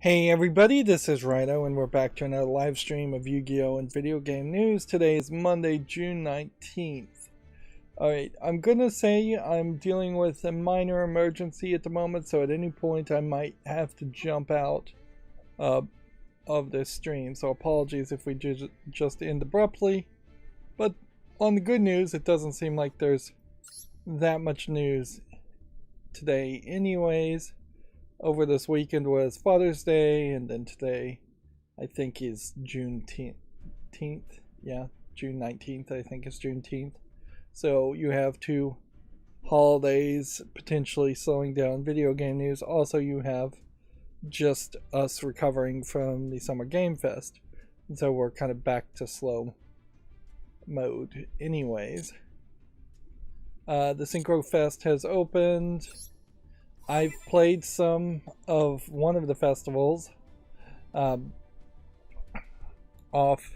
Hey everybody, this is Rydo and we're back to another live stream of Yu-Gi-Oh! And video game news. Today is Monday, June 19th. Alright, I'm gonna say I'm dealing with a minor emergency at the moment, so at any point I might have to jump out of this stream. So apologies if we just end abruptly. But on the good news, it doesn't seem like there's that much news today anyways. Over this weekend was Father's Day, and then today I think is Juneteenth. Yeah, June 19th I think is Juneteenth. So you have two holidays potentially slowing down video game news. Also, you have just us recovering from the Summer Game Fest. And so we're kind of back to slow mode anyways. The Synchro Fest has opened. I've played some of one of the festivals off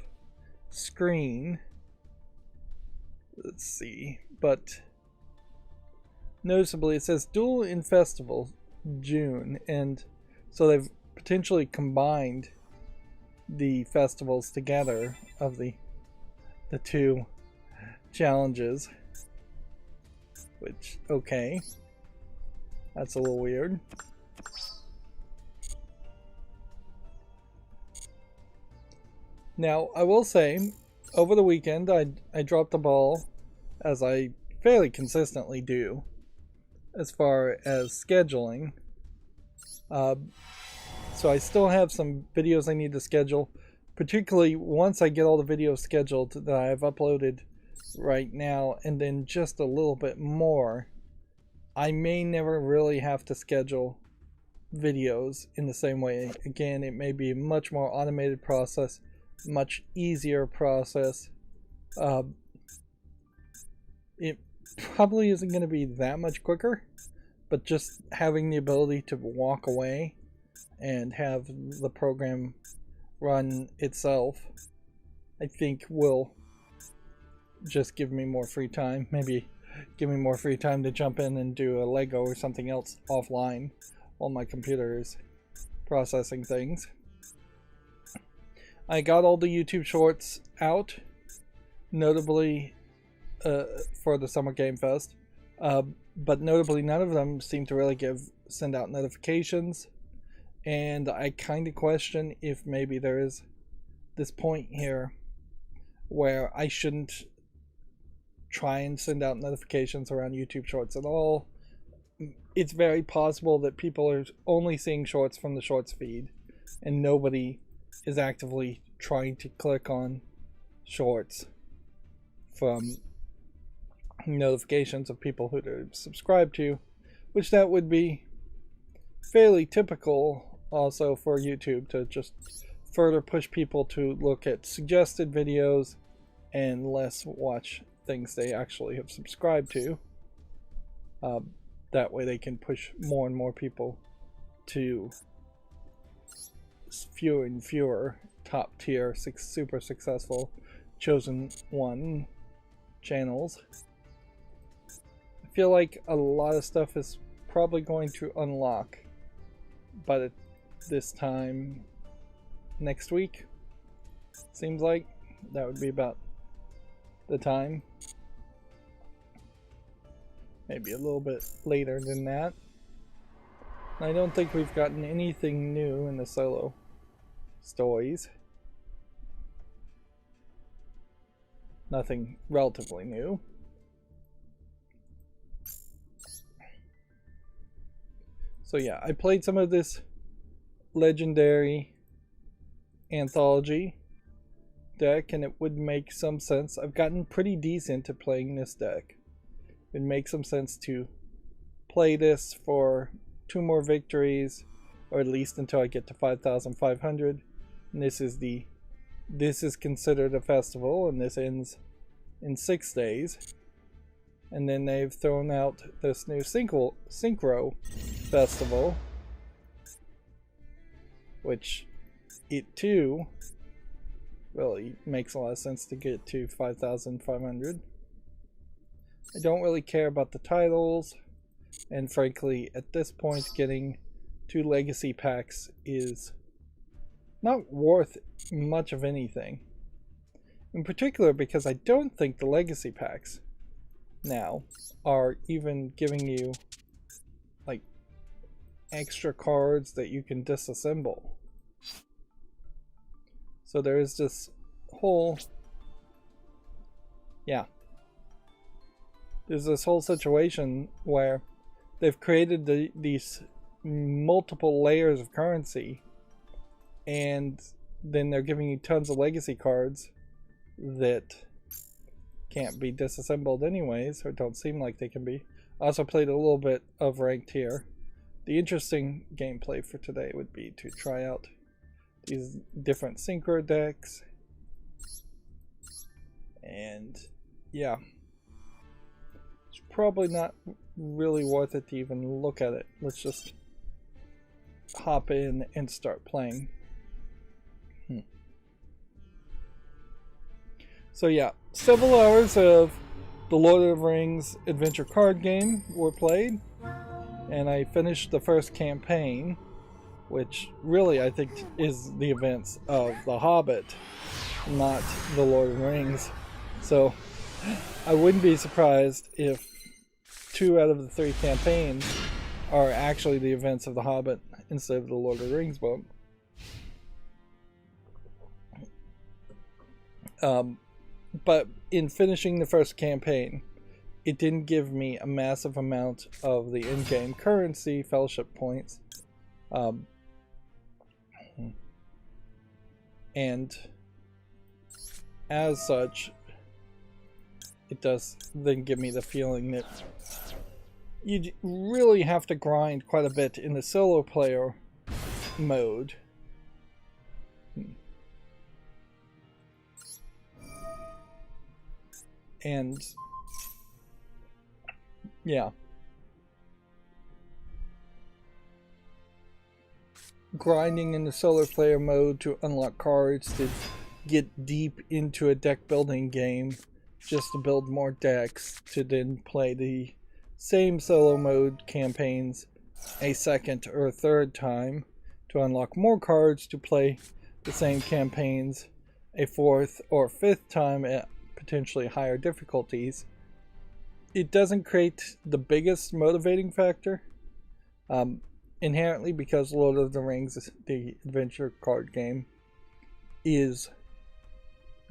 screen. Let's see, but noticeably it says Duel in Festival June, and so they've potentially combined the festivals together of the two challenges, which, okay. That's a little weird. Now, I will say, over the weekend, I dropped the ball, as I fairly consistently do, as far as scheduling. So I still have some videos I need to schedule, particularly once I get all the videos scheduled that I have uploaded right now, and then just a little bit more. I may never really have to schedule videos in the same way. Again, it may be a much more automated process, much easier process. It probably isn't going to be that much quicker, but just having the ability to walk away and have the program run itself, I think will just give me more free time. Maybe give me more free time to jump in and do a Lego or something else offline while my computer is processing things. I got all the YouTube shorts out, notably for the Summer Game Fest, but notably none of them seem to really send out notifications, and I kind of question if maybe there is this point here where I shouldn't try and send out notifications around YouTube Shorts at all. It's very possible that people are only seeing shorts from the Shorts feed and nobody is actively trying to click on shorts from notifications of people who they're subscribed to, which that would be fairly typical also for YouTube to just further push people to look at suggested videos and less watch things they actually have subscribed to. That way they can push more and more people to fewer and fewer top tier super successful chosen one channels. I feel like a lot of stuff is probably going to unlock by this time next week. Seems like that would be about the time. Maybe a little bit later than that. I don't think we've gotten anything new in the solo stories. Nothing relatively new. So yeah, I played some of this legendary anthology deck and it would make some sense. I've gotten pretty decent at playing this deck. It makes some sense to play this for 2 more victories, or at least until I get to 5,500. And this is considered a festival, and this ends in 6 days. And then they've thrown out this new Synchro Festival, which it too really makes a lot of sense to get to 5,500. I don't really care about the titles, and frankly, at this point, getting 2 legacy packs is not worth much of anything. In particular because I don't think the legacy packs now are even giving you like extra cards that you can disassemble. So there is this whole, there's this whole situation where they've created these multiple layers of currency, and then they're giving you tons of legacy cards that can't be disassembled anyways, or don't seem like they can be. I also played a little bit of ranked here. The interesting gameplay for today would be to try out these different synchro decks, and yeah, it's probably not really worth it to even look at it. Let's just hop in and start playing. So yeah, several hours of the Lord of the Rings adventure card game were played, and I finished the first campaign, which really I think is the events of The Hobbit, not the Lord of the Rings. So I wouldn't be surprised if 2 out of the 3 campaigns are actually the events of The Hobbit instead of the Lord of the Rings book. But in finishing the first campaign, it didn't give me a massive amount of the in-game currency, fellowship points, and as such, it does then give me the feeling that you really have to grind quite a bit in the solo player mode. And yeah, grinding in the solo player mode to unlock cards, to get deep into a deck building game just to build more decks, to then play the same solo mode campaigns a second or a third time to unlock more cards, to play the same campaigns a fourth or fifth time at potentially higher difficulties. It doesn't create the biggest motivating factor, inherently, because Lord of the Rings, the adventure card game,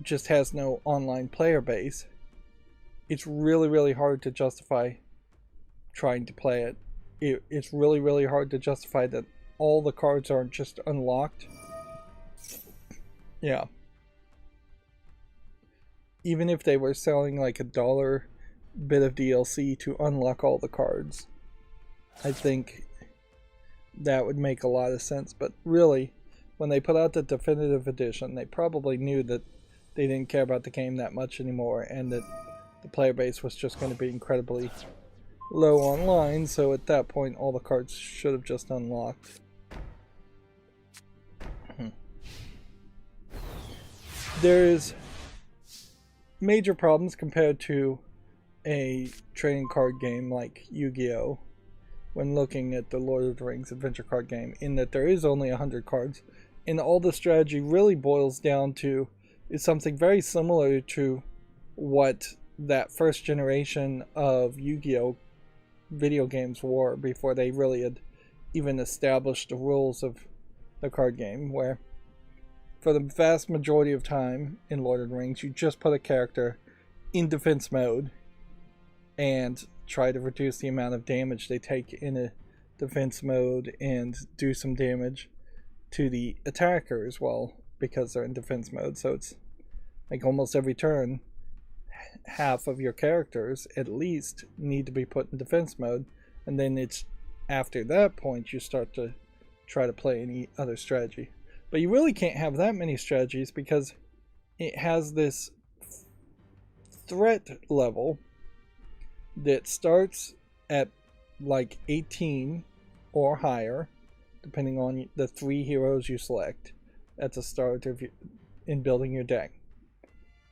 just has no online player base. It's really hard to justify trying to play it. It's really hard to justify that all the cards aren't just unlocked. Yeah. Even if they were selling like $1 bit of DLC to unlock all the cards, I think that would make a lot of sense. But really, when they put out the definitive edition, they probably knew that they didn't care about the game that much anymore, and that the player base was just going to be incredibly low online, so at that point all the cards should have just unlocked. There's major problems compared to a trading card game like Yu-Gi-Oh! When looking at the Lord of the Rings adventure card game, in that there is only 100 cards, and all the strategy really boils down to is something very similar to what that first generation of Yu-Gi-Oh! Video games were before they really had even established the rules of the card game, where for the vast majority of time in Lord of the Rings, you just put a character in defense mode and try to reduce the amount of damage they take in a defense mode, and do some damage to the attacker as well because they're in defense mode. So it's like almost every turn, half of your characters at least need to be put in defense mode, and then it's after that point you start to try to play any other strategy. But you really can't have that many strategies because it has this threat level that starts at like 18 or higher, depending on the 3 heroes you select at the start of in building your deck.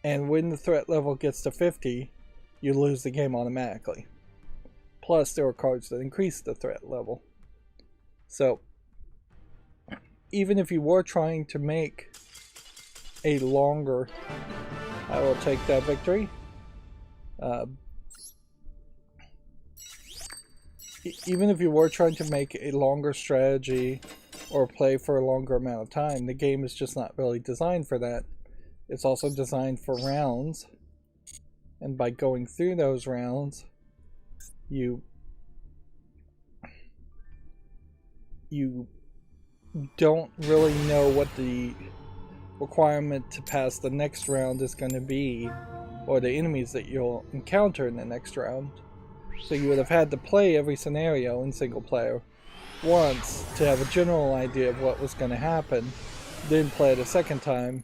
And when the threat level gets to 50, you lose the game automatically. Plus, there are cards that increase the threat level. So even if you were trying to make a longer, I will take that victory. Even if you were trying to make a longer strategy or play for a longer amount of time, the game is just not really designed for that. It's also designed for rounds, and by going through those rounds, you don't really know what the requirement to pass the next round is going to be, or the enemies that you'll encounter in the next round. So you would have had to play every scenario in single player once to have a general idea of what was going to happen, then play it a second time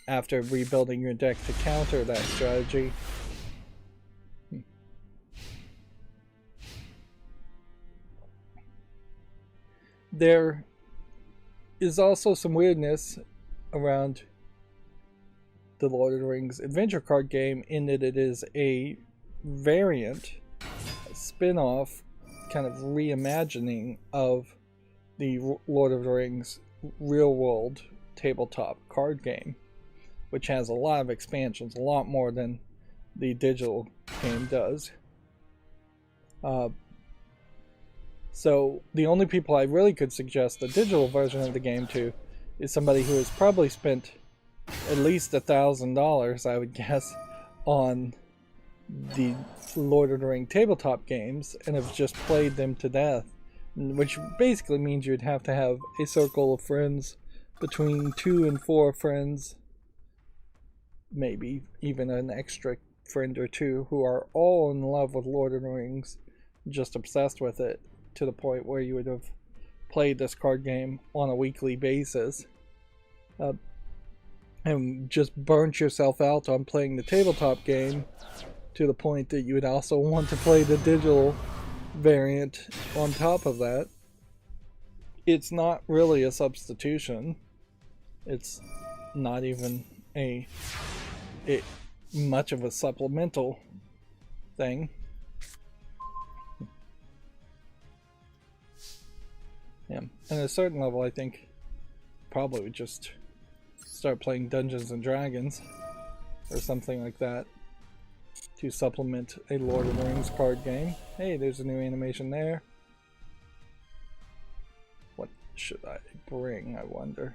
after rebuilding your deck to counter that strategy. There is also some weirdness around the Lord of the Rings adventure card game in that it is a variant, a spin-off, kind of reimagining of the Lord of the Rings real-world tabletop card game, which has a lot of expansions, a lot more than the digital game does. So the only people I really could suggest the digital version of the game to is somebody who has probably spent at least $1,000, I would guess, on the Lord of the Rings tabletop games and have just played them to death, which basically means you'd have to have a circle of friends between 2 and 4 friends, maybe even an extra friend or two, who are all in love with Lord of the Rings, just obsessed with it, to the point where you would have played this card game on a weekly basis, and just burnt yourself out on playing the tabletop game to the point that you would also want to play the digital variant on top of that. It's not really a substitution. It's not even much of a supplemental thing. Yeah, and at a certain level, I think probably would just start playing Dungeons and Dragons or something like that to supplement a Lord of the Rings card game. Hey, there's a new animation there. What should I bring, I wonder?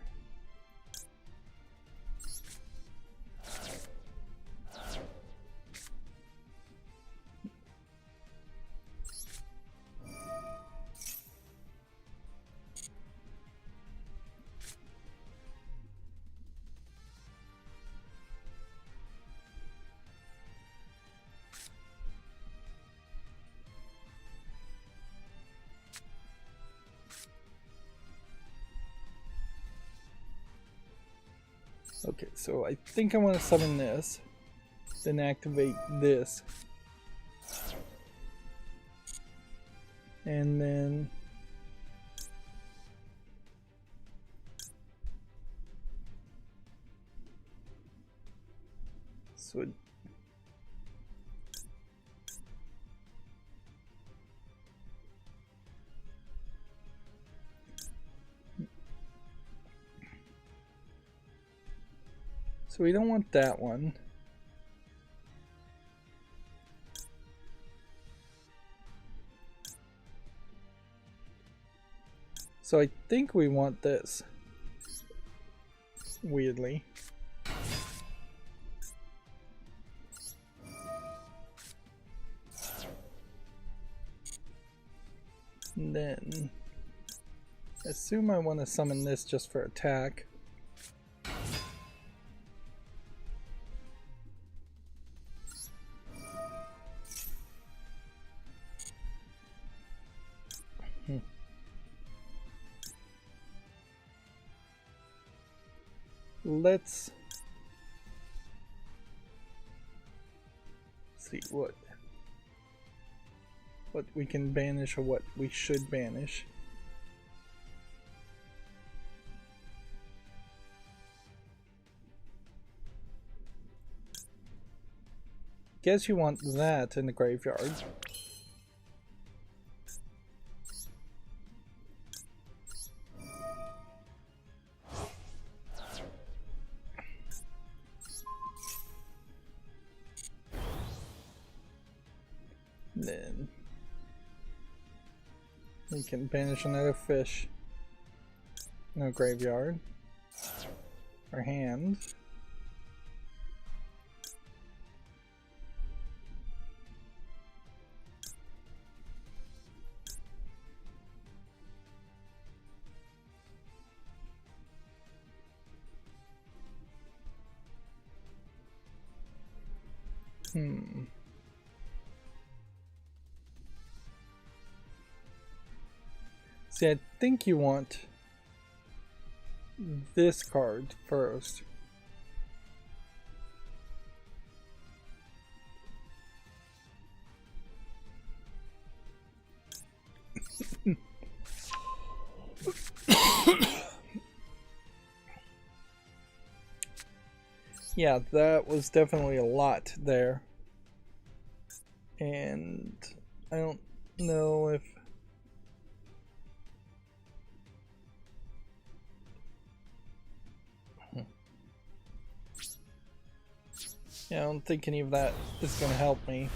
Okay, so I think I want to summon this, then activate this, and then so we don't want that one. So I think we want this, weirdly. And then assume I want to summon this just for attack. Let's see what we can banish or what we should banish. Guess you want that in the graveyard. Then we can banish another fish. No graveyard. Our hand. See, I think you want this card first. Yeah, that was definitely a lot there. And I don't know if... Yeah, I don't think any of that is going to help me.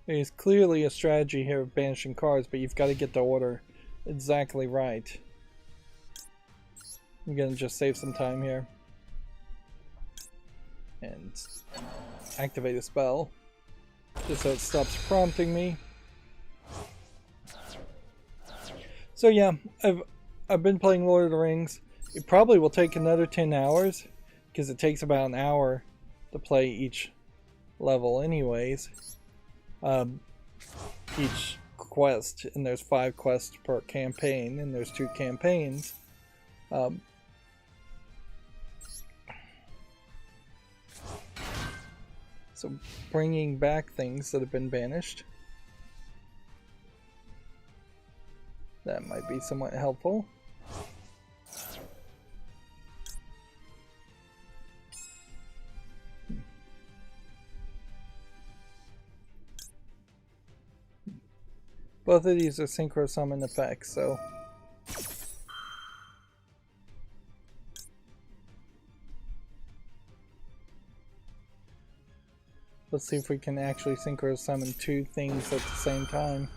There's clearly a strategy here of banishing cards, but you've got to get the order exactly right. I'm going to just save some time here. And activate a spell. Just so it stops prompting me. So yeah, I've been playing Lord of the Rings. It probably will take another 10 hours. Because it takes about an hour to play each level anyways. Each quest, and there's 5 quests per campaign, and there's 2 campaigns. So bringing back things that have been banished, that might be somewhat helpful. Both of these are synchro summon effects, so let's see if we can actually synchro summon 2 things at the same time.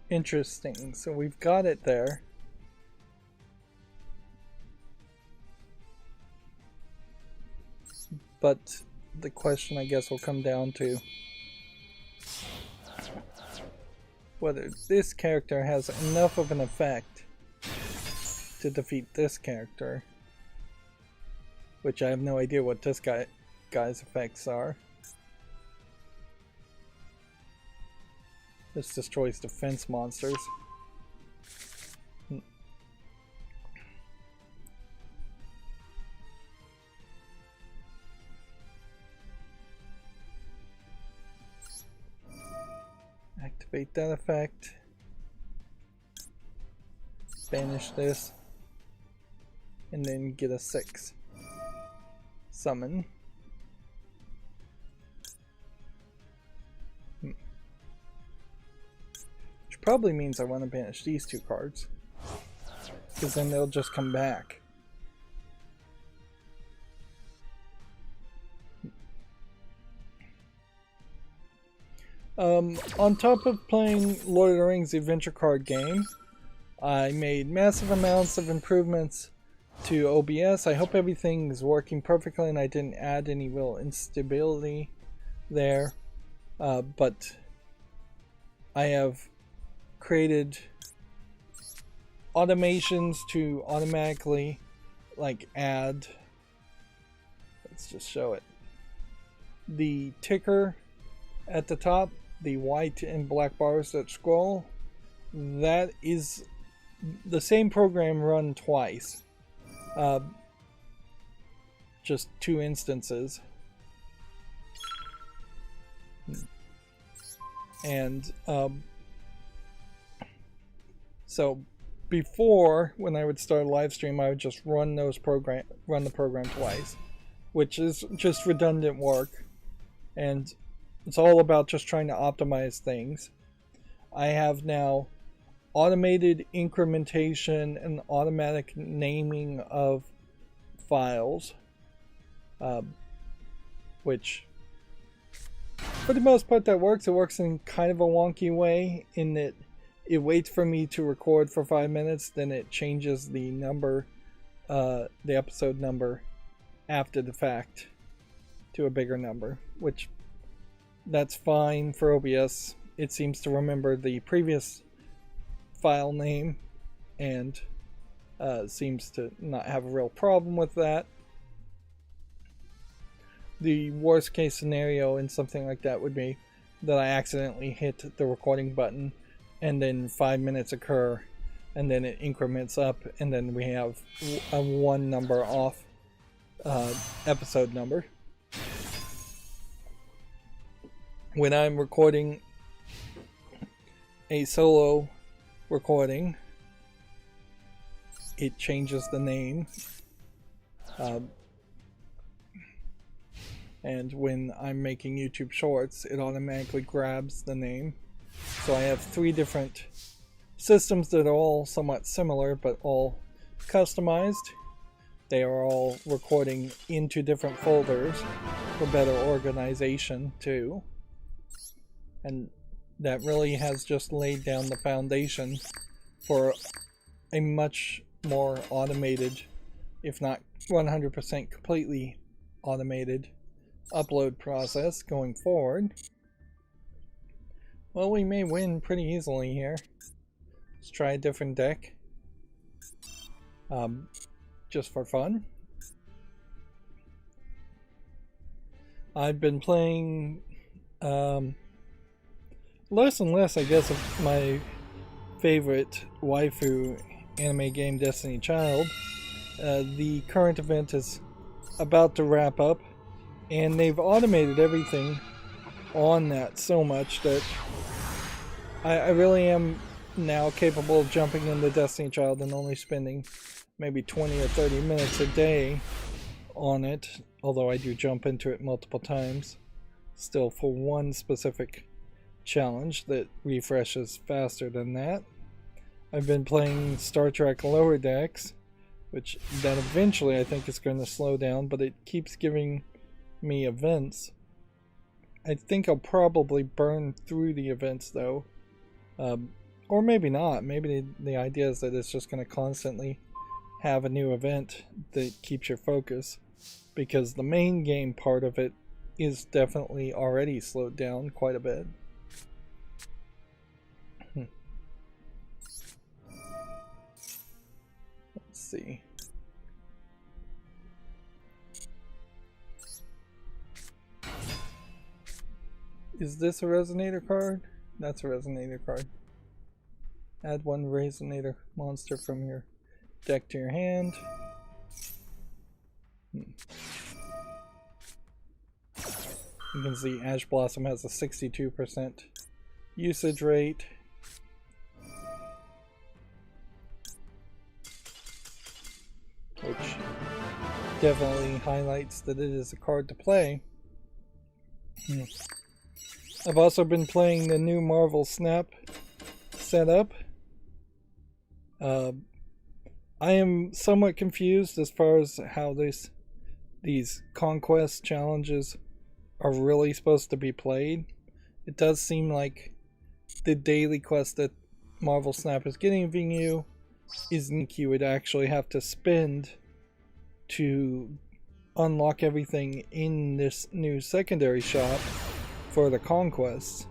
Interesting, so we've got it there. But the question I guess will come down to whether this character has enough of an effect to defeat this character. Which I have no idea what this guy's effects are. This destroys defense monsters. Activate that effect. Banish this. And then get a 6. Summon. Probably means I want to banish these 2 cards, because then they'll just come back. On top of playing Lord of the Rings the adventure card game, I made massive amounts of improvements to OBS. I hope everything is working perfectly and I didn't add any real instability there, but I have created automations to automatically add, let's just show it, the ticker at the top, the white and black bars that scroll. That is the same program run twice, just 2 instances, and so before, when I would start a live stream, I would just run the program twice, which is just redundant work, and it's all about just trying to optimize things. I have now automated incrementation and automatic naming of files, which for the most part that works. It works in kind of a wonky way in that it waits for me to record for 5 minutes, then it changes the number, the episode number after the fact to a bigger number, which that's fine for OBS. It seems to remember the previous file name and seems to not have a real problem with that. The worst case scenario in something like that would be that I accidentally hit the recording button and then 5 minutes occur and then it increments up and then we have a one number off episode number. When I'm recording a solo recording, it changes the name. And when I'm making YouTube shorts, it automatically grabs the name. So I have 3 different systems that are all somewhat similar, but all customized. They are all recording into different folders for better organization too. And that really has just laid down the foundation for a much more automated, if not 100% completely automated, upload process going forward. Well, we may win pretty easily here. Let's try a different deck. Just for fun. I've been playing less and less, I guess, of my favorite waifu anime game, Destiny Child. The current event is about to wrap up, and they've automated everything on that so much that I really am now capable of jumping into Destiny Child and only spending maybe 20 or 30 minutes a day on it, although I do jump into it multiple times, still for one specific challenge that refreshes faster than that. I've been playing Star Trek Lower Decks, which that eventually I think is going to slow down, but it keeps giving me events. I think I'll probably burn through the events though, or maybe not. Maybe the idea is that it's just going to constantly have a new event that keeps your focus, because the main game part of it is definitely already slowed down quite a bit. Let's see. Is this a resonator card? That's a resonator card. Add one resonator monster from your deck to your hand. You can see Ash Blossom has a 62% usage rate. Which definitely highlights that it is a card to play. I've also been playing the new Marvel Snap setup. I am somewhat confused as far as how these conquest challenges are really supposed to be played. It does seem like the daily quest that Marvel Snap is giving you is you would actually have to spend to unlock everything in this new secondary shop for the conquests.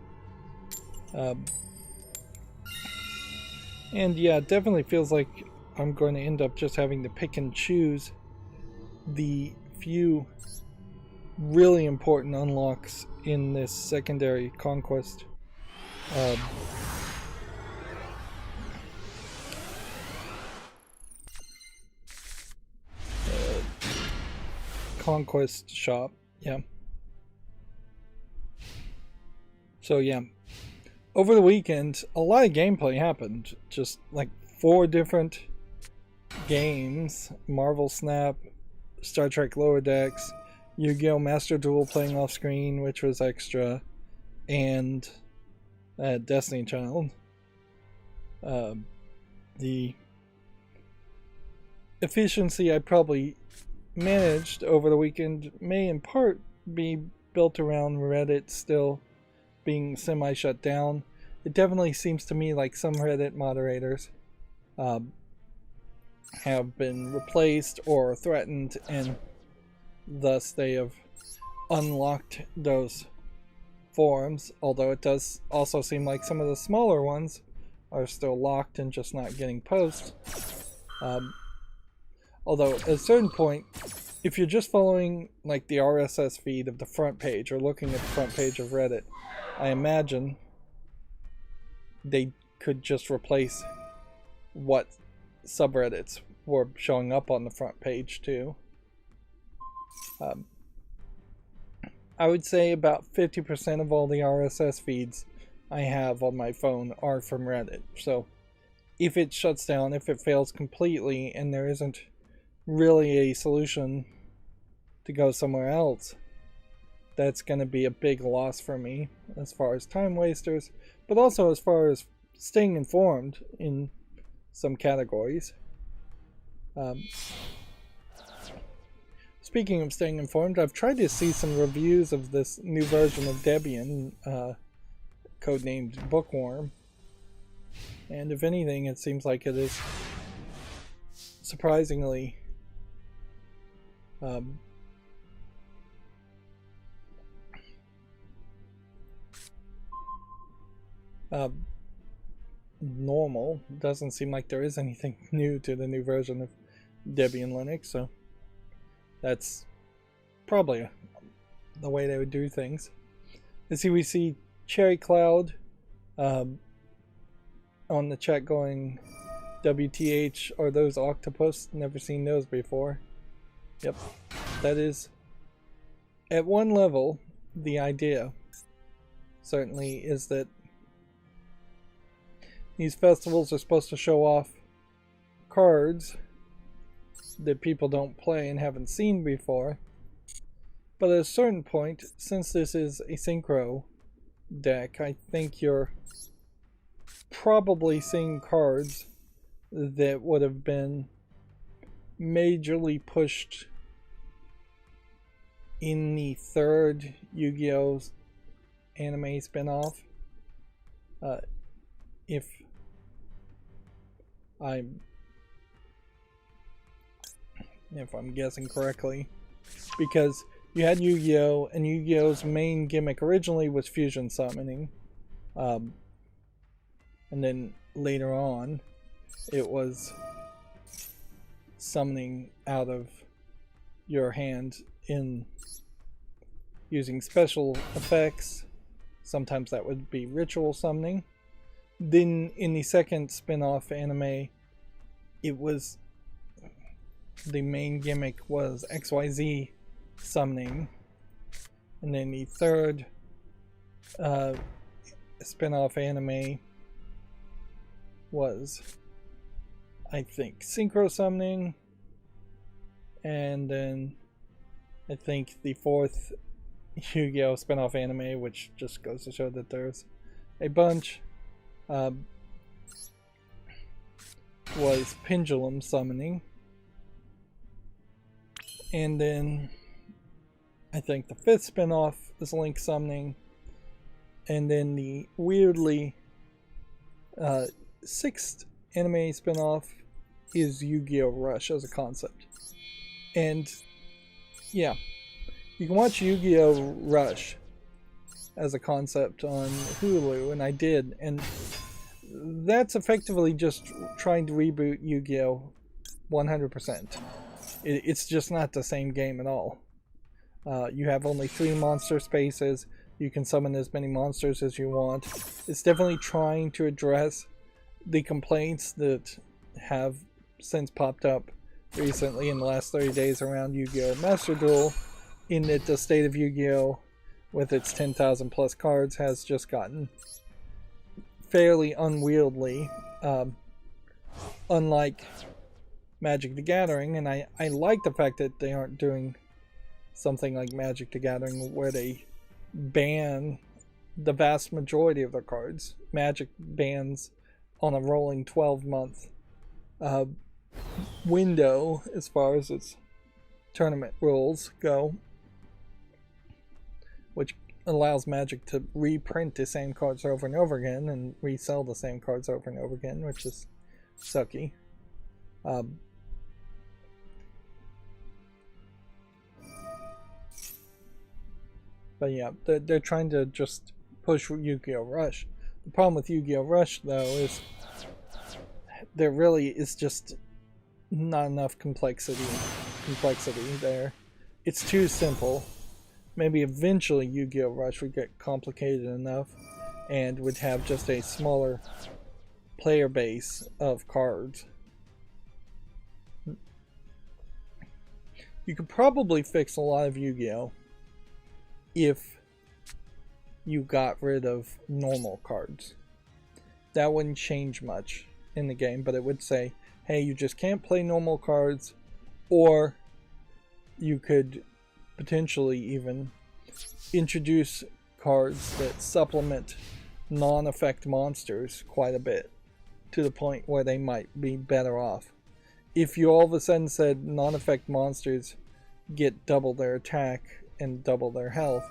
And yeah, it definitely feels like I'm going to end up just having to pick and choose the few really important unlocks in this secondary conquest conquest shop. Yeah. So yeah, over the weekend a lot of gameplay happened. Just like 4 different games: Marvel Snap, Star Trek Lower Decks, Yu-Gi-Oh! Master Duel playing off screen, which was extra, and Destiny Child. The efficiency I probably managed over the weekend may in part be built around Reddit still being semi-shut down. It definitely seems to me like some Reddit moderators have been replaced or threatened, and thus they have unlocked those forums, although it does also seem like some of the smaller ones are still locked and just not getting posts. Although at a certain point, if you're just following like the RSS feed of the front page or looking at the front page of Reddit, I imagine they could just replace what subreddits were showing up on the front page too. I would say about 50% of all the RSS feeds I have on my phone are from Reddit. So if it shuts down, if it fails completely, and there isn't really a solution to go somewhere else, that's going to be a big loss for me as far as time wasters, but also as far as staying informed in some categories. Speaking of staying informed, I've tried to see some reviews of this new version of Debian, codenamed Bookworm, and if anything, it seems like it is surprisingly normal. Doesn't seem like there is anything new to the new version of Debian Linux, so that's probably the way they would do things. Let's see, we see Cherry Cloud on the chat going, WTH, are those octopus? Never seen those before. Yep, that is at one level the idea. Certainly is that these festivals are supposed to show off cards that people don't play and haven't seen before. But at a certain point, since this is a synchro deck, I think you're probably seeing cards that would have been majorly pushed in the third Yu-Gi-Oh! Anime spinoff. If I'm guessing correctly, because you had Yu-Gi-Oh! And Yu-Gi-Oh!'s main gimmick originally was fusion summoning, and then later on it was summoning out of your hand in using special effects. Sometimes that would be ritual summoning. Then in the second spin-off anime, it was the main gimmick was XYZ summoning, and then the third spin-off anime was, I think, synchro summoning, and then I think the fourth Yu-Gi-Oh! Spin-off anime, which just goes to show that there's a bunch, was pendulum summoning. And then I think the fifth spin-off is Link summoning, and then the weirdly sixth anime spin-off is Yu-Gi-Oh! Rush as a concept. And yeah, you can watch Yu-Gi-Oh! Rush as a concept on Hulu, and I did, and that's effectively just trying to reboot Yu-Gi-Oh! 100%. It's just not the same game at all. You have only 3 monster spaces. You can summon as many monsters as you want. It's definitely trying to address the complaints that have since popped up recently in the last 30 days around Yu-Gi-Oh! Master Duel, in that the state of Yu-Gi-Oh! With its 10,000 plus cards has just gotten fairly unwieldy, unlike Magic the Gathering, and I like the fact that they aren't doing something like Magic the Gathering where they ban the vast majority of their cards. Magic bans on a rolling 12-month window as far as its tournament rules go, which allows Magic to reprint the same cards over and over again and resell the same cards over and over again, which is sucky. But yeah, they're trying to just push Yu-Gi-Oh! Rush. The problem with Yu-Gi-Oh! Rush, though, is there really is just not enough complexity there. It's too simple. Maybe eventually Yu-Gi-Oh! Rush would get complicated enough and would have just a smaller player base of cards. You could probably fix a lot of Yu-Gi-Oh! If you got rid of normal cards. That wouldn't change much in the game, but it would say, hey, you just can't play normal cards, or you could potentially even introduce cards that supplement non-effect monsters quite a bit, to the point where they might be better off. If you all of a sudden said non-effect monsters get double their attack and double their health,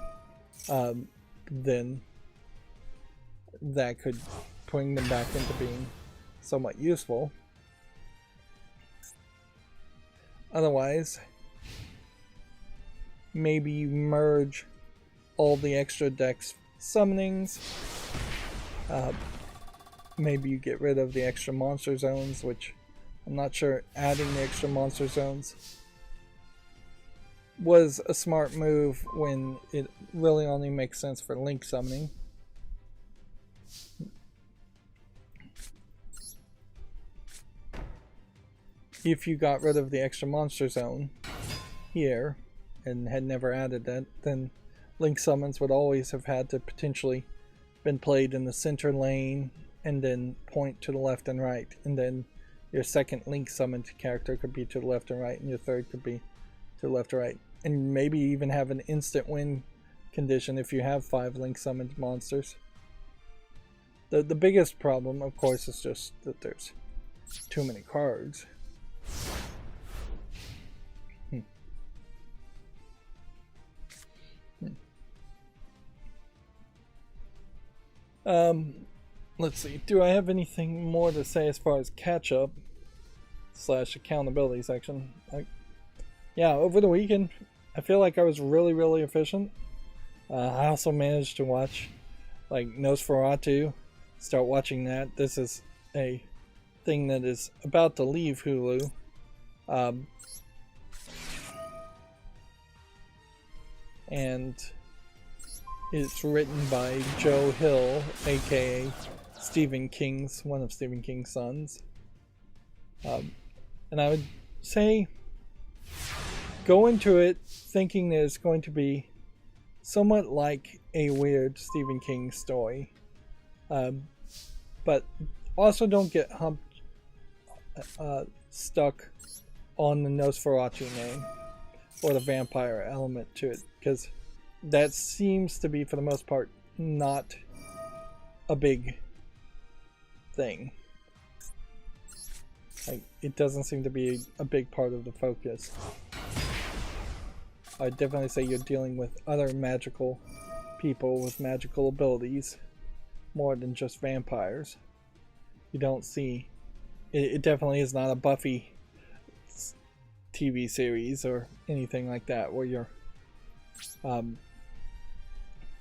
then that could bring them back into being somewhat useful. Otherwise, maybe you merge all the extra dex summonings. Maybe you get rid of the extra monster zones, which I'm not sure adding the extra monster zones was a smart move when it really only makes sense for link summoning. If you got rid of the extra monster zone here and had never added that, then link summons would always have had to potentially been played in the center lane and then point to the left and right, and then your second link summoned character could be to the left and right, and your third could be to the left or right, and maybe even have an instant win condition if you have 5 link summoned monsters. The biggest problem, of course, is just that there's too many cards. Let's see. Do I have anything more to say as far as catch-up / accountability section? Yeah, over the weekend, I feel like I was really efficient. I also managed to watch, like, Nosferatu. Start watching that. This is a thing that is about to leave Hulu. And it's written by Joe Hill, aka one of Stephen King's sons. And I would say go into it thinking that it's going to be somewhat like a weird Stephen King story. But also don't get stuck on the Nosferatu name or the vampire element to it, because that seems to be, for the most part, not a big thing. Like, it doesn't seem to be a big part of the focus. I'd definitely say you're dealing with other magical people with magical abilities more than just vampires. You don't see... It definitely is not a Buffy TV series or anything like that where you're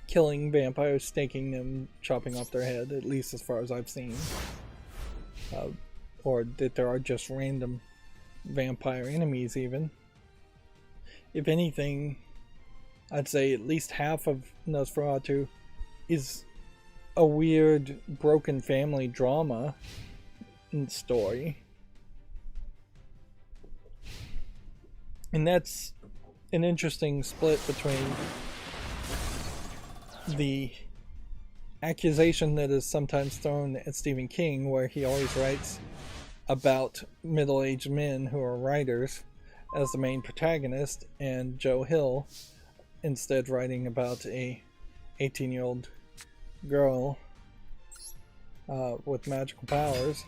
killing vampires, staking them, chopping off their head, at least as far as I've seen. Or that there are just random vampire enemies even. If anything, I'd say at least half of Nosferatu is a weird broken family drama story. And that's an interesting split between the accusation that is sometimes thrown at Stephen King, where he always writes about middle-aged men who are writers, as the main protagonist, and Joe Hill instead writing about a 18-year-old girl with magical powers.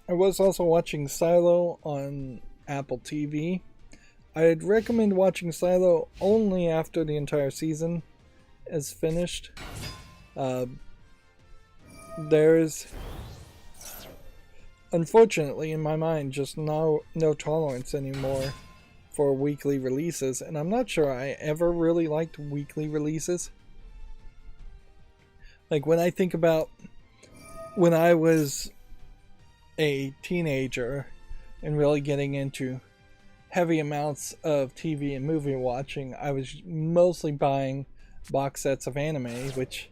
I was also watching Silo on Apple TV. I'd recommend watching Silo only after the entire season is finished. There's, unfortunately, in my mind, just no tolerance anymore for weekly releases, and I'm not sure I ever really liked weekly releases. Like, when I think about when I was a teenager and really getting into heavy amounts of TV and movie watching, I was mostly buying box sets of anime, which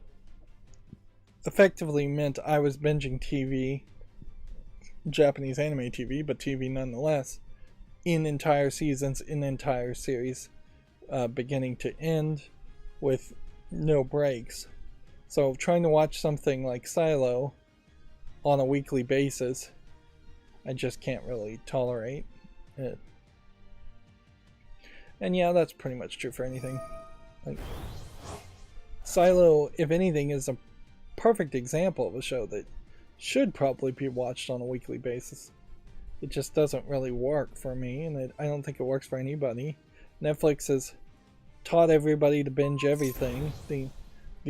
effectively meant I was binging TV, Japanese anime TV, but TV nonetheless, in entire seasons, in entire series, beginning to end, with no breaks. So trying to watch something like Silo on a weekly basis, I just can't really tolerate it. And yeah, that's pretty much true for anything. Like, Silo, if anything, is a perfect example of a show that should probably be watched on a weekly basis. It just doesn't really work for me, and I don't think it works for anybody. Netflix has taught everybody to binge everything. The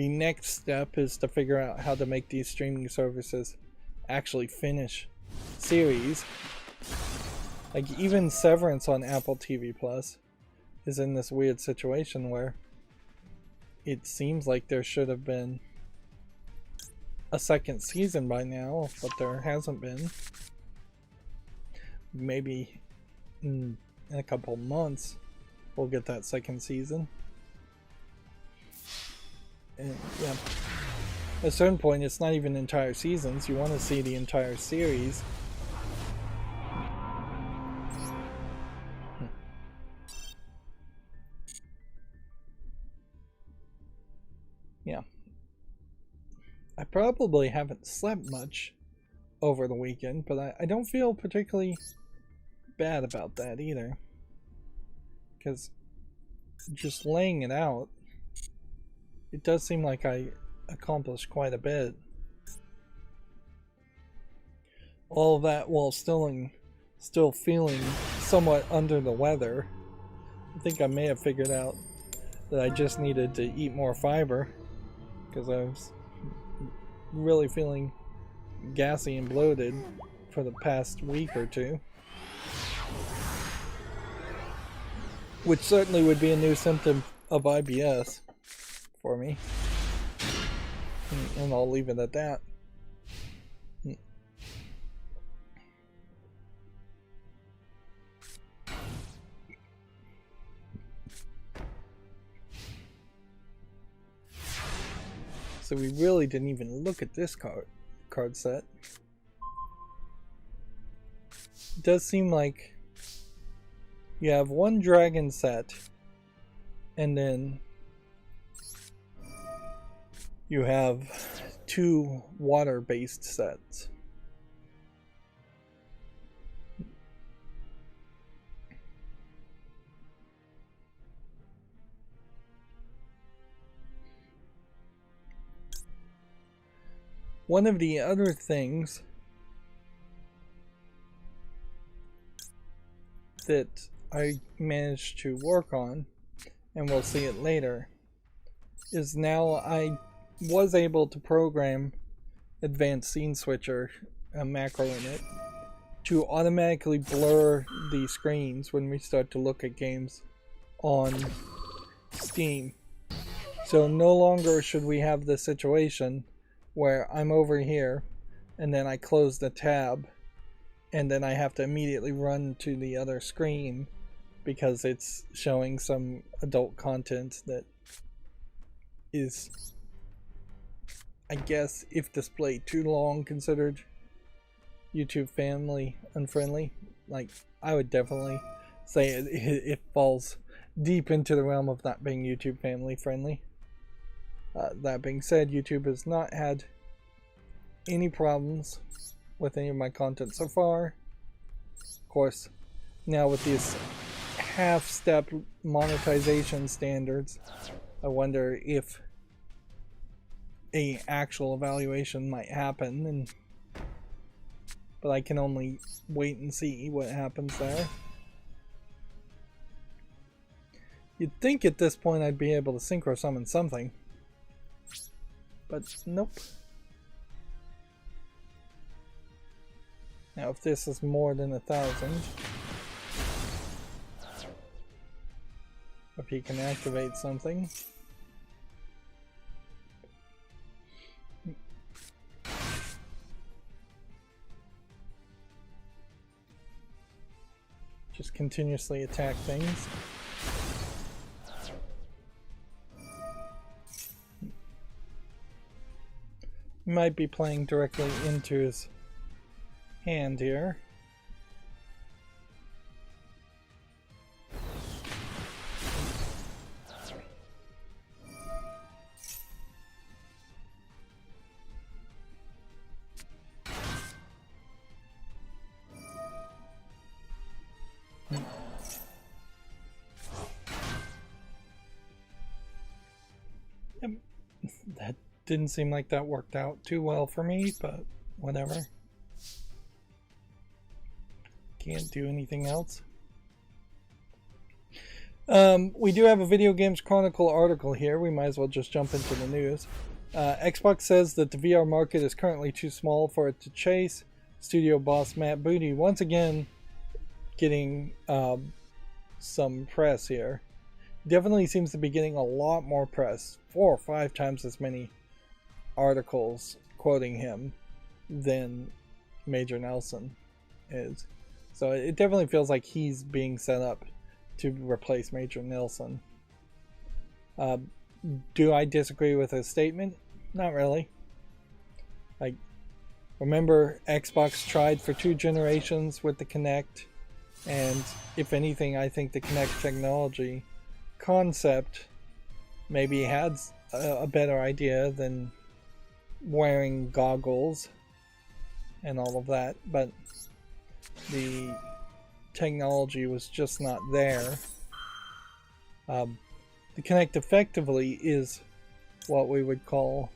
next step is to figure out how to make these streaming services actually finish series. Like, even Severance on Apple TV Plus is in this weird situation where it seems like there should have been a second season by now, but there hasn't been. Maybe in a couple months we'll get that second season. And yeah, at a certain point it's not even entire seasons. You want to see the entire series. Yeah. I probably haven't slept much over the weekend, but I don't feel particularly bad about that either. Because just laying it out, it does seem like I accomplished quite a bit. All of that while still feeling somewhat under the weather. I think I may have figured out that I just needed to eat more fiber, because I was really feeling gassy and bloated for the past week or two, which certainly would be a new symptom of IBS for me, and I'll leave it at that. So we really didn't even look at this card set. It does seem like you have one dragon set, and then you have two water-based sets. One of the other things that I managed to work on, and we'll see it later, is now I was able to program Advanced Scene Switcher, a macro in it, to automatically blur the screens when we start to look at games on Steam. So no longer should we have the situation where I'm over here and then I close the tab and then I have to immediately run to the other screen because it's showing some adult content that is, I guess, if displayed too long, considered YouTube family unfriendly. Like, I would definitely say it falls deep into the realm of not being YouTube family friendly. That being said, YouTube has not had any problems with any of my content so far. Of course, now with these half-step monetization standards, I wonder if a actual evaluation might happen, but I can only wait and see what happens there. You'd think at this point I'd be able to synchro summon something, but nope. Now if this is more than 1,000, if he can activate something. Just continuously attack things. Might be playing directly into his hand here. That didn't seem like that worked out too well for me, but whatever. Can't do anything else. We do have a Video Games Chronicle article here. We might as well just jump into the news. Xbox says that the VR market is currently too small for it to chase. Studio boss Matt Booty once again getting some press here. Definitely seems to be getting a lot more press, 4 or 5 times as many articles quoting him than Major Nelson is. So it definitely feels like he's being set up to replace Major Nelson. Do I disagree with his statement? Not really. I remember Xbox tried for 2 generations with the Kinect, and if anything, I think the Kinect technology concept maybe had a better idea than wearing goggles and all of that, but the technology was just not there. The Kinect effectively is what we would call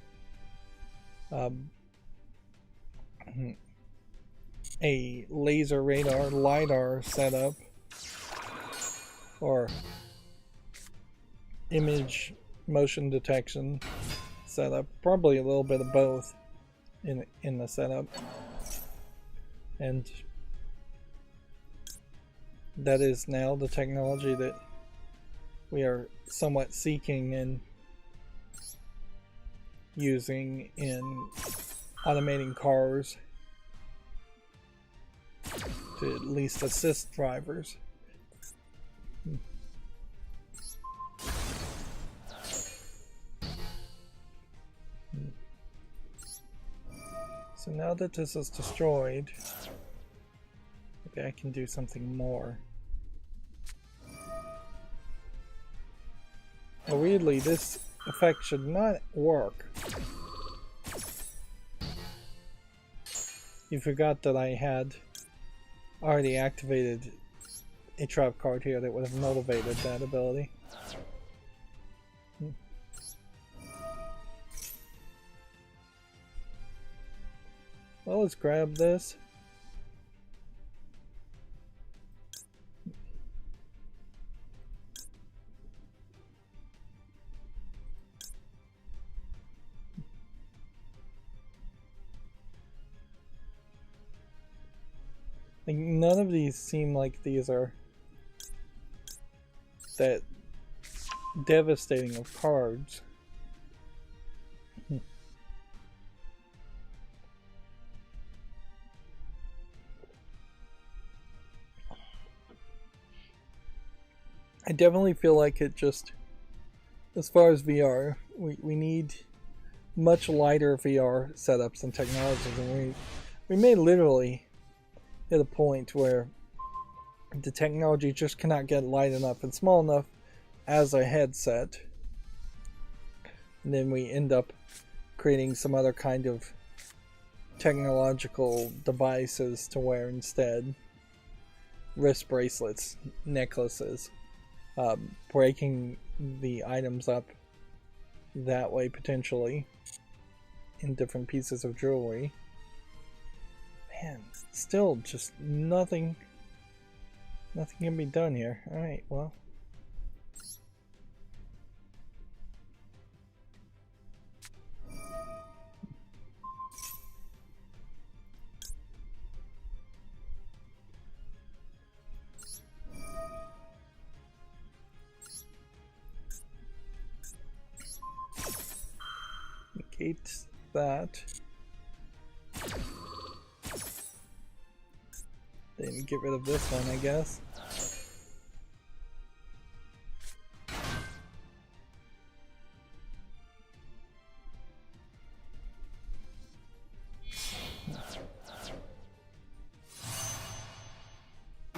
a laser radar LiDAR setup, or image motion detection setup, probably a little bit of both in the setup, and that is now the technology that we are somewhat seeking and using in automating cars to at least assist drivers. So now that this is destroyed, maybe I can do something more. Well, weirdly, this effect should not work. You forgot that I had already activated a trap card here that would have motivated that ability. Well, let's grab this. Like, none of these seem like these are that devastating of cards. I definitely feel like it just, as far as VR, we need much lighter VR setups and technologies, and we may literally hit a point where the technology just cannot get light enough and small enough as a headset, and then we end up creating some other kind of technological devices to wear instead. Wrist bracelets, necklaces, breaking the items up that way potentially in different pieces of jewelry. Man, still just nothing can be done here. Alright, well. Negate that. Then get rid of this one, I guess.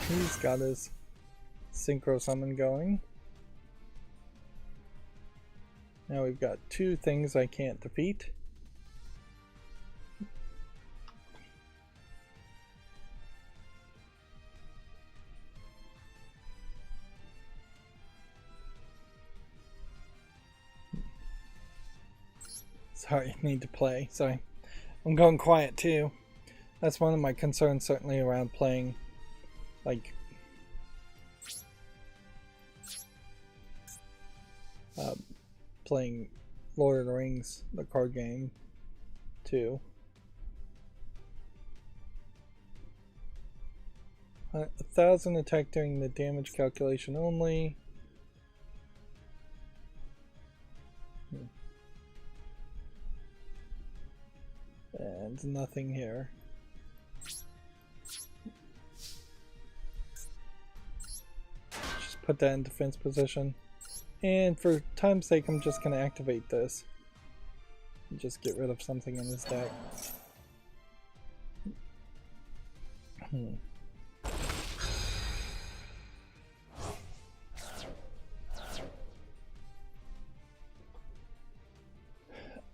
He's got his synchro summon going. Now we've got two things I can't defeat. Sorry, I need to play. Sorry. I'm going quiet too. That's one of my concerns certainly around playing, like, playing Lord of the Rings, the card game, too. 1,000 attack during the damage calculation only. And nothing here. Just put that in defense position. And for time's sake, I'm just going to activate this. And just get rid of something in his deck.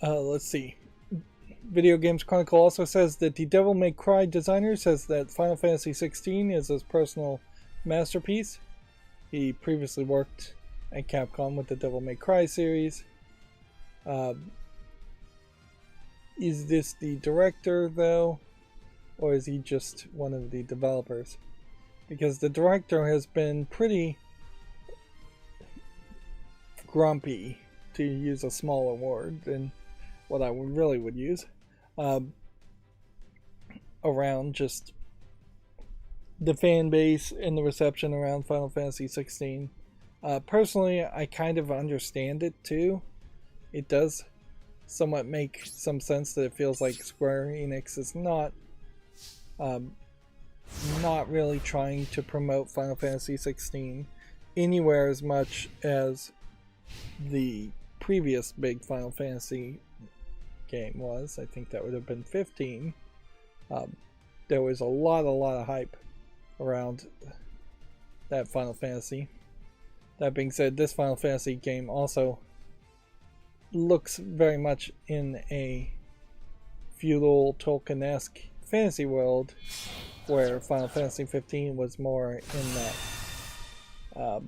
Let's see. Video Games Chronicle also says that the Devil May Cry designer says that Final Fantasy XVI is his personal masterpiece. He previously worked at Capcom with the Devil May Cry series. Is this the director though, or is he just one of the developers? Because the director has been pretty grumpy, to use a smaller word than what I really would use, around just the fan base and the reception around Final Fantasy XVI. Personally, I kind of understand it too. It does somewhat make some sense that it feels like Square Enix is not really trying to promote Final Fantasy XVI anywhere as much as the previous big Final Fantasy game was. I think that would have been 15. There was a lot of hype around that Final Fantasy. That being said, this Final Fantasy game also looks very much in a feudal Tolkien-esque fantasy world, where Final Fantasy 15 was more in that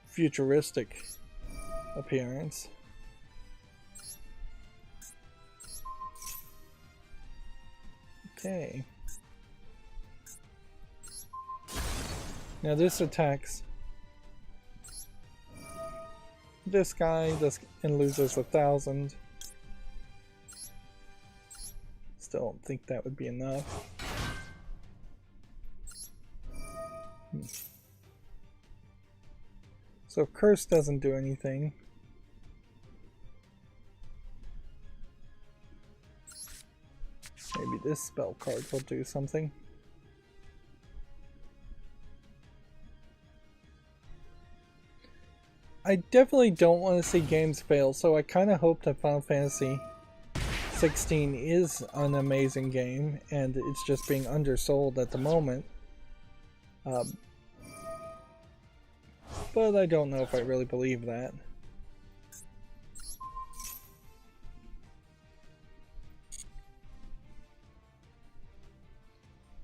futuristic appearance. Okay. Now this attacks this guy and loses 1,000. Still don't think that would be enough. So Curse doesn't do anything. Maybe this spell card will do something. I definitely don't want to see games fail, so I kind of hope that Final Fantasy 16 is an amazing game and it's just being undersold at the moment. but I don't know if I really believe that.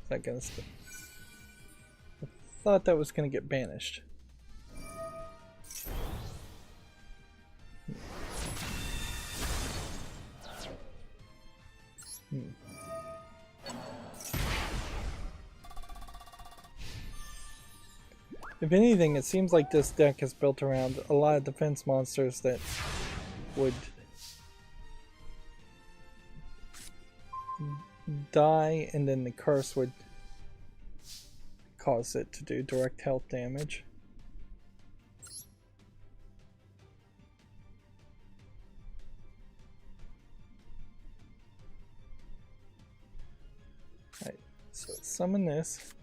Is that gonna stay? I thought that was gonna get banished. If anything, it seems like this deck is built around a lot of defense monsters that would die, and then the curse would cause it to do direct health damage. Alright, so summon this.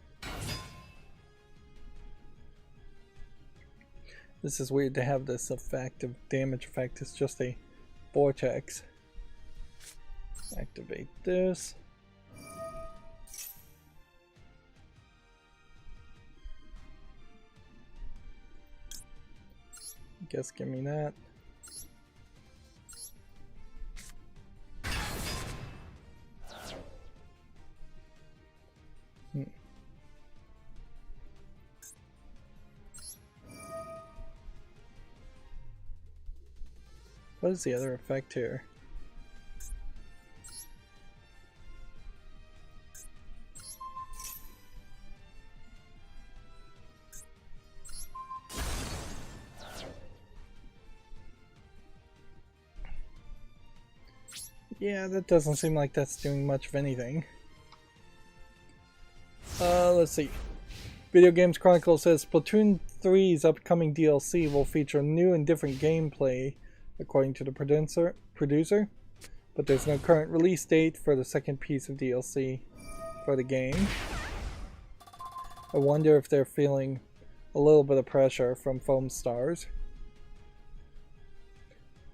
This is weird to have this effect of damage effect. It's just a vortex. Activate this. Guess give me that. What is the other effect here? Yeah, that doesn't seem like that's doing much of anything. Let's see. Video Games Chronicle says Splatoon 3's upcoming DLC will feature new and different gameplay, according to the producer, but there's no current release date for the second piece of DLC for the game. I wonder if they're feeling a little bit of pressure from Foam Stars.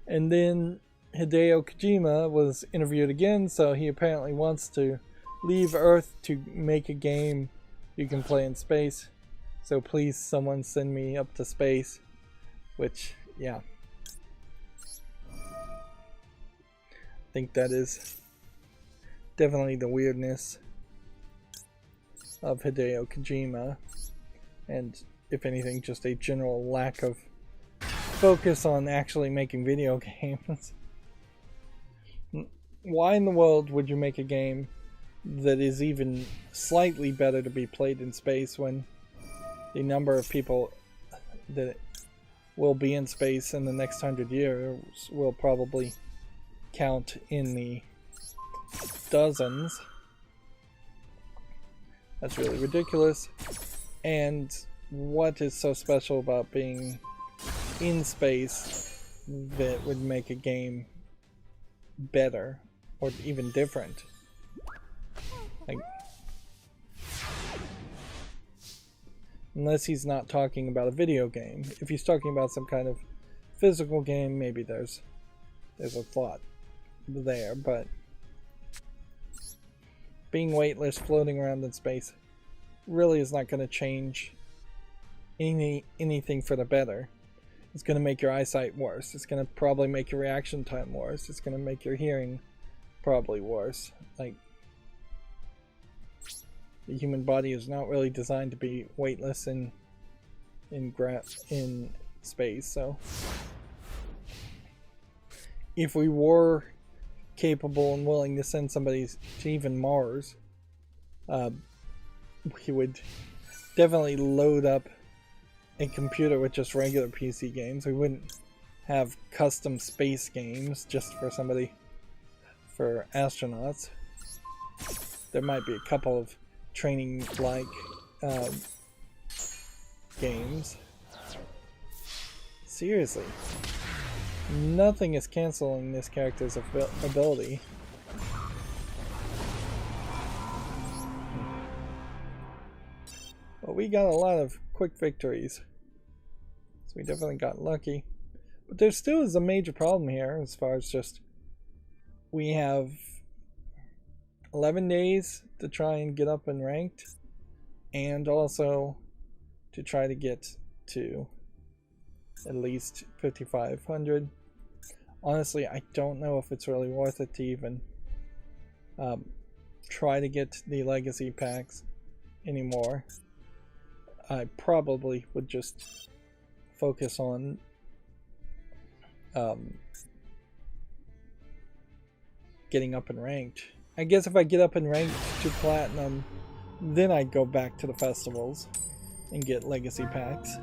And then Hideo Kojima was interviewed again, so he apparently wants to leave Earth to make a game you can play in space. So please, someone send me up to space. Which, yeah. I think that is definitely the weirdness of Hideo Kojima. And if anything, just a general lack of focus on actually making video games. Why in the world would you make a game that is even slightly better to be played in space when the number of people that will be in space in the next 100 years will probably count in the dozens? That's really ridiculous. And what is so special about being in space that would make a game better or even different? Like, unless he's not talking about a video game. If he's talking about some kind of physical game, maybe there's a thought there, but being weightless, floating around in space really is not going to change anything for the better. It's going to make your eyesight worse. It's going to probably make your reaction time worse. It's going to make your hearing probably worse. Like, the human body is not really designed to be weightless in space. So if we were capable and willing to send somebody to even Mars, we would definitely load up a computer with just regular PC games. We wouldn't have custom space games just for for astronauts. There might be a couple of training like games. Seriously, nothing is canceling this character's ability. Well, we got a lot of quick victories, so we definitely got lucky. But there still is a major problem here as far as just we have 11 days to try and get up and ranked, and also to try to get to at least 5,500. Honestly, I don't know if it's really worth it to even try to get the legacy packs anymore. I probably would just focus on getting up and ranked. I guess if I get up and ranked to platinum, then I'd go back to the festivals and get legacy packs.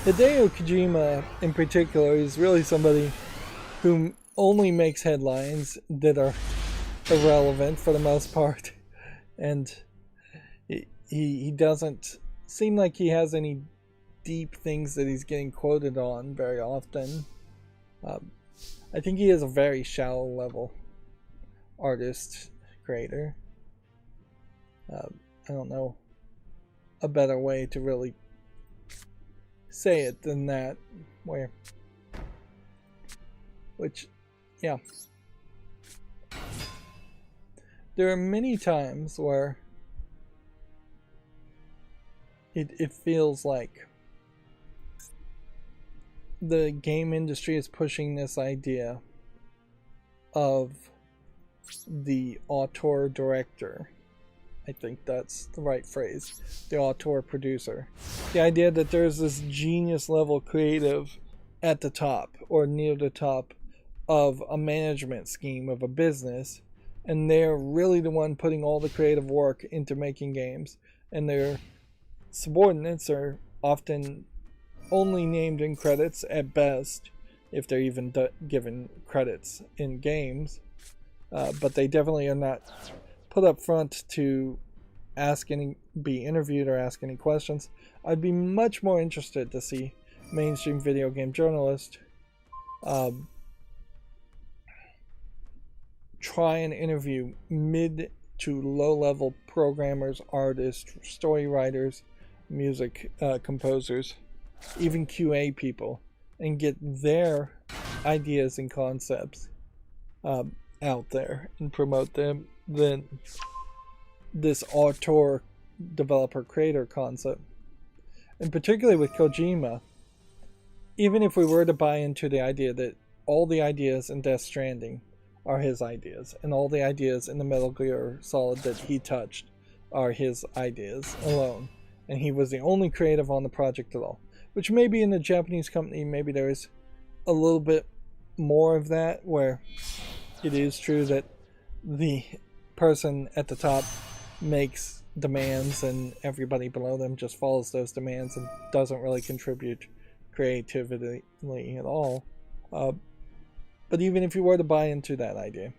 Hideo Kojima in particular is really somebody who only makes headlines that are irrelevant for the most part, and he doesn't seem like he has any deep things that he's getting quoted on very often. I think he is a very shallow level artist creator. I don't know a better way to really say it than that, yeah. There are many times where it feels like the game industry is pushing this idea of the auteur director. I think that's the right phrase. The auteur producer. The idea that there's this genius level creative at the top or near the top of a management scheme of a business, and they're really the one putting all the creative work into making games, and their subordinates are often only named in credits at best, if they're even given credits in games, but they definitely are not put up front to be interviewed or ask any questions. I'd be much more interested to see mainstream video game journalists try and interview mid to low level programmers, artists, story writers, music composers, even QA people, and get their ideas and concepts out there and promote them than this auteur developer creator concept. And particularly with Kojima, even if we were to buy into the idea that all the ideas in Death Stranding are his ideas, and all the ideas in the Metal Gear Solid that he touched are his ideas alone, and he was the only creative on the project at all, which maybe in a Japanese company maybe there's a little bit more of that, where it is true that the person at the top makes demands and everybody below them just follows those demands and doesn't really contribute creatively at all. But even if you were to buy into that idea,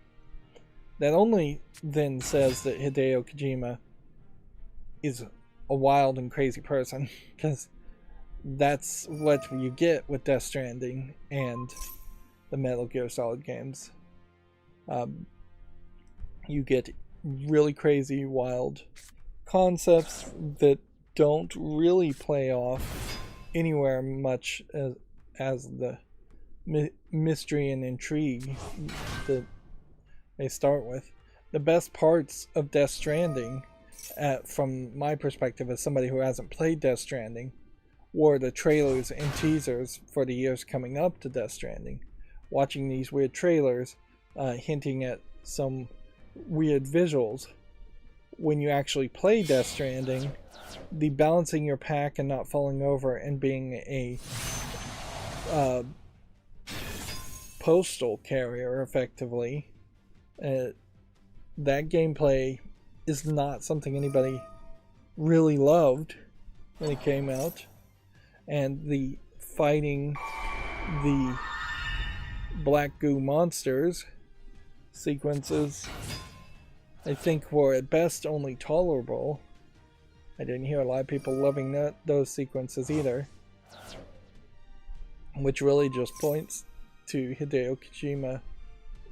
that only then says that Hideo Kojima is a wild and crazy person, because that's what you get with Death Stranding and the Metal Gear Solid games. You get really crazy, wild concepts that don't really play off anywhere much as the mystery and intrigue that they start with. The best parts of Death Stranding, from my perspective as somebody who hasn't played Death Stranding, were the trailers and teasers for the years coming up to Death Stranding. Watching these weird trailers hinting at some weird visuals. When you actually play Death Stranding, the balancing your pack and not falling over and being a postal carrier effectively, that gameplay is not something anybody really loved when it came out, and the fighting the black goo monsters sequences I think were at best only tolerable. I didn't hear a lot of people loving those sequences either, which really just points to Hideo Kojima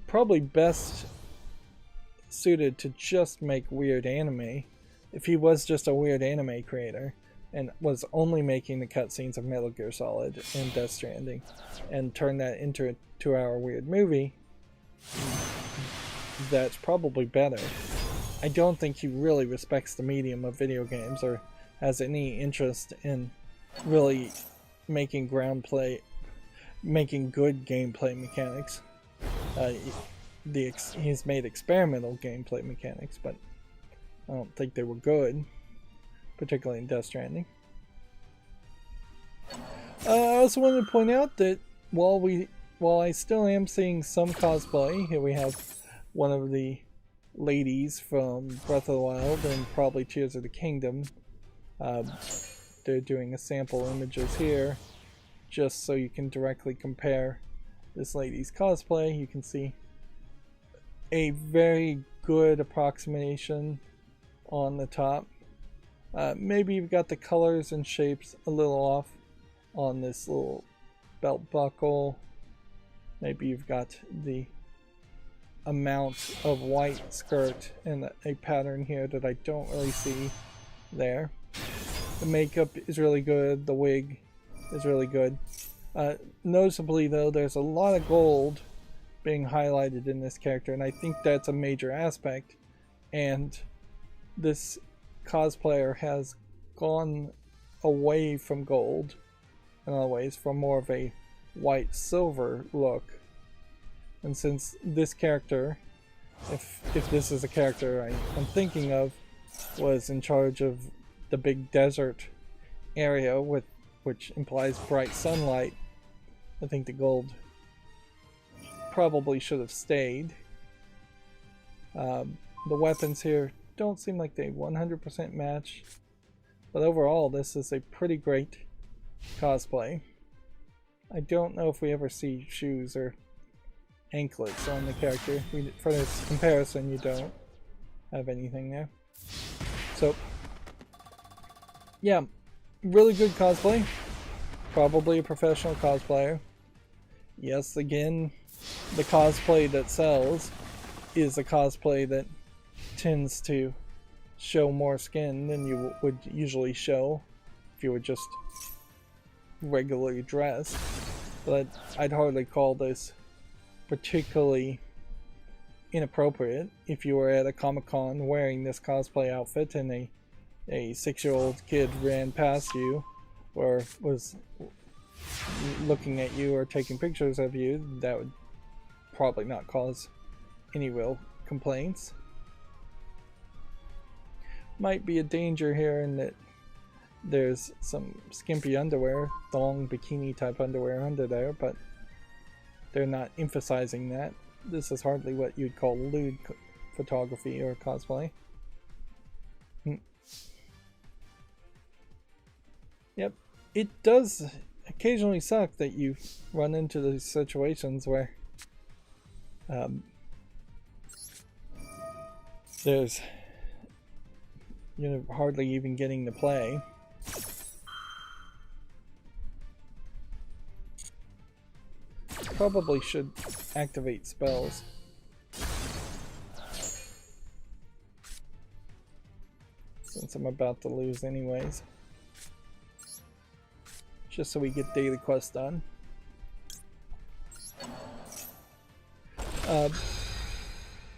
probably best suited to just make weird anime. If he was just a weird anime creator and was only making the cutscenes of Metal Gear Solid and Death Stranding and turned that into a 2-hour weird movie, that's probably better. I don't think he really respects the medium of video games or has any interest in really making making good gameplay mechanics. He's made experimental gameplay mechanics, but I don't think they were good, particularly in Death Stranding. I also wanted to point out that while I still am seeing some cosplay, here we have one of the ladies from Breath of the Wild and probably Tears of the Kingdom. They're doing a sample images here just so you can directly compare this lady's cosplay. You can see a very good approximation on the top. Maybe you've got the colors and shapes a little off on this little belt buckle. Maybe you've got the amount of white skirt and a pattern here that I don't really see there. The makeup is really good. The wig is really good. Noticeably though, there's a lot of gold being highlighted in this character, and I think that's a major aspect. And this cosplayer has gone away from gold in other ways for more of a white silver look. And since this character, if this is a character I'm thinking of, was in charge of the big desert area which implies bright sunlight, I think the gold probably should have stayed. The weapons here don't seem like they 100% match, but overall this is a pretty great cosplay. I don't know if we ever see shoes or anklets on the character. For this comparison, you don't have anything there. So yeah, really good cosplay. Probably a professional cosplayer. Yes, again, the cosplay that sells is a cosplay that tends to show more skin than you would usually show if you were just regularly dressed. But I'd hardly call this particularly inappropriate if you were at a Comic-Con wearing this cosplay outfit and a 6-year-old kid ran past you or was looking at you or taking pictures of you. That would probably not cause any real complaints. Might be a danger here in that there's some skimpy underwear, thong bikini type underwear under there, but they're not emphasizing that. This is hardly what you'd call lewd photography or cosplay. Yep, it does occasionally suck that you run into these situations where there's, hardly even getting to play. Probably should activate spells. Since I'm about to lose anyways. Just so we get daily quests done. And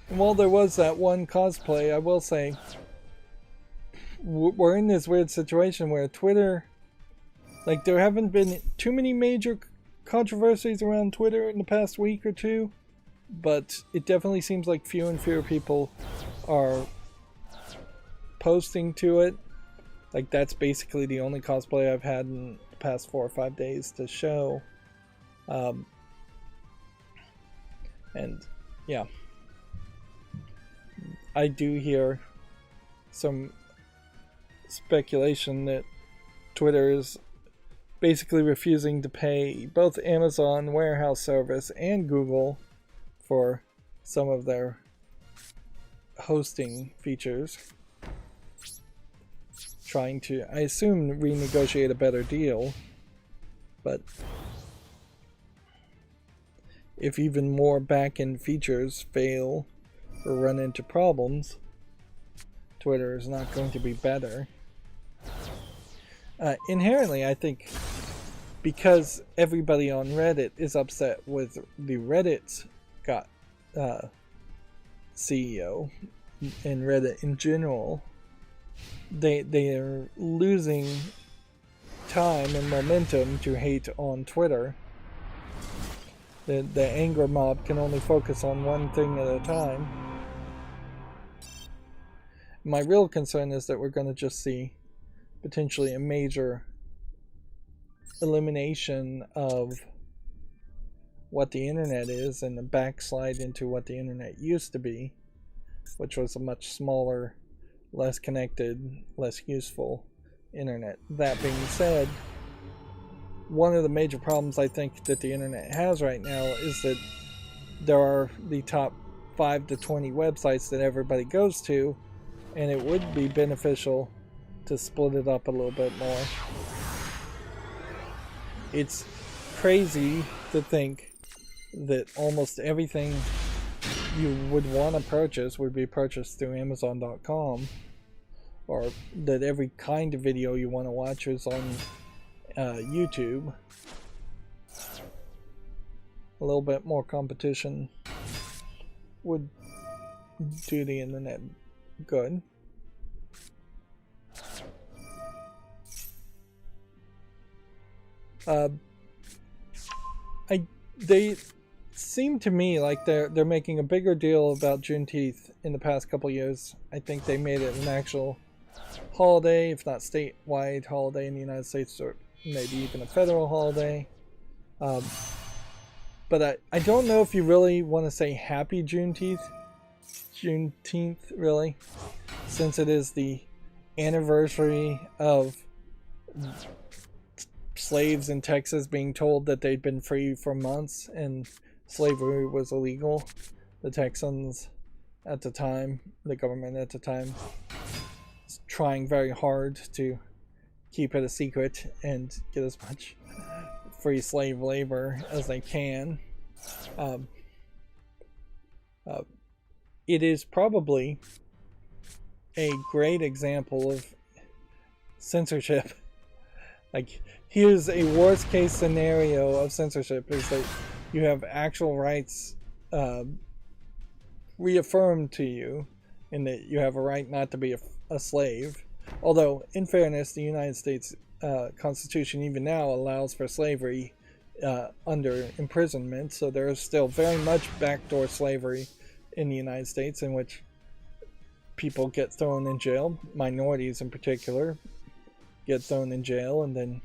while there was that one cosplay, I will say we're in this weird situation where Twitter, like, there haven't been too many major controversies around Twitter in the past week or two, but it definitely seems like fewer and fewer people are posting to it. Like, that's basically the only cosplay I've had in the past 4 or 5 days to show. And yeah, I do hear some speculation that Twitter is basically refusing to pay both Amazon warehouse service and Google for some of their hosting features, trying to, I assume, renegotiate a better deal. But if even more back-end features fail or run into problems, Twitter is not going to be better. Inherently, I think, because everybody on Reddit is upset with the Reddit CEO, and Reddit in general, they are losing time and momentum to hate on Twitter. The anger mob can only focus on one thing at a time. My real concern is that we're going to just see potentially a major elimination of what the internet is and a backslide into what the internet used to be, which was a much smaller, less connected, less useful internet. That being said, one of the major problems I think that the internet has right now is that there are the top 5 to 20 websites that everybody goes to, and it would be beneficial to split it up a little bit more. It's crazy to think that almost everything you would want to purchase would be purchased through Amazon.com, or that every kind of video you want to watch is on YouTube. A little bit more competition would do the internet good. They seem to me like they're making a bigger deal about Juneteenth in the past couple years. I think they made it an actual holiday, if not statewide holiday in the United States, or maybe even a federal holiday. But I don't know if you really want to say happy Juneteenth, really, since it is the anniversary of slaves in Texas being told that they'd been free for months and slavery was illegal. The Texans at the time, the government at the time, was trying very hard to keep it a secret and get as much free slave labor as they can. It is probably a great example of censorship. Like, here's a worst case scenario of censorship, is that you have actual rights reaffirmed to you, and that you have a right not to be a slave. Although, in fairness, the United States Constitution even now allows for slavery under imprisonment, so there is still very much backdoor slavery in the United States, in which people get thrown in jail, minorities in particular, get thrown in jail, and then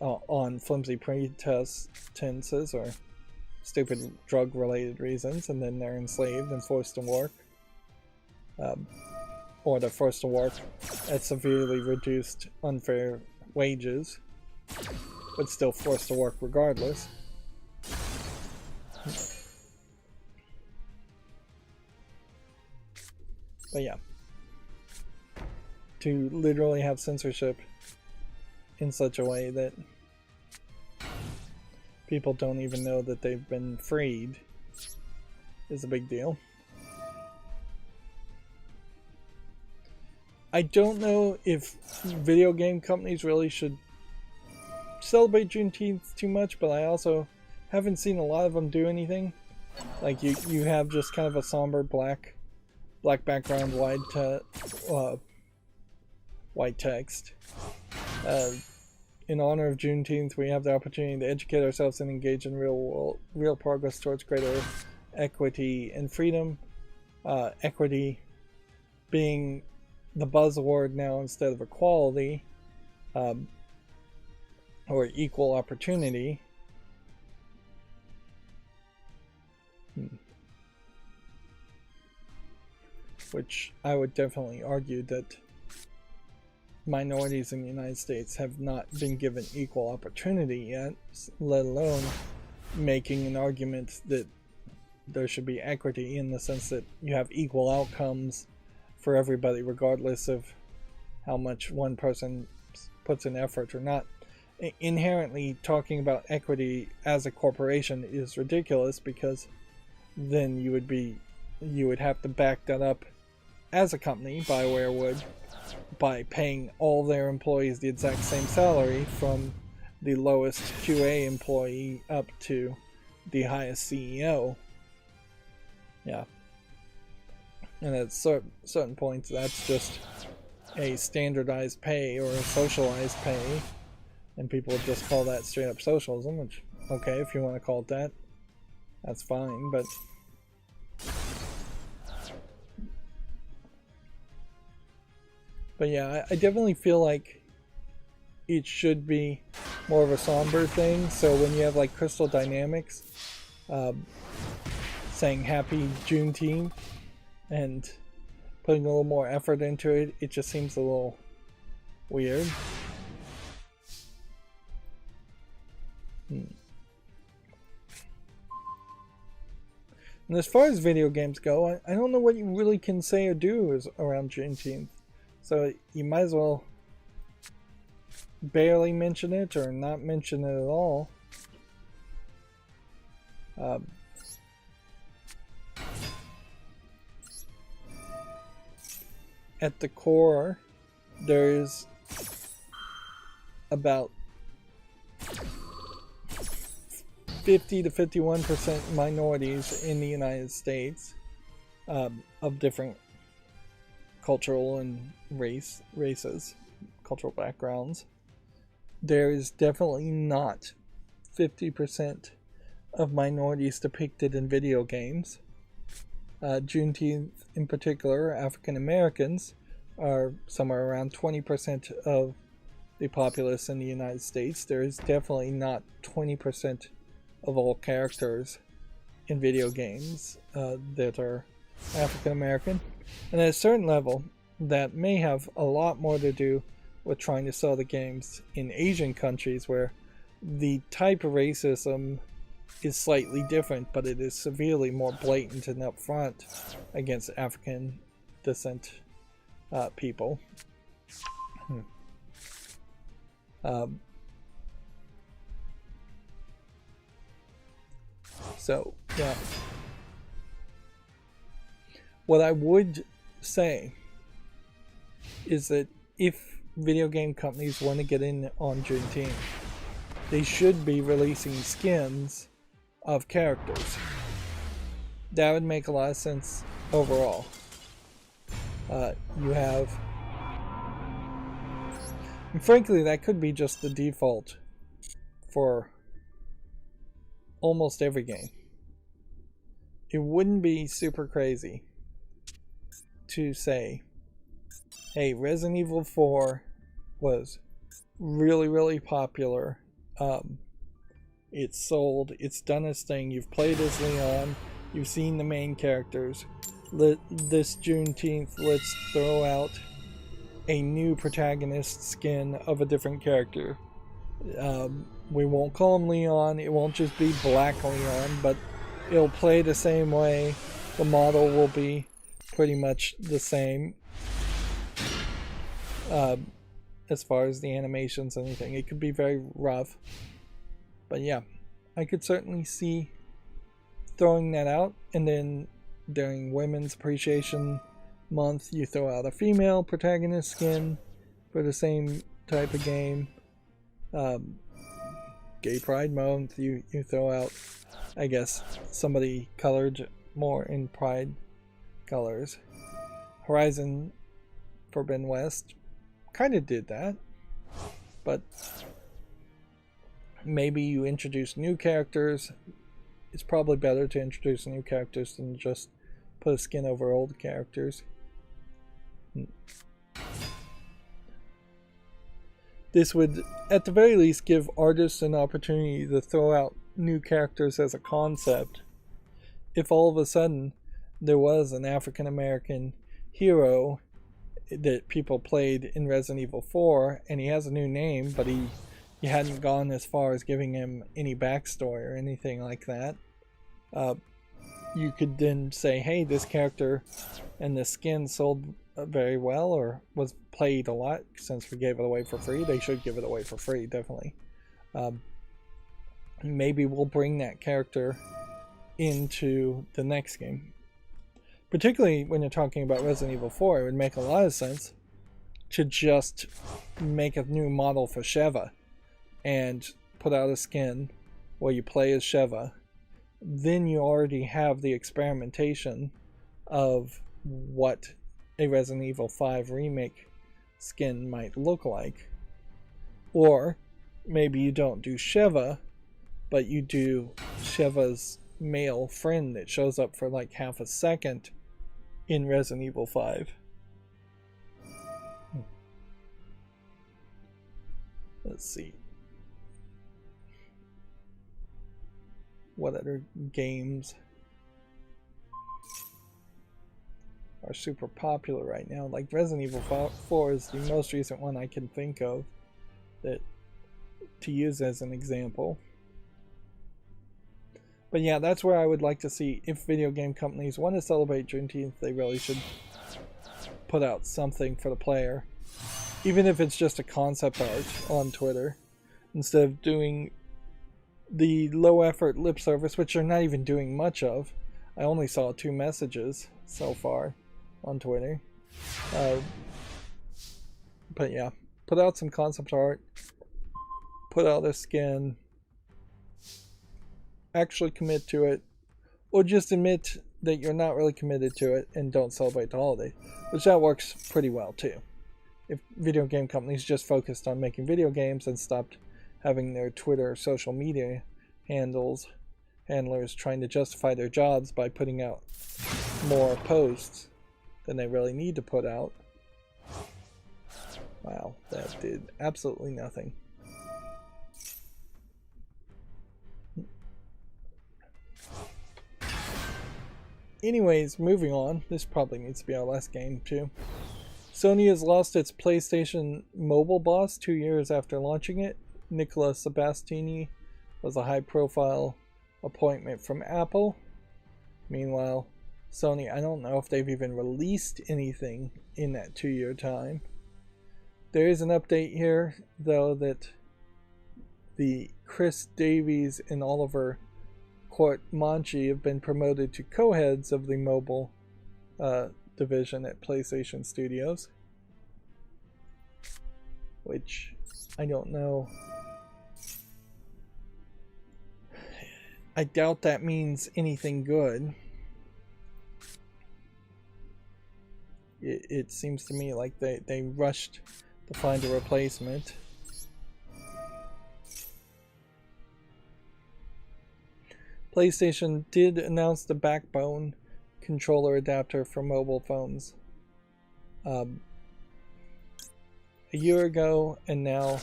on flimsy pretenses or stupid drug-related reasons, and then they're enslaved and forced to work. Or they're forced to work at severely reduced, unfair wages, but still forced to work regardless. But yeah, to literally have censorship in such a way that people don't even know that they've been freed is a big deal. I don't know if video game companies really should celebrate Juneteenth too much, but I also haven't seen a lot of them do anything. Like, you have just kind of a somber black background, white text. In honor of Juneteenth, we have the opportunity to educate ourselves and engage in real progress towards greater equity and freedom. Equity being the buzzword now instead of equality, or equal opportunity. Which I would definitely argue that minorities in the United States have not been given equal opportunity yet, let alone making an argument that there should be equity in the sense that you have equal outcomes for everybody, regardless of how much one person puts in effort or not. Inherently, talking about equity as a corporation is ridiculous, because then you would have to back that up as a company, BioWare would, by paying all their employees the exact same salary, from the lowest QA employee up to the highest CEO. Yeah. And at certain points, that's just a standardized pay or a socialized pay, and people would just call that straight up socialism, which, okay, if you want to call it that, that's fine, but yeah, I definitely feel like it should be more of a somber thing. So when you have like Crystal Dynamics saying Happy Juneteenth and putting a little more effort into it, it just seems a little weird. And as far as video games go, I don't know what you really can say or do around Juneteenth. So you might as well barely mention it or not mention it at all. At the core, there's about 50 to 51% minorities in the United States of different cultural and races, cultural backgrounds. There is definitely not 50% of minorities depicted in video games. Juneteenth in particular, African Americans are somewhere around 20% of the populace in the United States. There is definitely not 20% of all characters in video games that are African American. And at a certain level, that may have a lot more to do with trying to sell the games in Asian countries, where the type of racism is slightly different, but it is severely more blatant and upfront against African descent people. So, yeah. What I would say is that if video game companies want to get in on Juneteenth, they should be releasing skins of characters. That would make a lot of sense overall. You have... And frankly, that could be just the default for almost every game. It wouldn't be super crazy to say, hey, Resident Evil 4 was really, really popular. It's sold, it's done its thing, you've played as Leon, you've seen the main characters. This Juneteenth, let's throw out a new protagonist skin of a different character. We won't call him Leon, it won't just be Black Leon, but it'll play the same way. The model will be pretty much the same. As far as the animations and anything, it could be very rough. But yeah, I could certainly see throwing that out, and then during Women's Appreciation Month, you throw out a female protagonist skin for the same type of game. Gay Pride Month, you throw out, I guess, somebody colored more in Pride colors. Horizon Forbidden West kind of did that, but maybe you introduce new characters. It's probably better to introduce new characters than just put a skin over old characters. This would, at the very least, give artists an opportunity to throw out new characters as a concept. If all of a sudden there was an African American hero that people played in Resident Evil 4, and he has a new name, but he hadn't gone as far as giving him any backstory or anything like that, you could then say, hey, this character and this skin sold very well, or was played a lot. Since we gave it away for free, they should give it away for free, definitely. Maybe we'll bring that character into the next game. Particularly when you're talking about Resident Evil 4, it would make a lot of sense to just make a new model for Sheva and put out a skin where you play as Sheva. Then you already have the experimentation of what a Resident Evil 5 remake skin might look like. Or maybe you don't do Sheva, but you do Sheva's male friend that shows up for like half a second in Resident Evil 5. Let's see. What other games are super popular right now? Like Resident Evil 4 is the most recent one I can think of that to use as an example. But yeah, that's where I would like to see, if video game companies want to celebrate Juneteenth, they really should put out something for the player. Even if it's just a concept art on Twitter, instead of doing the low effort lip service, which they're not even doing much of. I only saw 2 messages so far on Twitter. But yeah, put out some concept art, put out a skin, actually commit to it, or just admit that you're not really committed to it and don't celebrate the holiday, which that works pretty well too. If video game companies just focused on making video games and stopped having their Twitter social media handlers trying to justify their jobs by putting out more posts than they really need to put out. Wow, that did absolutely nothing. Anyways, moving on. This probably needs to be our last game too. Sony has lost its PlayStation mobile boss 2 years after launching it. Nicola Sebastiani was a high-profile appointment from Apple. Meanwhile, Sony, I don't know if they've even released anything in that 2-year time. There is an update here, though, that the Chris Davies and Oliver Court-Manchi have been promoted to co-heads of the mobile division at PlayStation Studios, which I don't know. I doubt that means anything good. It seems to me like they rushed to find a replacement. PlayStation did announce the Backbone controller adapter for mobile phones a year ago, and now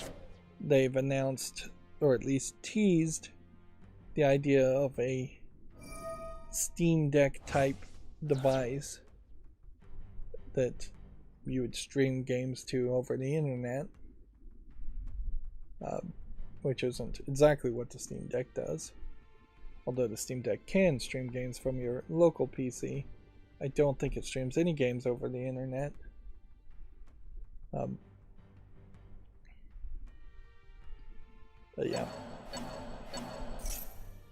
they've announced, or at least teased, the idea of a Steam Deck type device that you would stream games to over the internet, which isn't exactly what the Steam Deck does. Although the Steam Deck can stream games from your local PC, I don't think it streams any games over the internet. But yeah.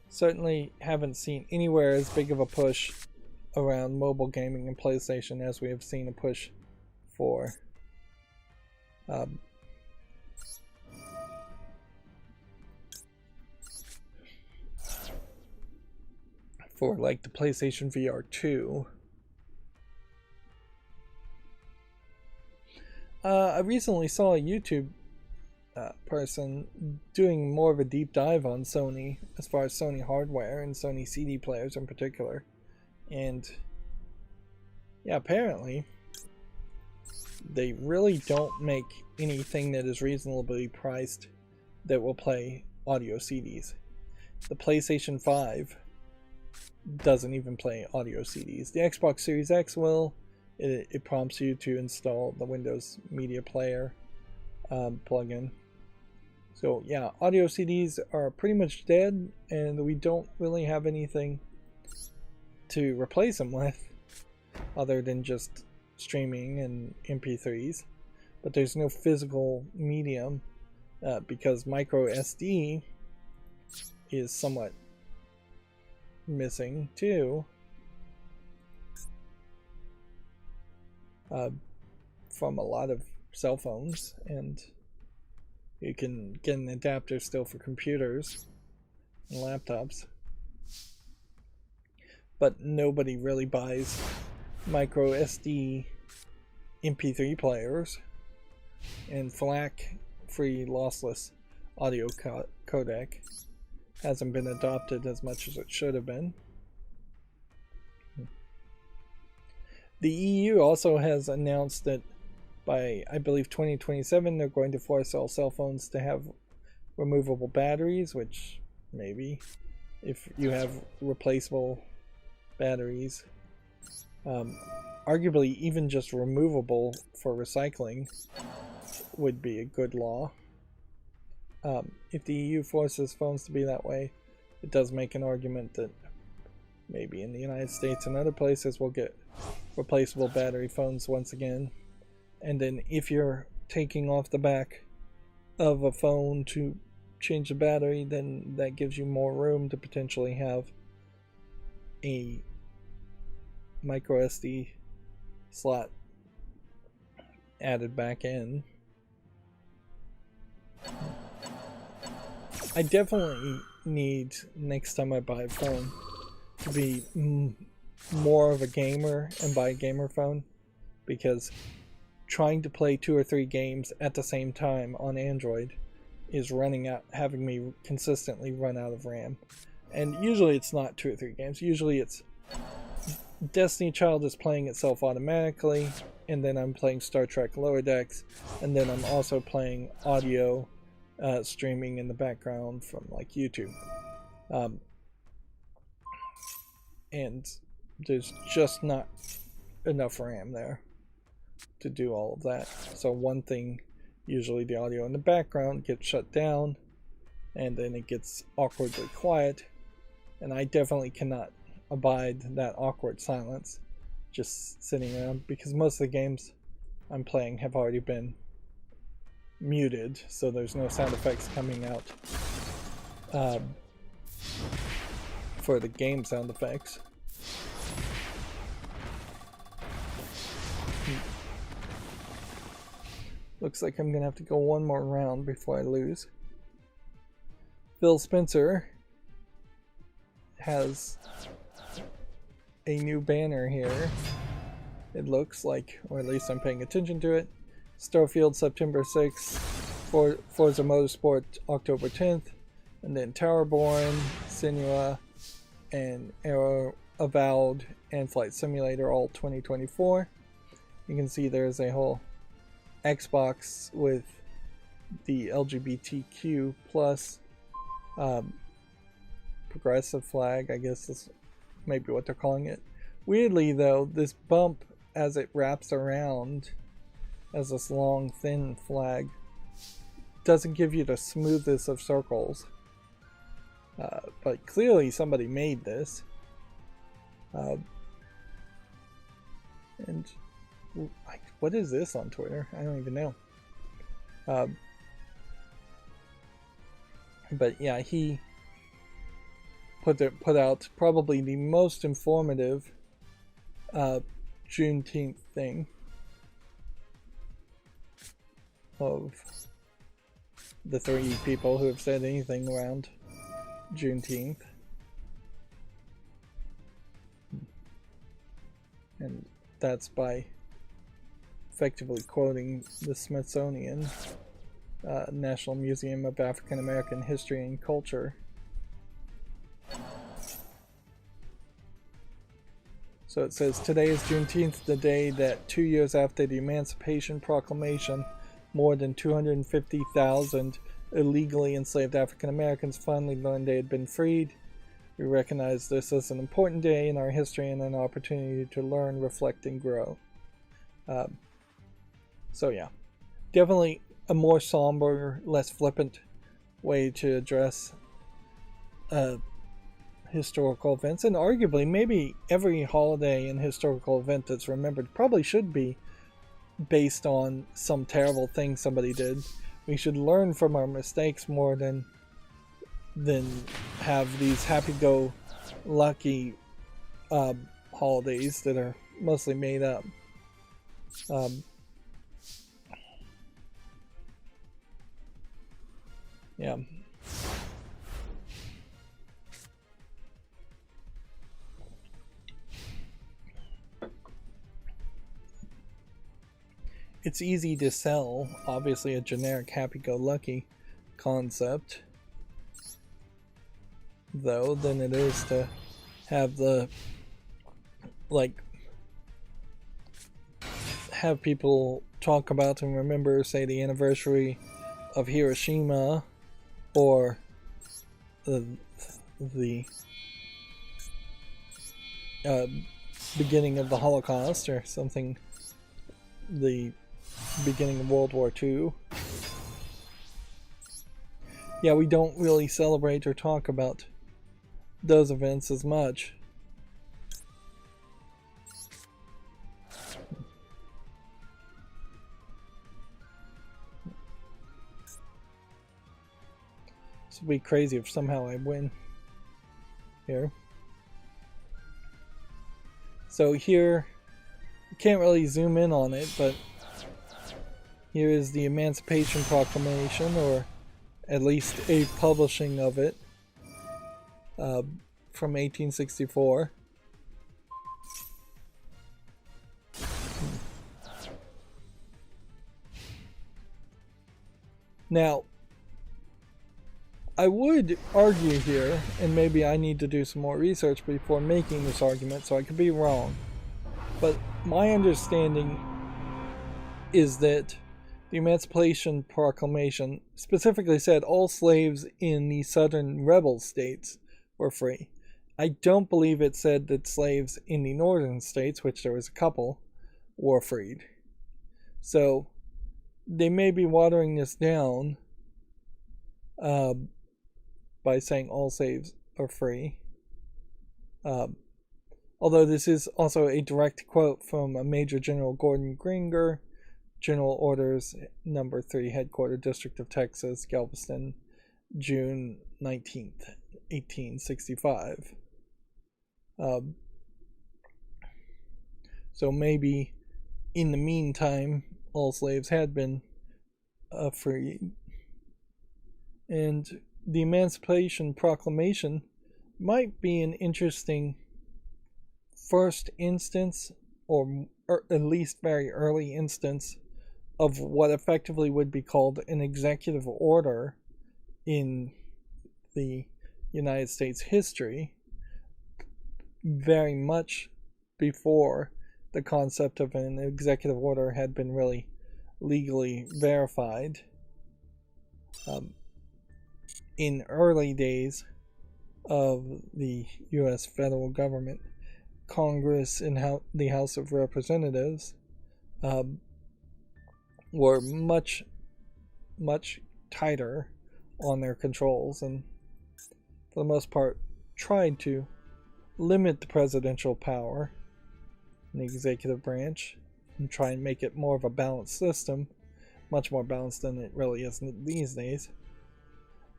Certainly haven't seen anywhere as big of a push around mobile gaming and PlayStation as we have seen a push for like the PlayStation VR 2. I recently saw a YouTube person doing more of a deep dive on Sony as far as Sony hardware and Sony CD players in particular, and yeah, apparently they really don't make anything that is reasonably priced that will play audio CDs. The PlayStation 5 doesn't even play audio CDs. The Xbox Series X will. It prompts you to install the Windows Media Player plugin. So yeah, audio CDs are pretty much dead, and we don't really have anything to replace them with other than just streaming and MP3s. But there's no physical medium because micro SD is somewhat missing too from a lot of cell phones, and you can get an adapter still for computers and laptops, but nobody really buys micro SD MP3 players, and FLAC free lossless audio codec hasn't been adopted as much as it should have been. The EU also has announced that by, I believe, 2027 they're going to force all cell phones to have removable batteries, which maybe if you have replaceable batteries, arguably even just removable for recycling would be a good law. If the EU forces phones to be that way, it does make an argument that maybe in the United States and other places we'll get replaceable battery phones once again. And then if you're taking off the back of a phone to change the battery, then that gives you more room to potentially have a micro SD slot added back in. I definitely need, next time I buy a phone, to be more of a gamer and buy a gamer phone, because trying to play 2 or 3 games at the same time on Android is having me consistently run out of RAM. And usually it's not 2 or 3 games. Usually it's Destiny Child is playing itself automatically, and then I'm playing Star Trek Lower Decks, and then I'm also playing audio streaming in the background from like YouTube. And there's just not enough RAM there to do all of that. So one thing, usually the audio in the background gets shut down, and then it gets awkwardly quiet, and I definitely cannot abide that awkward silence just sitting around, because most of the games I'm playing have already been muted, so there's no sound effects coming out for the game sound effects. Looks like I'm gonna have to go one more round before I lose. Phil Spencer has a new banner here. It looks like, or at least I'm paying attention to it. Starfield September 6th, Forza Motorsport October 10th, and then Towerborn, Senua, and Aero Avowed, and Flight Simulator all 2024. You can see there's a whole Xbox with the LGBTQ plus progressive flag, I guess is maybe what they're calling it. Weirdly though, this bump as it wraps around as this long thin flag doesn't give you the smoothest of circles, but clearly somebody made this, and what is this on Twitter? I don't even know. But yeah, he put out probably the most informative Juneteenth thing of the 3 people who have said anything around Juneteenth. And that's by effectively quoting the Smithsonian National Museum of African American History and Culture. So it says, today is Juneteenth, the day that 2 years after the Emancipation Proclamation, more than 250,000 illegally enslaved African Americans finally learned they had been freed. We recognize this as an important day in our history and an opportunity to learn, reflect, and grow. So yeah, definitely a more somber, less flippant way to address historical events, and arguably maybe every holiday and historical event that's remembered probably should be based on some terrible thing somebody did. We should learn from our mistakes more than have these happy-go-lucky holidays that are mostly made up. Yeah. it's easy to sell, obviously a generic happy-go-lucky concept, though, than it is to have the, like, have people talk about and remember, say, the anniversary of Hiroshima, or the beginning of the Holocaust, or something, the beginning of World War II. Yeah, we don't really celebrate or talk about those events as much. This would be crazy if somehow I win here. So here, you can't really zoom in on it, but here is the Emancipation Proclamation, or at least a publishing of it, from 1864. Now, I would argue here, and maybe I need to do some more research before making this argument, so I could be wrong, but my understanding is that the Emancipation Proclamation specifically said all slaves in the southern rebel states were free. I don't believe it said that slaves in the northern states, which there was a couple, were freed. So they may be watering this down by saying all slaves are free. Although this is also a direct quote from Major General Gordon Gringer, General Orders Number 3, Headquarters District of Texas, Galveston, June 19th, 1865. So maybe in the meantime, all slaves had been freed. And the Emancipation Proclamation might be an interesting first instance, or at least very early instance, of what effectively would be called an executive order in the United States history, very much before the concept of an executive order had been really legally verified. In early days of the U.S. federal government, Congress and the House of Representatives were much tighter on their controls, and for the most part tried to limit the presidential power in the executive branch and try and make it more of a balanced system, much more balanced than it really is these days.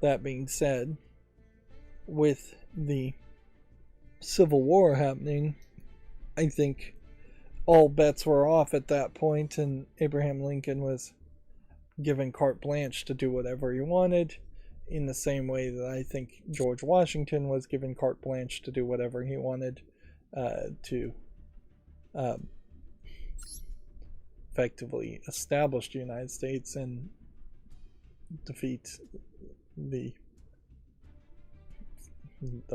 That being said, with the Civil War happening, I think all bets were off at that point, and Abraham Lincoln was given carte blanche to do whatever he wanted, in the same way that I think George Washington was given carte blanche to do whatever he wanted to effectively establish the United States and defeat the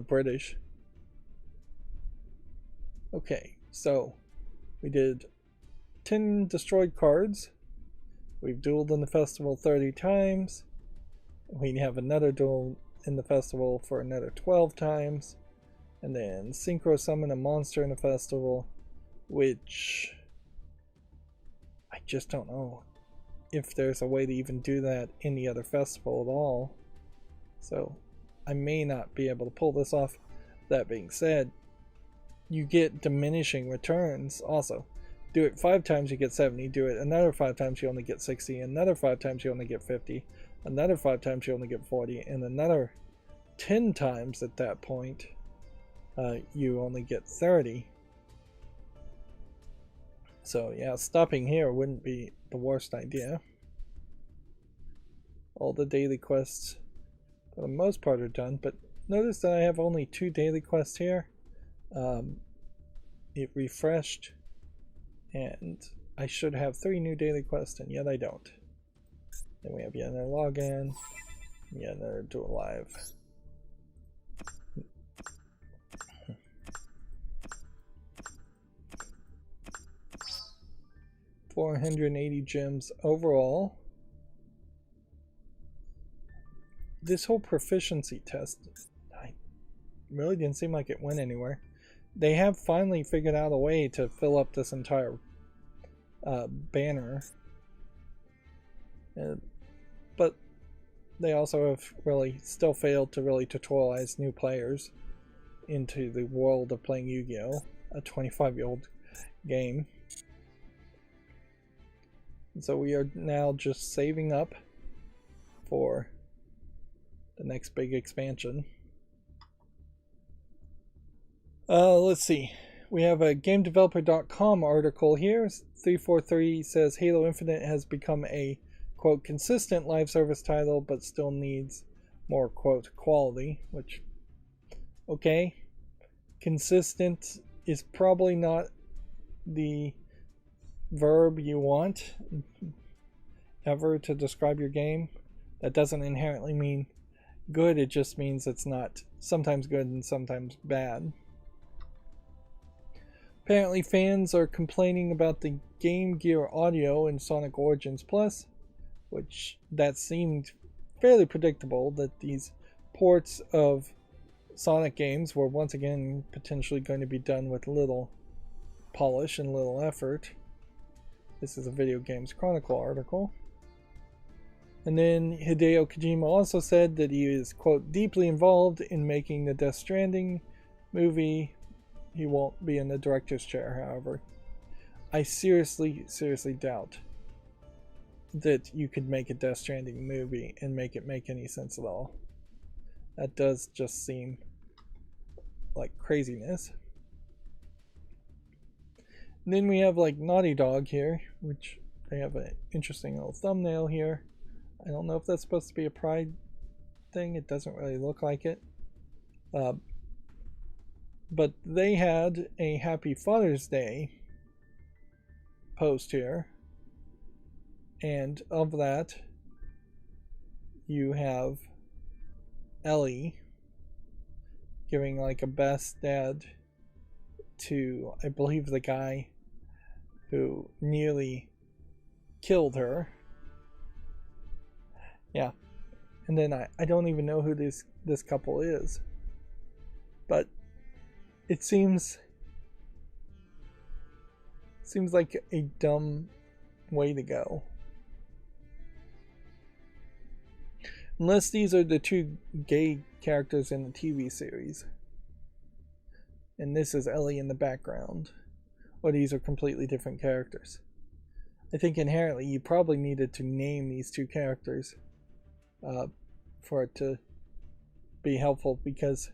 British. Okay, so we did 10 destroyed cards. We've dueled in the festival 30 times. We have another duel in the festival for another 12 times. And then synchro summon a monster in the festival, which I just don't know if there's a way to even do that in the other festival at all. So I may not be able to pull this off. That being said, you get diminishing returns also. Do it 5 times, you get 70. Do it another 5 times, you only get 60. Another 5 times, you only get 50. Another 5 times, you only get 40. And another 10 times at that point, you only get 30. So yeah, stopping here wouldn't be the worst idea. All the daily quests, for the most part, are done. But notice that I have only 2 daily quests here. It refreshed, and I should have 3 new daily quests, and yet I don't. Then we have yet another login, yet another Duel Live. 480 gems overall. This whole proficiency test, I really didn't seem like it went anywhere. They have finally figured out a way to fill up this entire banner. But they also have really still failed to really tutorialize new players into the world of playing Yu-Gi-Oh! A 25-year-old game. And so we are now just saving up for the next big expansion. Let's see. We have a GameDeveloper.com article here. 343 says Halo Infinite has become a, quote, consistent live service title, but still needs more, quote, quality, which, okay. Consistent is probably not the verb you want ever to describe your game. That doesn't inherently mean good, it just means it's not sometimes good and sometimes bad. Apparently fans are complaining about the Game Gear audio in Sonic Origins Plus, which that seemed fairly predictable that these ports of Sonic games were once again potentially going to be done with little polish and little effort. This is a Video Games Chronicle article. And then Hideo Kojima also said that he is, quote, deeply involved in making the Death Stranding movie. He won't be in the director's chair, however. I seriously doubt that you could make a Death Stranding movie and make it make any sense at all. That does just seem like craziness. And then we have like Naughty Dog here, which they have an interesting little thumbnail here. I don't know if that's supposed to be a Pride thing. It doesn't really look like it. But they had a Happy Father's Day post here. And of that, you have Ellie giving like a best dad to, I believe, the guy who nearly killed her. Yeah. And then I don't even know who this couple is. But it seems like a dumb way to go. Unless these are the two gay characters in the TV series. And this is Ellie in the background. Or these are completely different characters. I think inherently you probably needed to name these two characters for it to be helpful, because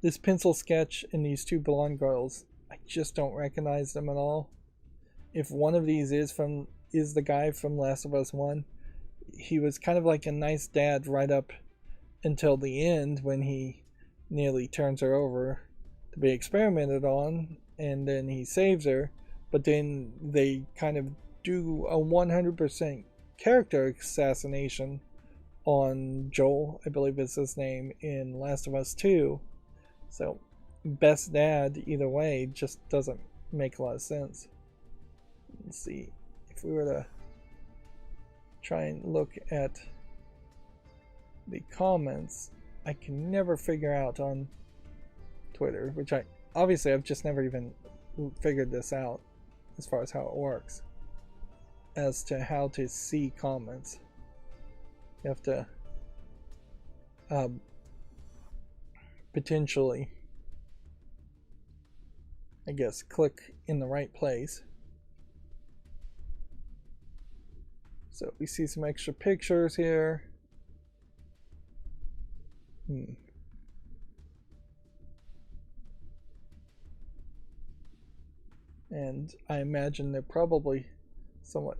this pencil sketch and these two blonde girls, I just don't recognize them at all. If one of these is the guy from Last of Us 1, he was kind of like a nice dad right up until the end when he nearly turns her over to be experimented on, and then he saves her, but then they kind of do a 100% character assassination on Joel, I believe is his name, in Last of Us 2. So best dad either way just doesn't make a lot of sense. Let's see, if we were to try and look at the comments, I can never figure out on Twitter, which I've just never even figured this out as far as how it works, as to how to see comments. You have to potentially, I guess, click in the right place. So we see some extra pictures here. And I imagine they're probably somewhat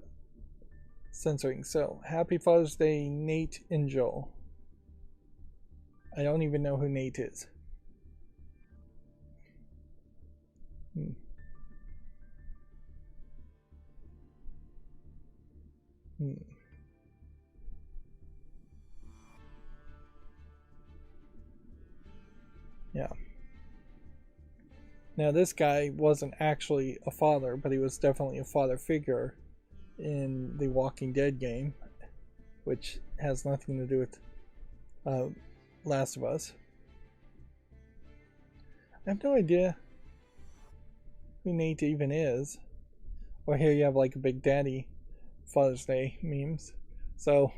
censoring. So, Happy Father's Day, Nate and Joel. I don't even know who Nate is. Hmm. Yeah. Now, this guy wasn't actually a father, but he was definitely a father figure in the Walking Dead game, which has nothing to do with uh, Last of Us. I have no idea who Nate even is. Or here you have like a Big Daddy Father's Day memes. So,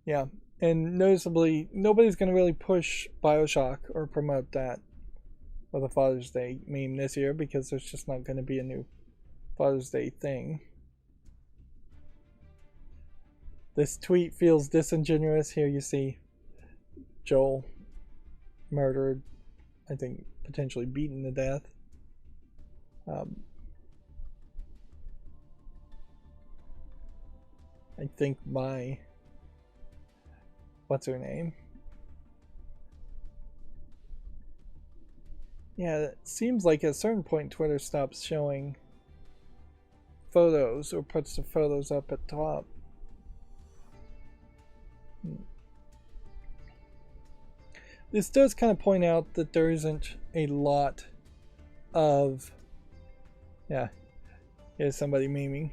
yeah. And noticeably, nobody's going to really push Bioshock or promote that with a Father's Day meme this year because there's just not going to be a new Father's Day thing. This tweet feels disingenuous. Here you see Joel murdered, I think potentially beaten to death. I think by what's her name? Yeah, it seems like at a certain point Twitter stops showing photos or puts the photos up at top. This does kind of point out that there isn't a lot of, yeah, here's somebody memeing.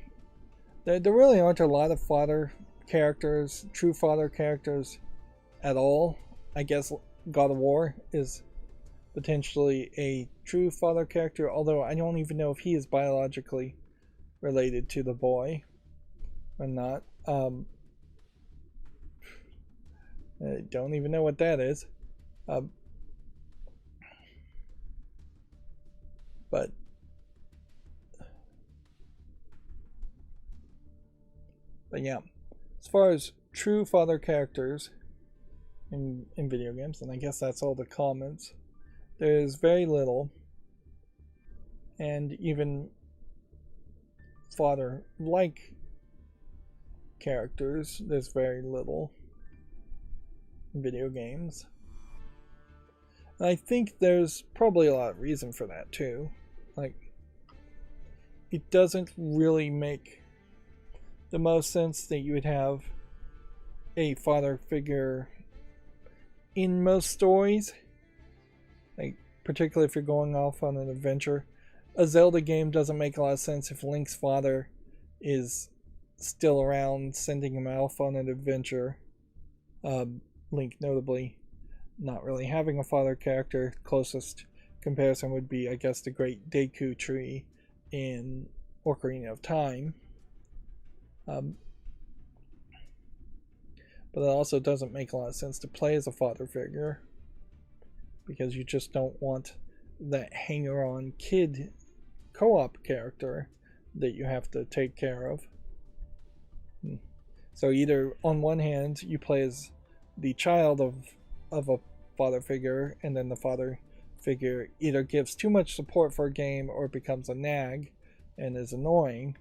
There really aren't a lot of father characters, true father characters at all. I guess God of War is potentially a true father character, although I don't even know if he is biologically related to the boy or not. I don't even know what that is. But yeah, as far as true father characters in video games, and I guess that's all the comments, there's very little, and even father-like characters, there's very little in video games. And I think there's probably a lot of reason for that too. Like, it doesn't really make the most sense that you would have a father figure in most stories. Like, particularly if you're going off on an adventure. A Zelda game doesn't make a lot of sense if Link's father is still around, sending him off on an adventure. Link notably not really having a father character. Closest comparison would be, I guess, the Great Deku Tree in Ocarina of Time. But it also doesn't make a lot of sense to play as a father figure because you just don't want that hanger-on kid co-op character that you have to take care of. So either on one hand you play as the child of a father figure, and then the father figure either gives too much support for a game or becomes a nag and is annoying,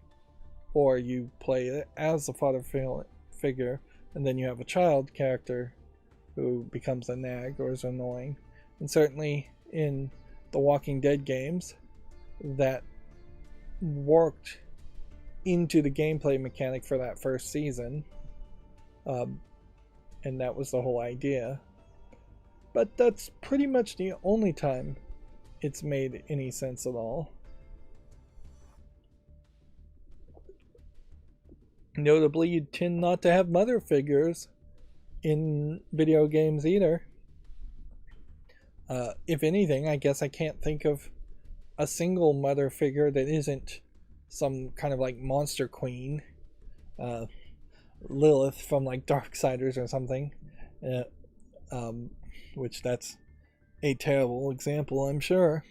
or you play as the father figure and then you have a child character who becomes a nag or is annoying. And certainly in the Walking Dead games, that worked into the gameplay mechanic for that first season, and that was the whole idea. But that's pretty much the only time it's made any sense at all. Notably, you tend not to have mother figures in video games either. If anything, I guess I can't think of a single mother figure that isn't some kind of like monster queen, Lilith from like Darksiders or something, which that's a terrible example, I'm sure.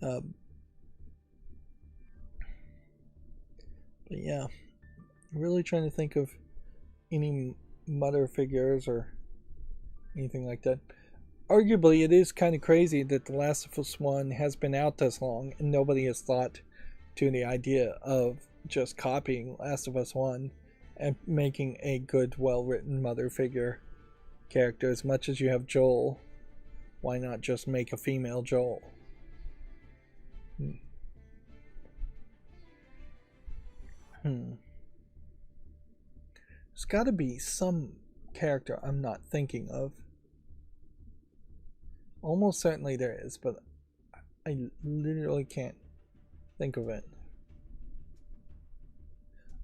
But yeah, really trying to think of any mother figures or anything like that. Arguably, it is kind of crazy that The Last of Us 1 has been out this long and nobody has thought to the idea of just copying Last of Us 1 and making a good, well-written mother figure character. As much as you have Joel, why not just make a female Joel? There's got to be some character I'm not thinking of. Almost certainly there is, but I literally can't think of it.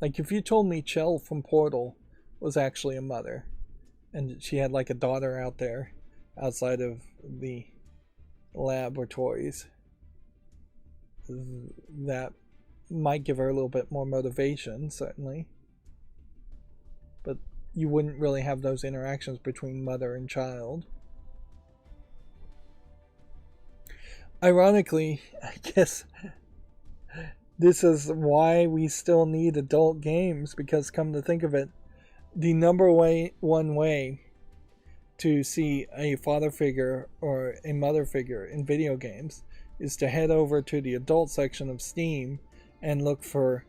Like, if you told me Chell from Portal was actually a mother, and she had like a daughter out there outside of the laboratories, that might give her a little bit more motivation, certainly. But you wouldn't really have those interactions between mother and child. Ironically, I guess this is why we still need adult games, because come to think of it, the one way to see a father figure or a mother figure in video games is to head over to the adult section of Steam and look for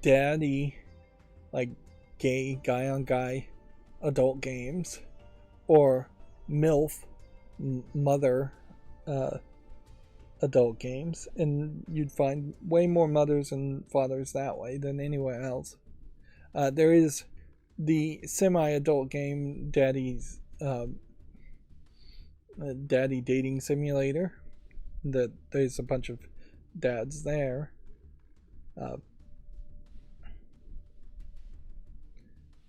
daddy, like gay, guy on guy adult games, or MILF, mother adult games, and you'd find way more mothers and fathers that way than anywhere else. There is the semi-adult game Daddy's Daddy Dating Simulator, that there's a bunch of dads there.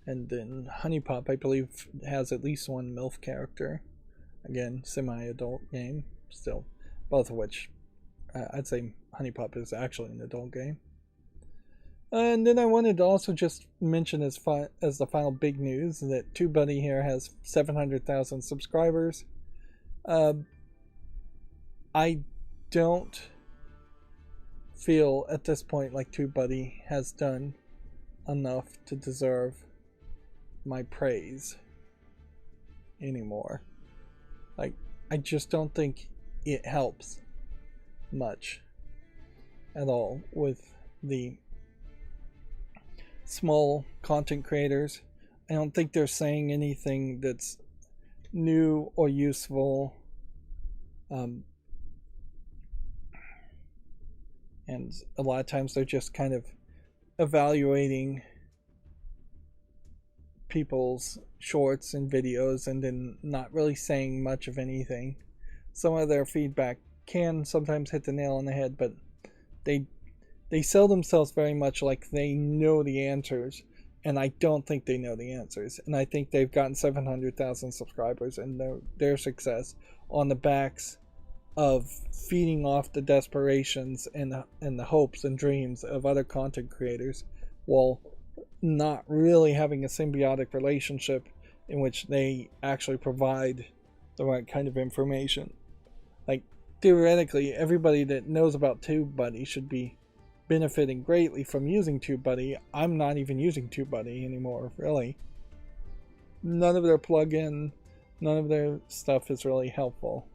And then Honey Pop, I believe, has at least one MILF character. Again, semi-adult game, still. Both of which, I'd say Honey Pop is actually an adult game. And then I wanted to also just mention as the final big news that TubeBuddy here has 700,000 subscribers. I don't feel at this point like TubeBuddy has done enough to deserve my praise anymore. Like, I just don't think it helps much at all with the small content creators. I don't think they're saying anything that's new or useful. And a lot of times they're just kind of evaluating people's shorts and videos and then not really saying much of anything. Some of their feedback can sometimes hit the nail on the head, but they sell themselves very much like they know the answers, and I don't think they know the answers. And I think they've gotten 700,000 subscribers and their success on the backs of feeding off the desperations and the hopes and dreams of other content creators, while not really having a symbiotic relationship in which they actually provide the right kind of information. Like, theoretically, everybody that knows about TubeBuddy should be benefiting greatly from using TubeBuddy. I'm not even using TubeBuddy anymore, really. None of their plugin, none of their stuff is really helpful.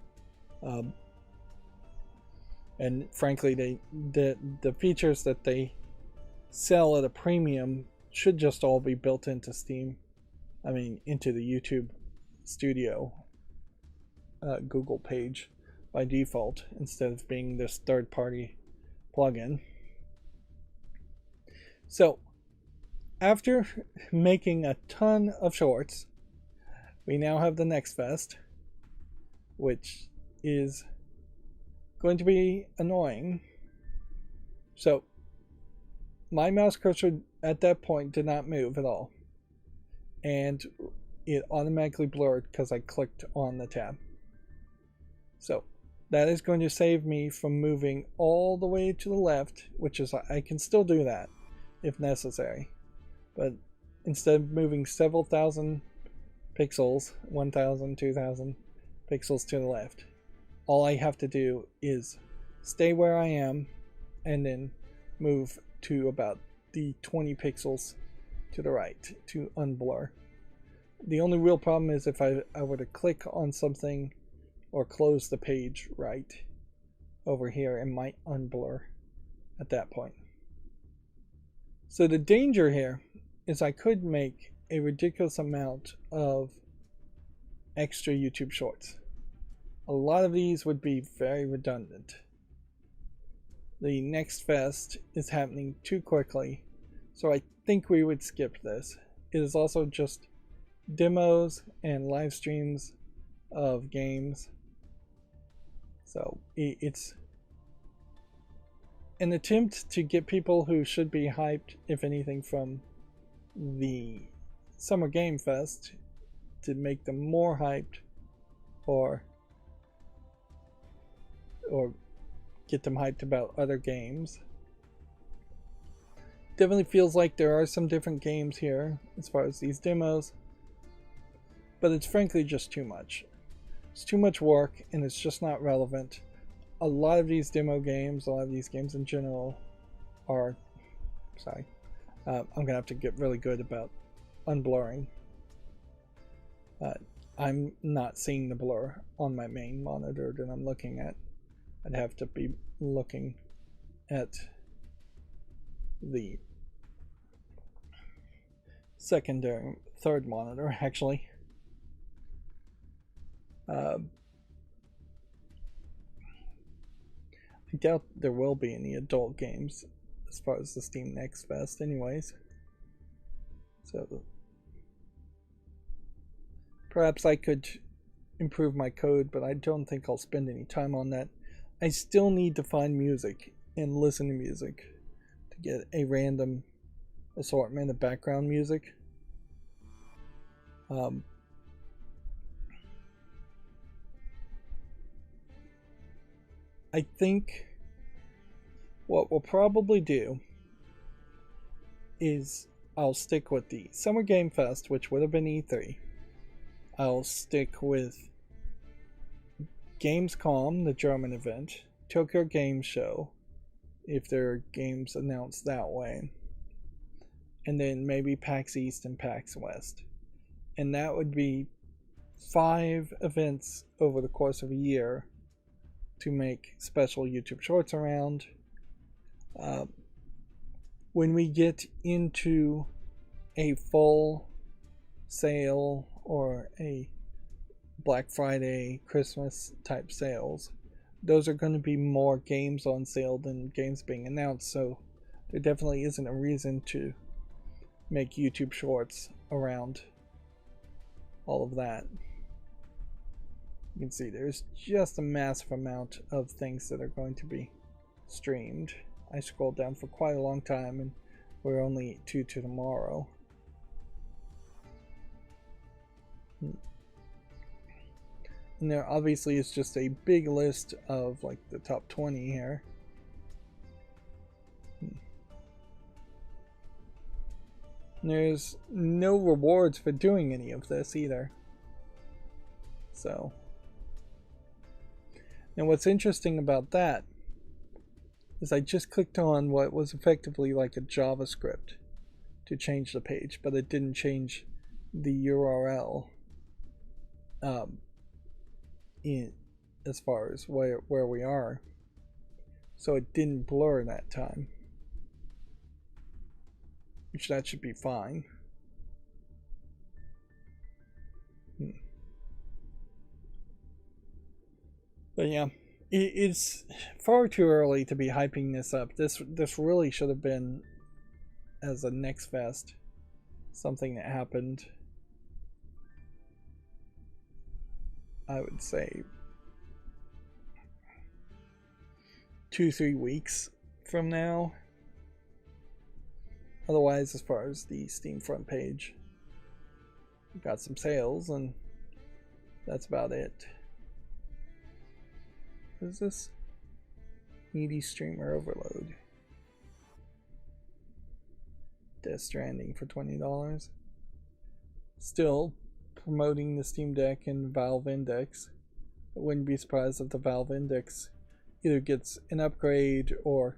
And frankly, the features that they sell at a premium should just all be built into Steam. I mean, into the YouTube Studio Google page by default, instead of being this third-party plugin. So, after making a ton of shorts, we now have the next fest, which is going to be annoying. So, my mouse cursor at that point did not move at all, and it automatically blurred because I clicked on the tab. So that is going to save me from moving all the way to the left, which is, I can still do that if necessary, but instead of moving several thousand pixels, 1,000, 2,000 pixels to the left, all I have to do is stay where I am and then move to about the 20 pixels to the right to unblur. The only real problem is if I were to click on something or close the page right over here, it might unblur at that point. So the danger here is I could make a ridiculous amount of extra YouTube shorts. A lot of these would be very redundant. the next fest is happening too quickly, so I think we would skip this. It is also just demos and live streams of games, so it's an attempt to get people who should be hyped, if anything, from the Summer Game Fest to make them more hyped, or get them hyped about other games. Definitely feels like there are some different games here as far as these demos, but it's frankly just too much. It's too much work and it's just not relevant. A lot of these demo games, a lot of these games in general are, sorry, I'm gonna have to get really good about unblurring. I'm not seeing the blur on my main monitor that I'm looking at. I'd have to be looking at the third monitor, actually. I doubt there will be any adult games as far as the Steam Next Fest anyways. So perhaps I could improve my code, but I don't think I'll spend any time on that. I still need to find music and listen to music to get a random assortment of background music. I think what we'll probably do is I'll stick with the Summer Game Fest, which would have been E3. I'll stick with Gamescom, the German event, Tokyo Game Show, if there are games announced that way, and then maybe PAX East and PAX West. And that would be 5 events over the course of a year to make special YouTube shorts around. When we get into a full sale or a Black Friday, Christmas type sales, those are going to be more games on sale than games being announced, so there definitely isn't a reason to make YouTube shorts around all of that. You can see there's just a massive amount of things that are going to be streamed. I scrolled down for quite a long time and we're only 2 to tomorrow. And there obviously is just a big list of like the top 20 here. There's no rewards for doing any of this either. So, and what's interesting about that is I just clicked on what was effectively like a JavaScript to change the page, but it didn't change the URL in as far as where we are. So it didn't blur that time, which that should be fine. But yeah, it's far too early to be hyping this up. This really should have been, as a Next Fest, something that happened, I would say 2-3 weeks from now. Otherwise, as far as the Steam front page, we've got some sales and that's about it. What is this? Needy Streamer Overload. Death Stranding for $20. Still promoting the Steam Deck and Valve Index. I wouldn't be surprised if the Valve Index either gets an upgrade or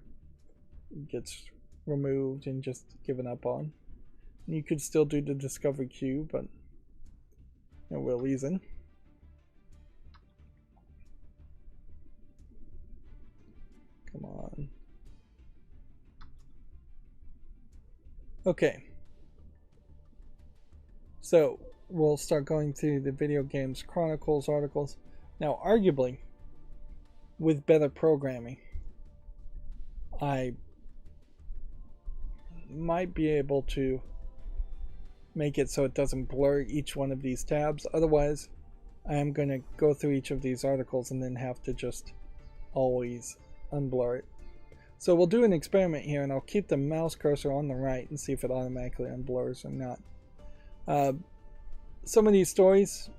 gets removed and just given up on. And you could still do the Discovery queue, but no real reason. Come on. Okay. So we'll start going through the Video Games Chronicles articles. Now, arguably, with better programming. I might be able to make it so it doesn't blur each one of these tabs. Otherwise, I am going to go through each of these articles and then have to just always unblur it. So we'll do an experiment here, and I'll keep the mouse cursor on the right and see if it automatically unblurs or not. Some of these stories,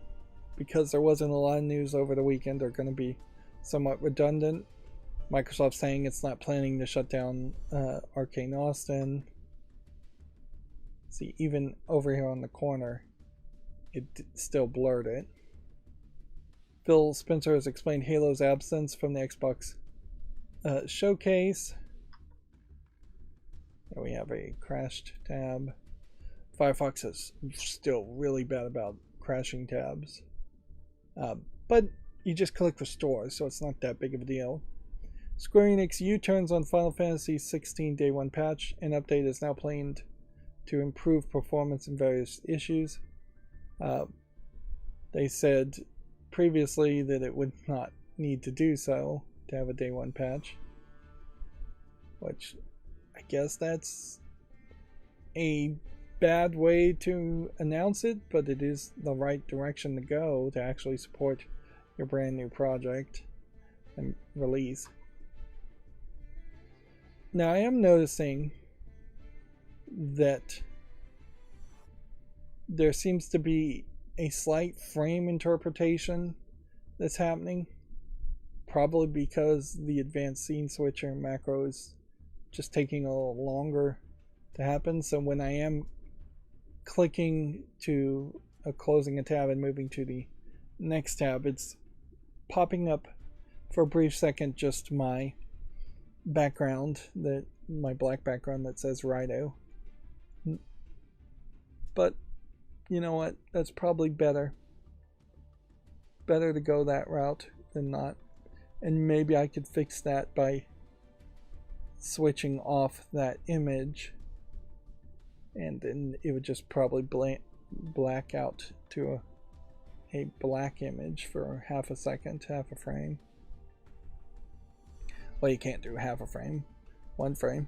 because there wasn't a lot of news over the weekend, are going to be somewhat redundant. Microsoft saying it's not planning to shut down Arcane Austin. See, even over here on the corner, it still blurred it. Phil Spencer has explained Halo's absence from the Xbox showcase. There we have a crashed tab. Firefox is still really bad about crashing tabs. But you just click restore, so it's not that big of a deal. Square Enix U-turns on Final Fantasy XVI Day 1 patch. An update is now planned to improve performance in various issues. They said previously that it would not need to do so to have a Day 1 patch, which I guess that's a bad way to announce it, but it is the right direction to go to actually support your brand new project and release. Now I am noticing that there seems to be a slight frame interpretation that's happening, probably because the advanced scene switcher macro is just taking a little longer to happen. So when I am clicking to closing a tab and moving to the next tab, it's popping up for a brief second just my background, my black background that says Rydo. But you know what, that's probably better to go that route than not. And maybe I could fix that by switching off that image, and then it would just probably black out to a black image for half a second, half a frame. Well, you can't do half a frame, one frame.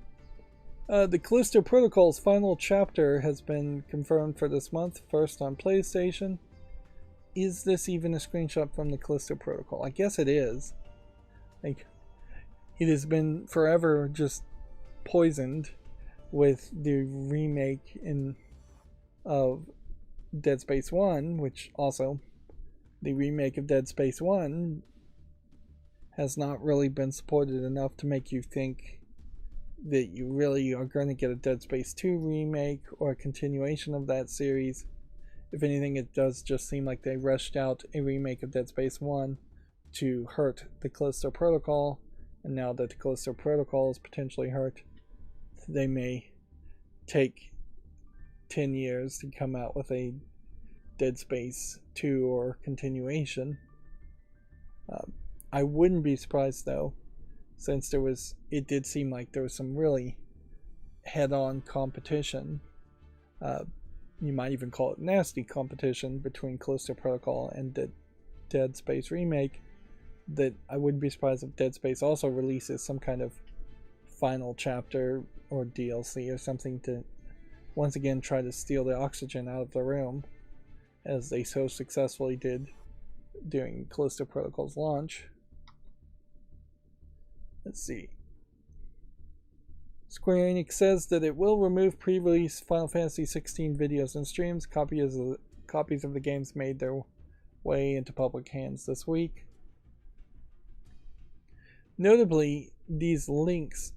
The Callisto Protocol's final chapter has been confirmed for this month, first on PlayStation. Is this even a screenshot from the Callisto Protocol? I guess it is. Like, it has been forever just poisoned with the remake of Dead Space 1, which also, the remake of Dead Space 1 has not really been supported enough to make you think that you really are going to get a Dead Space 2 remake or a continuation of that series. If anything, it does just seem like they rushed out a remake of Dead Space 1 to hurt the Callisto Protocol, and now that the Callisto Protocol is potentially hurt, they may take 10 years to come out with a Dead Space 2 or continuation. I wouldn't be surprised though, since it did seem like there was some really head-on competition. You might even call it nasty competition between Callisto Protocol and the Dead Space remake, that I wouldn't be surprised if Dead Space also releases some kind of final chapter or DLC or something to once again try to steal the oxygen out of the room, as they so successfully did during Callisto Protocol's launch. Let's see. Square Enix says that it will remove pre-release Final Fantasy XVI videos and streams. Copies of the games made their way into public hands this week. Notably, these leaks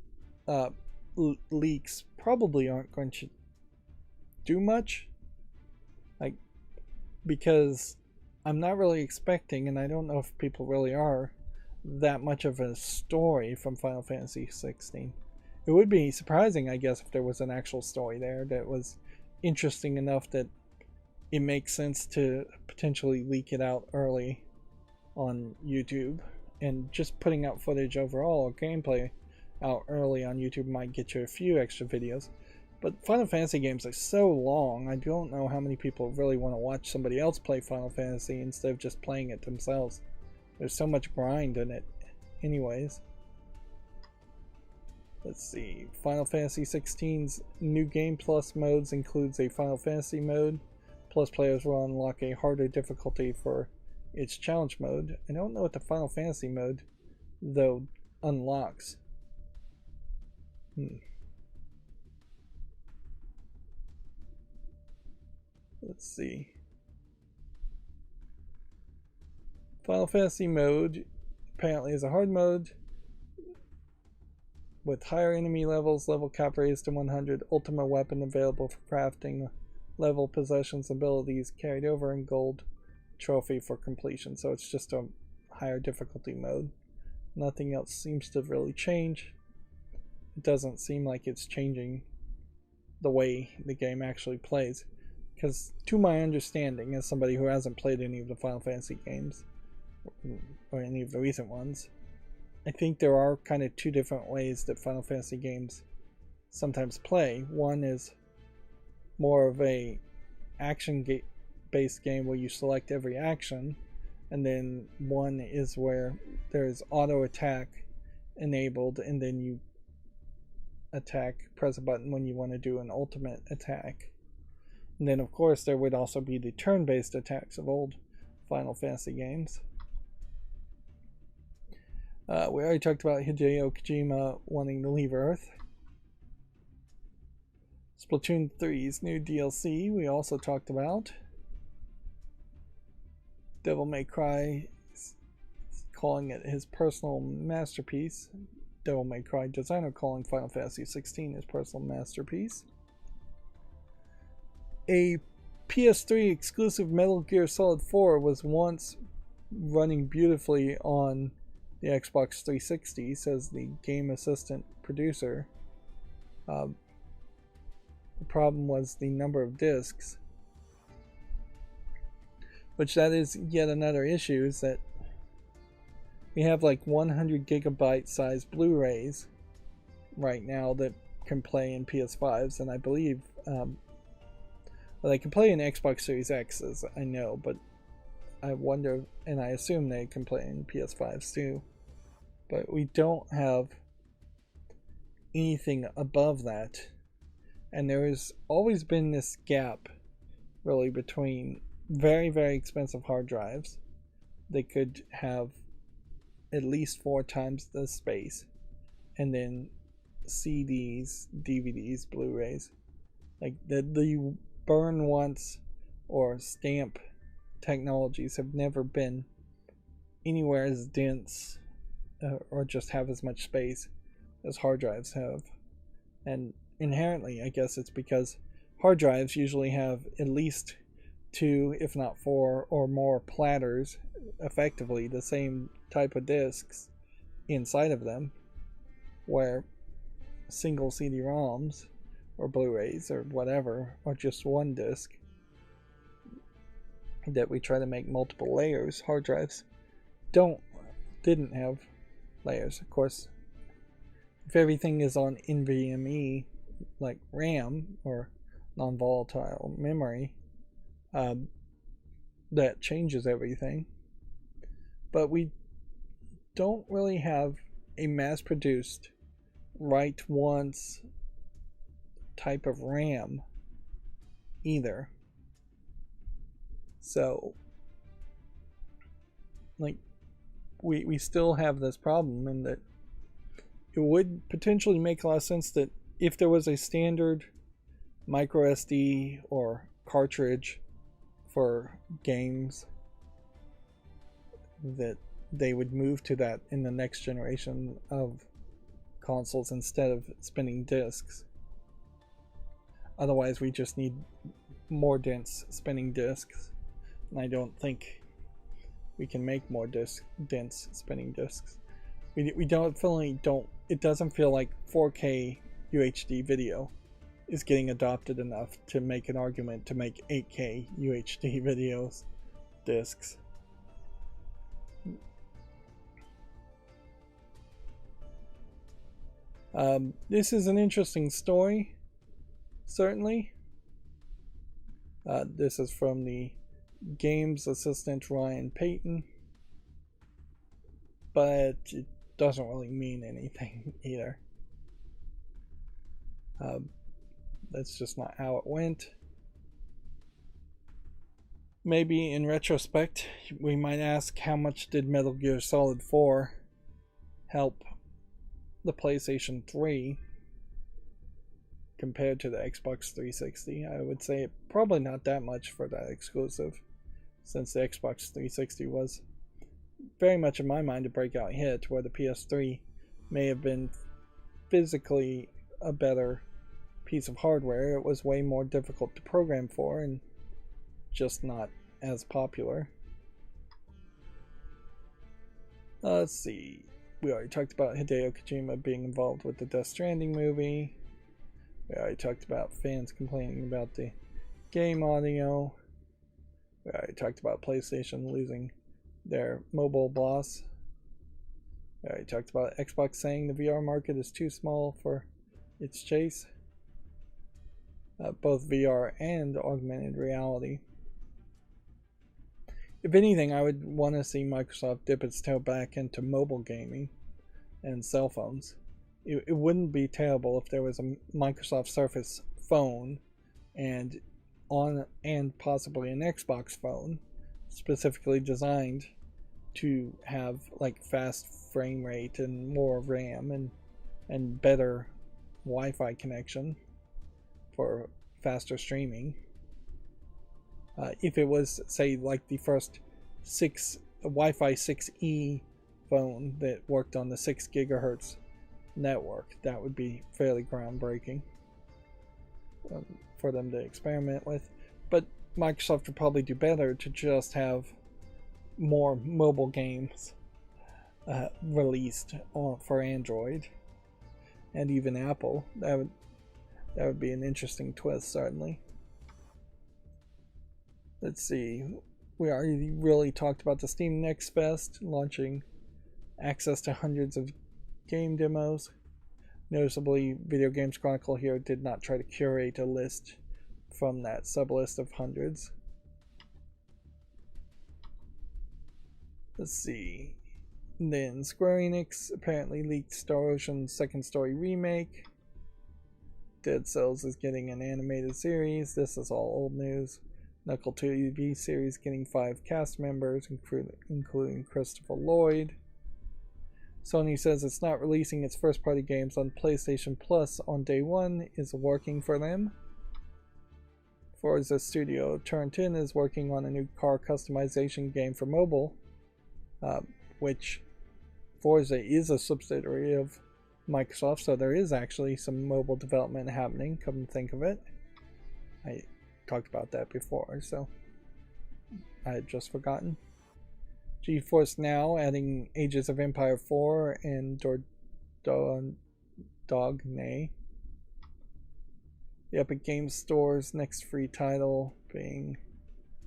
probably aren't going to do much, because I'm not really expecting, and I don't know if people really are, that much of a story from Final Fantasy XVI. It would be surprising, I guess, if there was an actual story there that was interesting enough that it makes sense to potentially leak it out early on YouTube. And just putting out footage overall, or gameplay out early on YouTube, might get you a few extra videos. But Final Fantasy games are so long, I don't know how many people really want to watch somebody else play Final Fantasy instead of just playing it themselves. There's so much grind in it anyways. Let's see. Final Fantasy XVI's New Game Plus modes includes a Final Fantasy mode. Plus players will unlock a harder difficulty for its challenge mode. I don't know what the Final Fantasy mode, though, unlocks. Let's see. Final Fantasy mode apparently is a hard mode with higher enemy levels, level cap raised to 100, ultimate weapon available for crafting, level possessions abilities carried over, in gold trophy for completion. So it's just a higher difficulty mode. Nothing else seems to really change. It doesn't seem like it's changing the way the game actually plays, because to my understanding, as somebody who hasn't played any of the Final Fantasy games or any of the recent ones, I think there are kind of two different ways that Final Fantasy games sometimes play. One is more of a action based game where you select every action, and then one is where there's auto attack enabled, and then you press a button when you want to do an ultimate attack. And then of course there would also be the turn-based attacks of old Final Fantasy games. We already talked about Hideo Kojima wanting to leave Earth. Splatoon 3's new DLC we also talked about. Devil May Cry calling it his personal masterpiece. Devil May Cry designer calling Final Fantasy XVI his personal masterpiece. A PS3 exclusive Metal Gear Solid 4 was once running beautifully on the Xbox 360, says the game assistant producer. The problem was the number of discs, which that is yet another issue, is that we have like 100 gigabyte size Blu-rays right now that can play in PS5s, and I believe well, they can play in Xbox Series X's, I know, but I wonder, and I assume they can play in PS5s too, but we don't have anything above that. And there has always been this gap really between very, very expensive hard drives that could have at least 4 times the space, and then CDs, DVDs, Blu-rays, like the burn once or stamp technologies have never been anywhere as dense or just have as much space as hard drives have. And inherently, I guess it's because hard drives usually have at least 2, if not 4 or more platters, effectively the same type of discs inside of them, where single CD-ROMs or Blu-rays or whatever are just one disc that we try to make multiple layers. Hard drives didn't have layers. Of course, if everything is on NVMe, like RAM or non-volatile memory, that changes everything. But we don't really have a mass-produced write once type of RAM either. So, like, we still have this problem, in that it would potentially make a lot of sense that if there was a standard micro SD or cartridge for games, that they would move to that in the next generation of consoles instead of spinning discs. Otherwise, we just need more dense spinning discs, and I don't think we can make more dense spinning discs. We definitely don't. It doesn't feel like 4K UHD video is getting adopted enough to make an argument to make 8K UHD videos discs. This is an interesting story, certainly. This is from the games assistant Ryan Payton, but it doesn't really mean anything either. That's just not how it went. Maybe in retrospect, we might ask, how much did Metal Gear Solid 4 help the PlayStation 3 compared to the Xbox 360? I would say probably not that much for that exclusive, since the Xbox 360 was very much in my mind a breakout hit, where the PS3 may have been physically a better piece of hardware. It was way more difficult to program for and just not as popular. Let's see. We already talked about Hideo Kojima being involved with the Death Stranding movie. We already talked about fans complaining about the game audio. We already talked about PlayStation losing their mobile boss. We already talked about Xbox saying the VR market is too small for its chase. Both VR and augmented reality. If anything, I would want to see Microsoft dip its toe back into mobile gaming and cell phones. It wouldn't be terrible if there was a Microsoft Surface phone and possibly an Xbox phone specifically designed to have like fast frame rate and more RAM and better Wi-Fi connection for faster streaming. If it was, say, like the first Wi-Fi 6E phone that worked on the 6 gigahertz network, that would be fairly groundbreaking for them to experiment with. But Microsoft would probably do better to just have more mobile games released for Android and even Apple. That would be an interesting twist, certainly. Let's see. We already really talked about the Steam Next Fest launching access to hundreds of game demos. Noticeably, Video Games Chronicle here did not try to curate a list from that sublist of hundreds. Let's see. Then Square Enix apparently leaked Star Ocean's Second Story remake. Dead Cells is getting an animated series. This is all old news. Knuckle TV series getting 5 cast members, including Christopher Lloyd. Sony says it's not releasing its first-party games on PlayStation Plus on day one is working for them. Forza Studio Turn-10 is working on a new car customization game for mobile, which Forza is a subsidiary of Microsoft, so there is actually some mobile development happening, come to think of it. I talked about that before, so I had just forgotten. GeForce Now adding Ages of Empire 4 and Dogne. The Epic Games Store's next free title being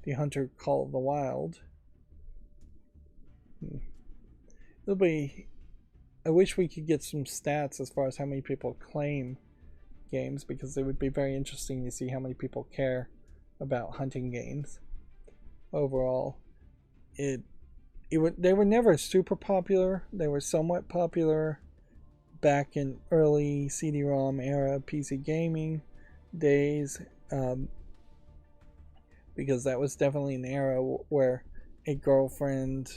The Hunter Call of the Wild. It'll be... I wish we could get some stats as far as how many people claim games, because it would be very interesting to see how many people care about hunting games. Overall, they were never super popular. They were somewhat popular back in early CD-ROM era PC gaming days, because that was definitely an era where a girlfriend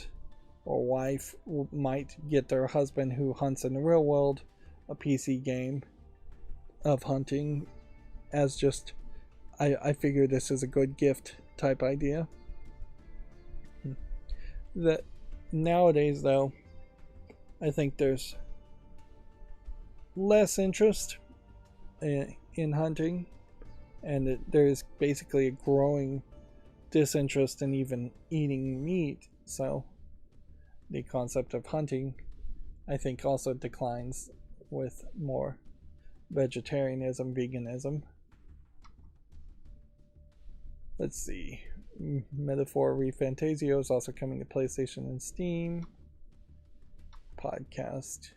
or wife might get their husband who hunts in the real world a PC game of hunting as just, I figure this is a good gift type idea. That nowadays, though, I think there's less interest in hunting, and there's basically a growing disinterest in even eating meat, so the concept of hunting, I think, also declines with more vegetarianism, veganism. Let's see. Metaphor ReFantasio is also coming to PlayStation and Steam. Podcast.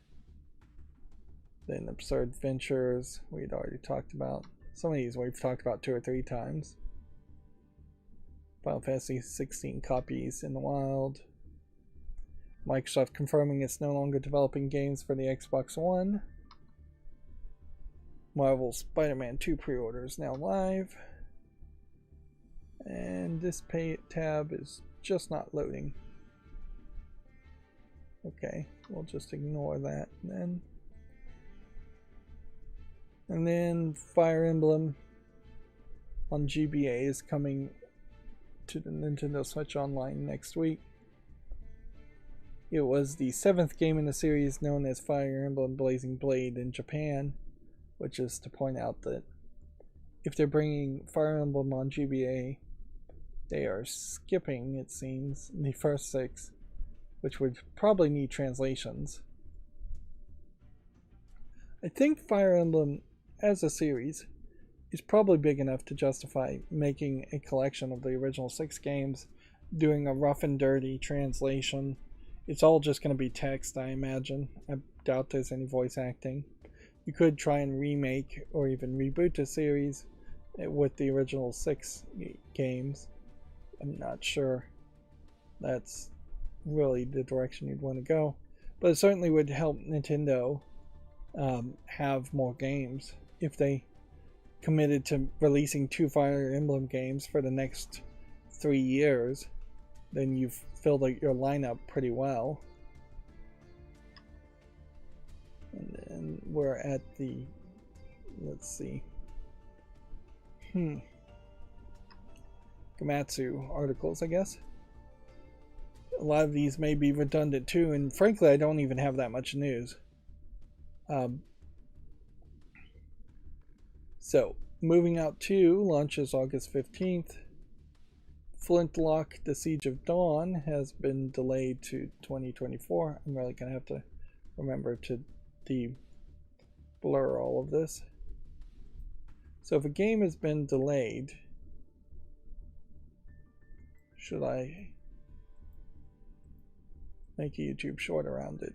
Then Absurd Ventures, we'd already talked about. Some of these we've talked about 2 or 3 times. Final Fantasy 16 copies in the wild. Microsoft confirming it's no longer developing games for the Xbox One. Marvel Spider-Man 2 pre-order is now live. And this pay tab is just not loading. Okay, we'll just ignore that then. And then Fire Emblem on GBA is coming to the Nintendo Switch Online next week. It was the 7th game in the series known as Fire Emblem Blazing Blade in Japan, which is to point out that if they're bringing Fire Emblem on GBA, they are skipping, it seems, the first 6, which would probably need translations. I think Fire Emblem as a series is probably big enough to justify making a collection of the original 6 games, doing a rough and dirty translation. It's all just going to be text, I imagine. I doubt there's any voice acting. You could try and remake or even reboot the series with the original 6 games. I'm not sure that's really the direction you'd want to go. But it certainly would help Nintendo have more games. If they committed to releasing 2 Fire Emblem games for the next 3 years, then you've filled out your lineup pretty well. And then we're at the, let's see, Gamatsu articles, I guess. A lot of these may be redundant too, and frankly I don't even have that much news. So, Moving Out 2 launches August 15th. Flintlock, The Siege of Dawn has been delayed to 2024. I'm really going to have to remember to blur all of this. So if a game has been delayed, should I make a YouTube short around it?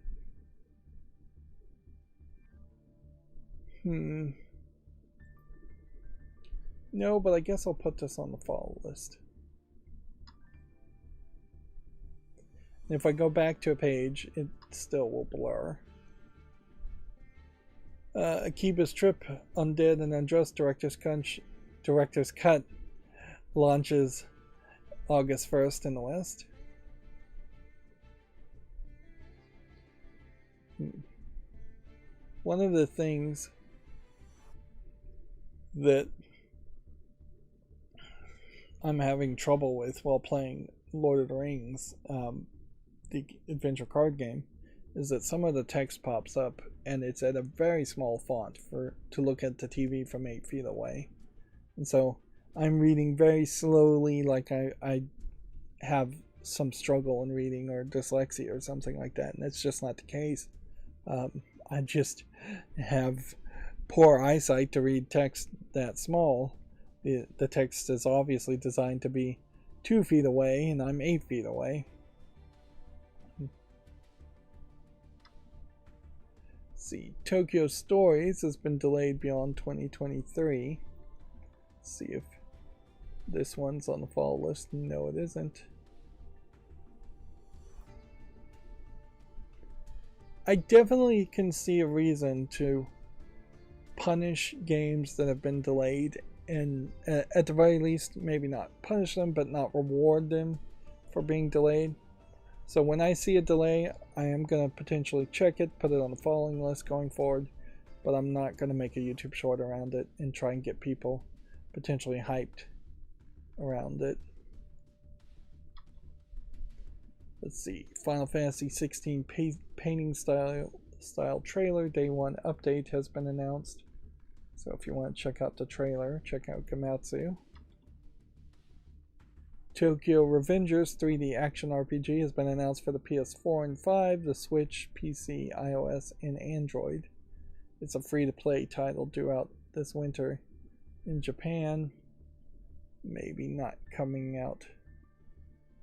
No, but I guess I'll put this on the follow list. If I go back to a page, it still will blur. Akiba's Trip, Undead and Undressed Director's Cut launches August 1st in the West. One of the things that I'm having trouble with while playing Lord of the Rings, the adventure card game, is that some of the text pops up and it's at a very small font to look at the TV from 8 feet away. And so I'm reading very slowly, like I have some struggle in reading or dyslexia or something like that, and it's just not the case. I just have poor eyesight to read text that small. The text is obviously designed to be 2 feet away, and I'm 8 feet away. Let's see, Tokyo Stories has been delayed beyond 2023. Let's see if this one's on the fall list. No, it isn't. I definitely can see a reason to punish games that have been delayed, and at the very least, maybe not punish them, but not reward them for being delayed. So when I see a delay, I am going to potentially check it, put it on the following list going forward, but I'm not going to make a YouTube short around it and try and get people potentially hyped around it. Let's see, Final Fantasy 16 painting style trailer Day 1 update has been announced. So if you want to check out the trailer, check out Gamatsu. Tokyo Revengers 3D action RPG has been announced for the PS4 and 5, the Switch, PC, iOS, and Android. It's a free-to-play title due out this winter in Japan. Maybe not coming out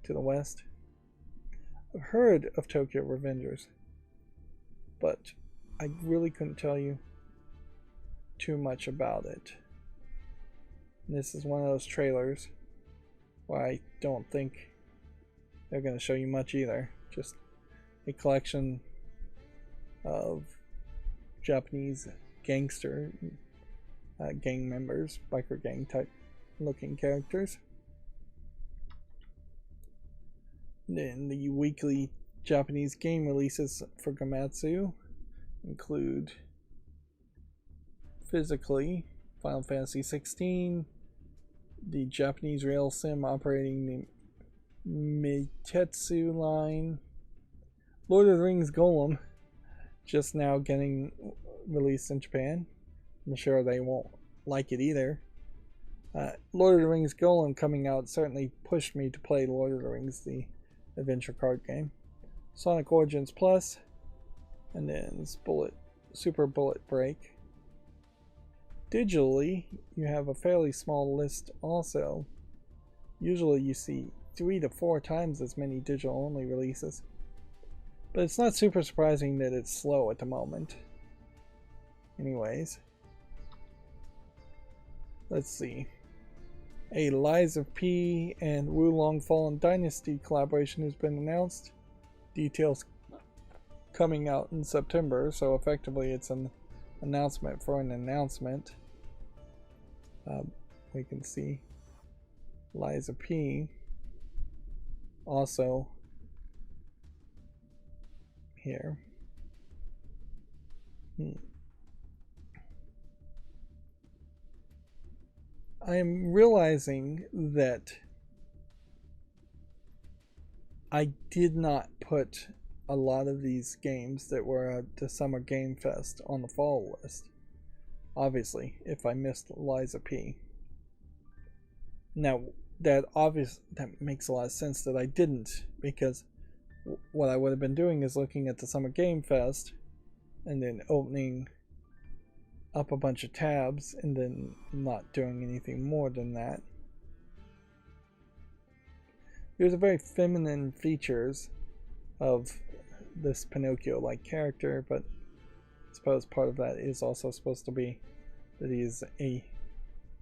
to the West. I've heard of Tokyo Revengers, but I really couldn't tell you too much about it. And this is one of those trailers where I don't think they're going to show you much either. Just a collection of Japanese gangster gang members, biker gang type looking characters. Then the weekly Japanese game releases for Gamatsu include physically Final Fantasy 16, the Japanese rail sim operating the Meitetsu line, Lord of the Rings Golem just now getting released in Japan. I'm sure they won't like it either. Lord of the Rings Golem coming out certainly pushed me to play Lord of the Rings, the adventure card game. Sonic Origins Plus, and then Super Bullet Break. Digitally, you have a fairly small list also. Usually you see 3 to 4 times as many digital only releases. But it's not super surprising that it's slow at the moment. Anyways. Let's see. A Lies of P and Wulong Fallen Dynasty collaboration has been announced. Details coming out in September, so effectively it's an announcement for an announcement. We can see Lies of P also here. I am realizing that I did not put a lot of these games that were at the Summer Game Fest on the fall list. Obviously, if I missed Liza P. Now, that makes a lot of sense that I didn't, because what I would have been doing is looking at the Summer Game Fest and then opening up a bunch of tabs and then not doing anything more than that. There's a very feminine features of this Pinocchio-like character, but I suppose part of that is also supposed to be that he's a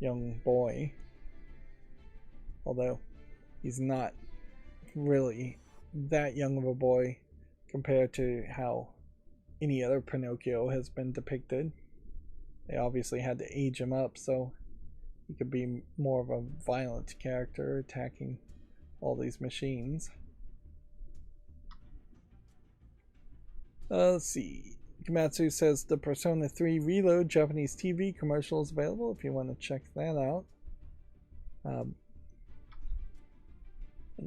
young boy, although he's not really that young of a boy compared to how any other Pinocchio has been depicted. They obviously had to age him up so he could be more of a violent character attacking all these machines. Let's see. Komatsu says the Persona 3 Reload Japanese TV commercial is available if you want to check that out. And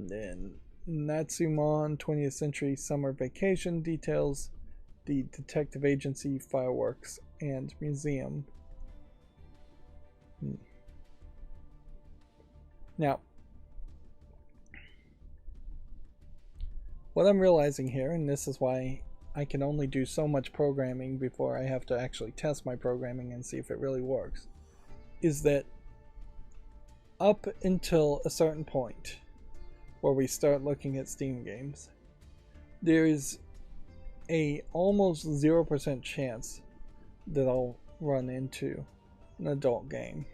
then Natsumon 20th Century Summer Vacation details the detective agency, fireworks, and museum. Now, what I'm realizing here, and this is why I can only do so much programming before I have to actually test my programming and see if it really works, is that up until a certain point where we start looking at Steam games, there is a almost 0% chance that I'll run into an adult game.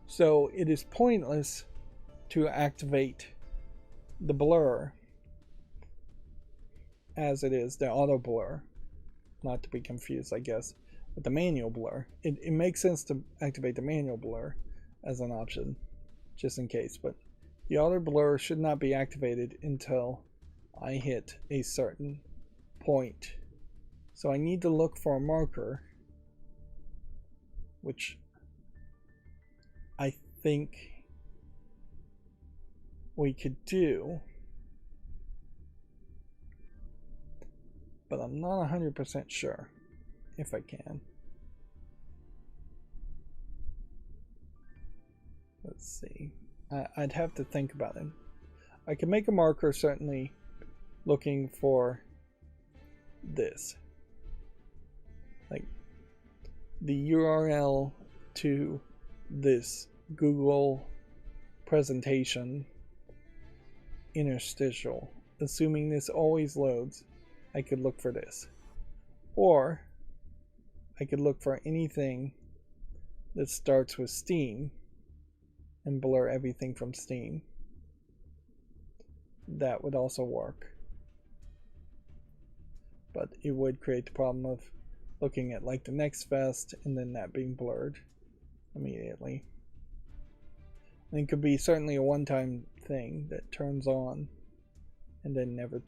So it is pointless to activate the blur as it is, the auto blur, not to be confused I guess with the manual blur. It makes sense to activate the manual blur as an option just in case, but the auto blur should not be activated until I hit a certain point. So I need to look for a marker, which I think we could do, but I'm not 100% sure if I can. Let's see. I'd have to think about it. I can make a marker certainly looking for this, like the URL to this Google presentation interstitial. Assuming this always loads, I could look for this, or I could look for anything that starts with Steam and blur everything from Steam. That would also work, but it would create the problem of looking at like the Next Fest and then that being blurred. immediately. And it could be certainly a one-time thing that turns on and then never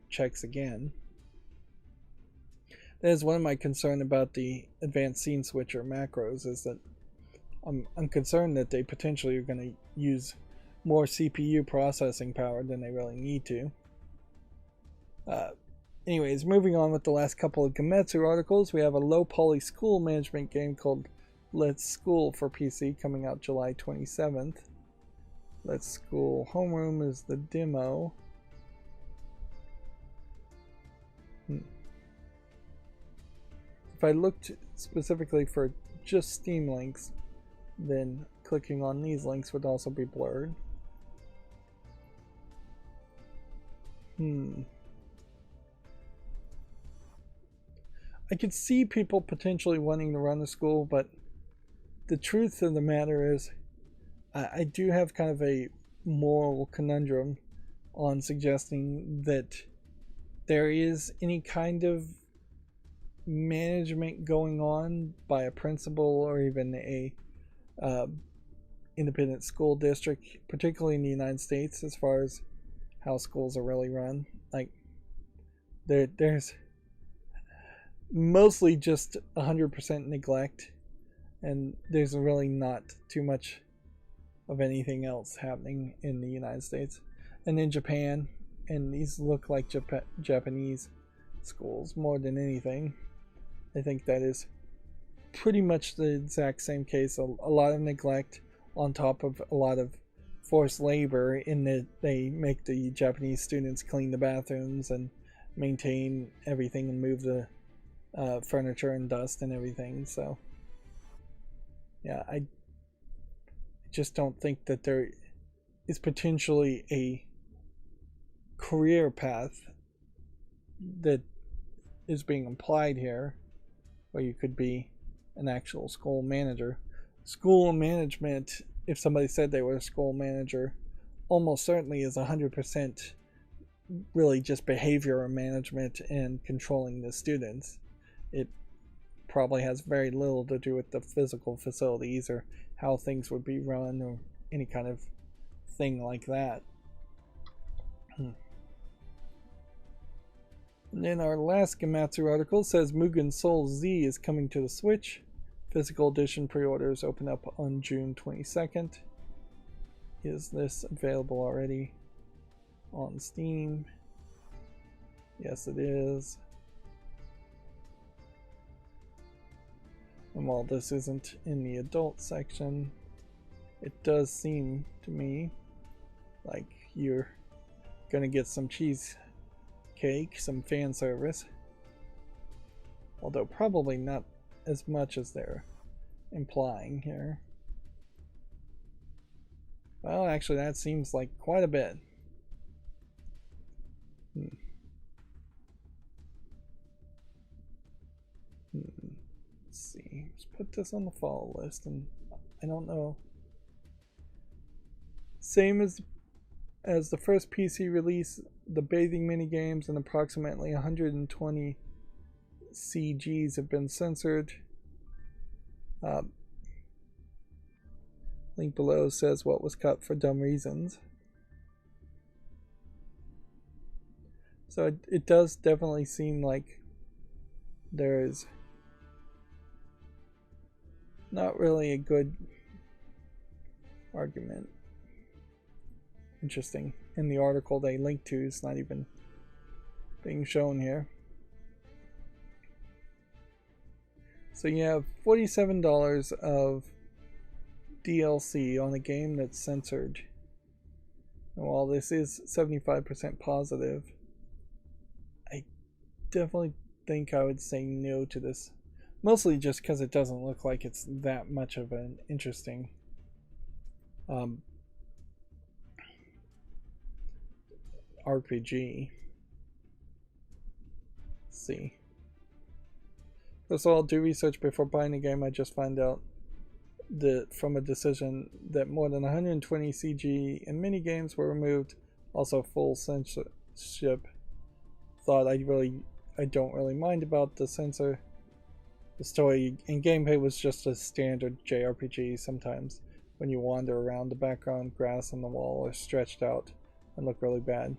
checks again. That is one of my concerns about the advanced scene switcher macros, is that I'm concerned that they potentially are going to use more CPU processing power than they really need to. Anyways, moving on with the last couple of Gematsu articles, we have a low-poly school management game called Let's School for PC coming out July 27th. Let's School Homeroom is the demo. If I looked specifically for just Steam links, then clicking on these links would also be blurred. I could see people potentially wanting to run the school, but the truth of the matter is I do have kind of a moral conundrum on suggesting that there is any kind of management going on by a principal or even a independent school district, particularly in the United States, as far as how schools are really run. Like there's mostly just 100% neglect, and there's really not too much of anything else happening in the United States and in Japan, and these look like Japanese schools more than anything. I think that is pretty much the exact same case. A lot of neglect on top of a lot of forced labor, in that they make the Japanese students clean the bathrooms and maintain everything and move the furniture and dust and everything. So yeah, I just don't think that there is potentially a career path that is being implied here where you could be an actual school manager. School management, if somebody said they were a school manager, almost certainly is 100% really just behavior management and controlling the students. It probably has very little to do with the physical facilities or how things would be run or any kind of thing like that. And then our last Gematsu article says Mugen Soul Z is coming to the Switch. Physical edition pre-orders open up on June 22nd. Is this available already on Steam? Yes, it is. And while this isn't in the adult section, it does seem to me like you're gonna get some cheesecake, some fan service. Although probably not as much as they're implying here. Well, actually that seems like quite a bit. Let's see. Let's put this on the follow list, and I don't know. Same as the first PC release, the bathing minigames and approximately 120 CGs have been censored. Link below says what was cut for dumb reasons. So it does definitely seem like there is not really a good argument. Interesting. In the article they link to, it's not even being shown here. So you have $47 of DLC on a game that's censored. And while this is 75% positive, I definitely think I would say no to this. Mostly just because it doesn't look like it's that much of an interesting RPG. Let's see. First of all, do research before buying the game. I just found out that from a decision that more than 120 CG and mini games were removed. Also full censorship. Thought I don't really mind about the censorship The story and gameplay was just a standard JRPG sometimes when you wander around the background grass on the wall are stretched out and look really bad.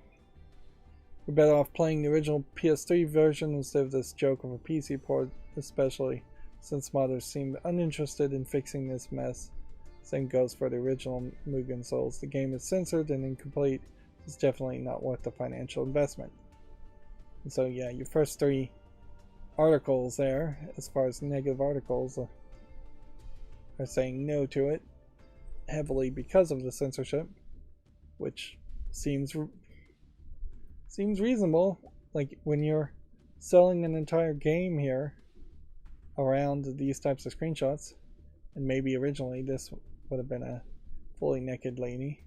We're better off playing the original PS3 version instead of this joke of a PC port, especially since modders seem uninterested in fixing this mess. Same goes for the original Mugen Souls. The game is censored and incomplete. It's definitely not worth the financial investment. And so yeah, your first 3 articles there, as far as negative articles, are saying no to it heavily because of the censorship, which seems reasonable. Like, when you're selling an entire game here around these types of screenshots, and maybe originally this would have been a fully naked lady,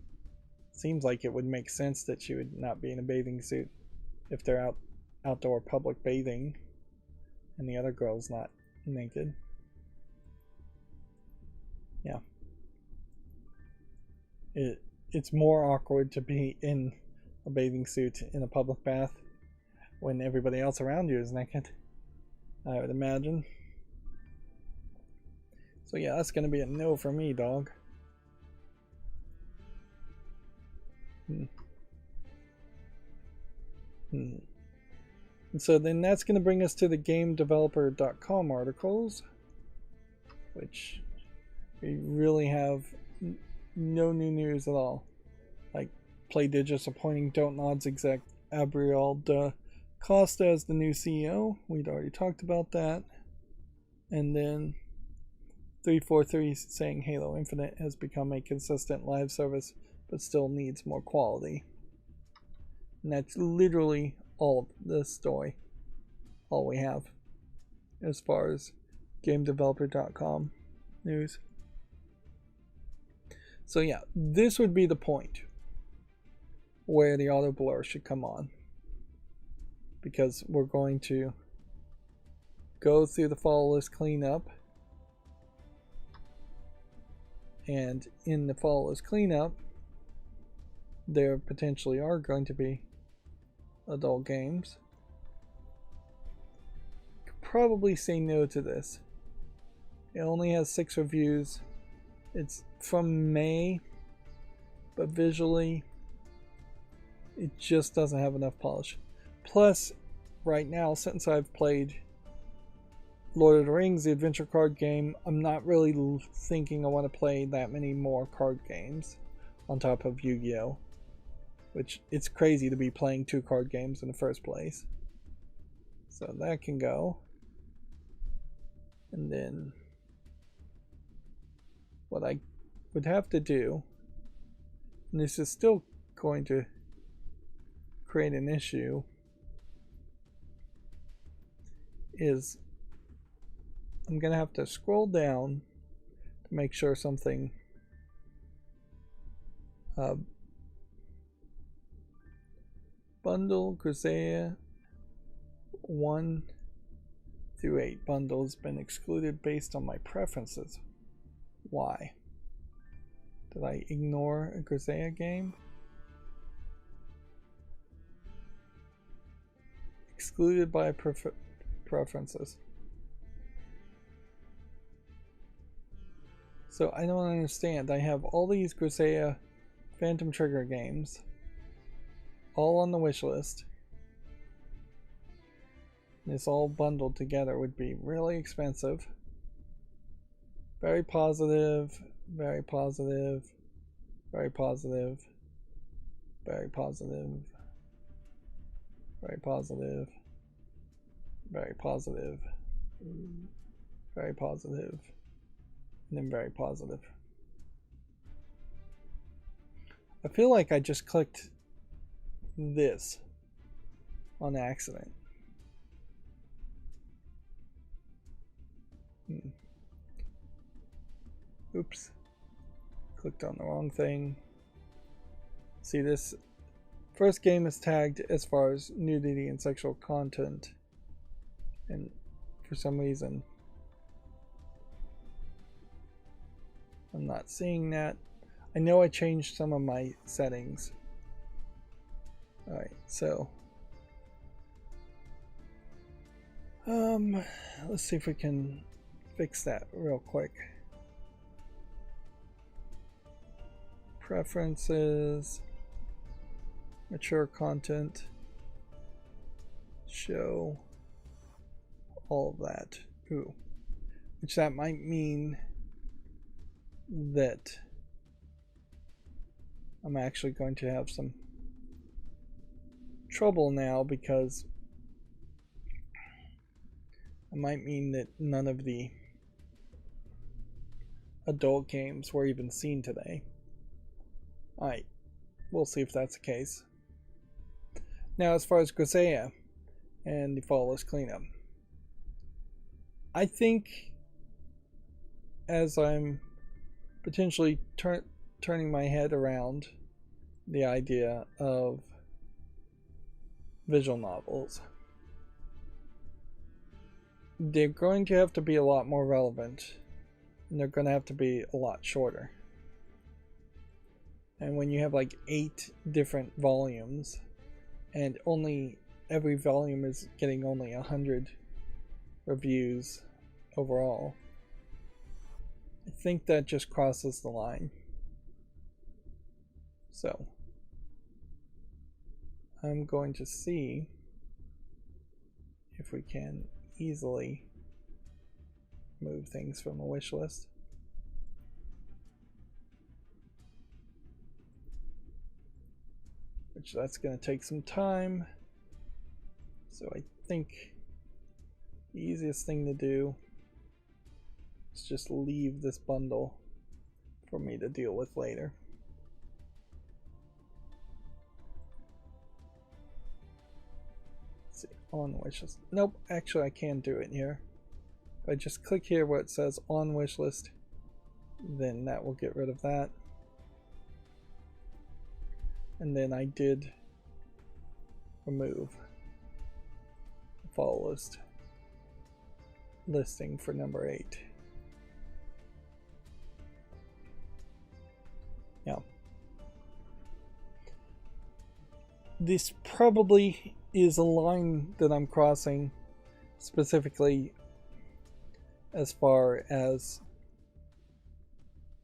seems like it would make sense that she would not be in a bathing suit if they're outdoor public bathing and the other girl's not naked. Yeah. It's more awkward to be in a bathing suit in a public bath when everybody else around you is naked, I would imagine. So yeah, that's gonna be a no for me, dog. And so then that's going to bring us to the GameDeveloper.com articles, which we really have no new news at all. Like, PlayDigit's appointing Don't Nod's exec Abriel da Costa as the new CEO. We'd already talked about that. And then 343 saying Halo Infinite has become a consistent live service but still needs more quality. And that's literally all of this story. All we have as far as GameDeveloper.com news. So yeah, this would be the point where the auto blur should come on, because we're going to go through the follow list cleanup, and in the follow list cleanup there potentially are going to be adult games. Could probably say no to this. It only has 6 reviews. It's from May, but visually it just doesn't have enough polish. Plus, right now, since I've played Lord of the Rings, the adventure card game, I'm not really thinking I want to play that many more card games on top of Yu-Gi-Oh! Which, it's crazy to be playing 2 card games in the first place. So that can go. And then what I would have to do, and this is still going to create an issue, is I'm going to have to scroll down to make sure something bundle Grisea 1 through 8 bundles been excluded based on my preferences. Why? Did I ignore a Grisea game? Excluded by preferences. So I don't understand. I have all these Grisea Phantom Trigger games all on the wish list. This all bundled together would be really expensive. Very positive, very positive, very positive, very positive, very positive, very positive, very positive, and then very positive. I feel like I just clicked this on accident. Oops. Clicked on the wrong thing. See, this first game is tagged as far as nudity and sexual content, and for some reason I'm not seeing that. I know I changed some of my settings. Alright, so Let's see if we can fix that real quick. Preferences, mature content, show, all of that. Ooh. Which that might mean that I'm actually going to have some trouble now, because it might mean that none of the adult games were even seen today. Alright, we'll see if that's the case. Now, as far as Grisea and the Flawless Cleanup, I think as I'm potentially turning my head around the idea of visual novels, they're going to have to be a lot more relevant, and they're going to have to be a lot shorter. And when you have like 8 different volumes, and only every volume is getting only 100 reviews overall, I think that just crosses the line. So I'm going to see if we can easily move things from a wish list. Which that's going to take some time. So I think the easiest thing to do is just leave this bundle for me to deal with later. Let's see, on wish list. Nope, actually I can do it here. If I just click here where it says on wish list, then that will get rid of that. And then I did remove the follow list listing for number 8. Now, this probably is a line that I'm crossing, specifically as far as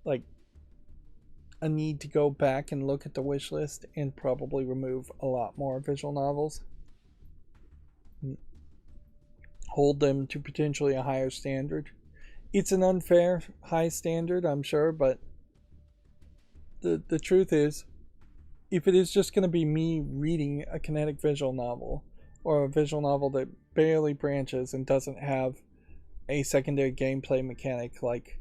like a need to go back and look at the wish list and probably remove a lot more visual novels. Hold them to potentially a higher standard. It's an unfair high standard, I'm sure, but the truth is, if it is just going to be me reading a kinetic visual novel, or a visual novel that barely branches and doesn't have a secondary gameplay mechanic like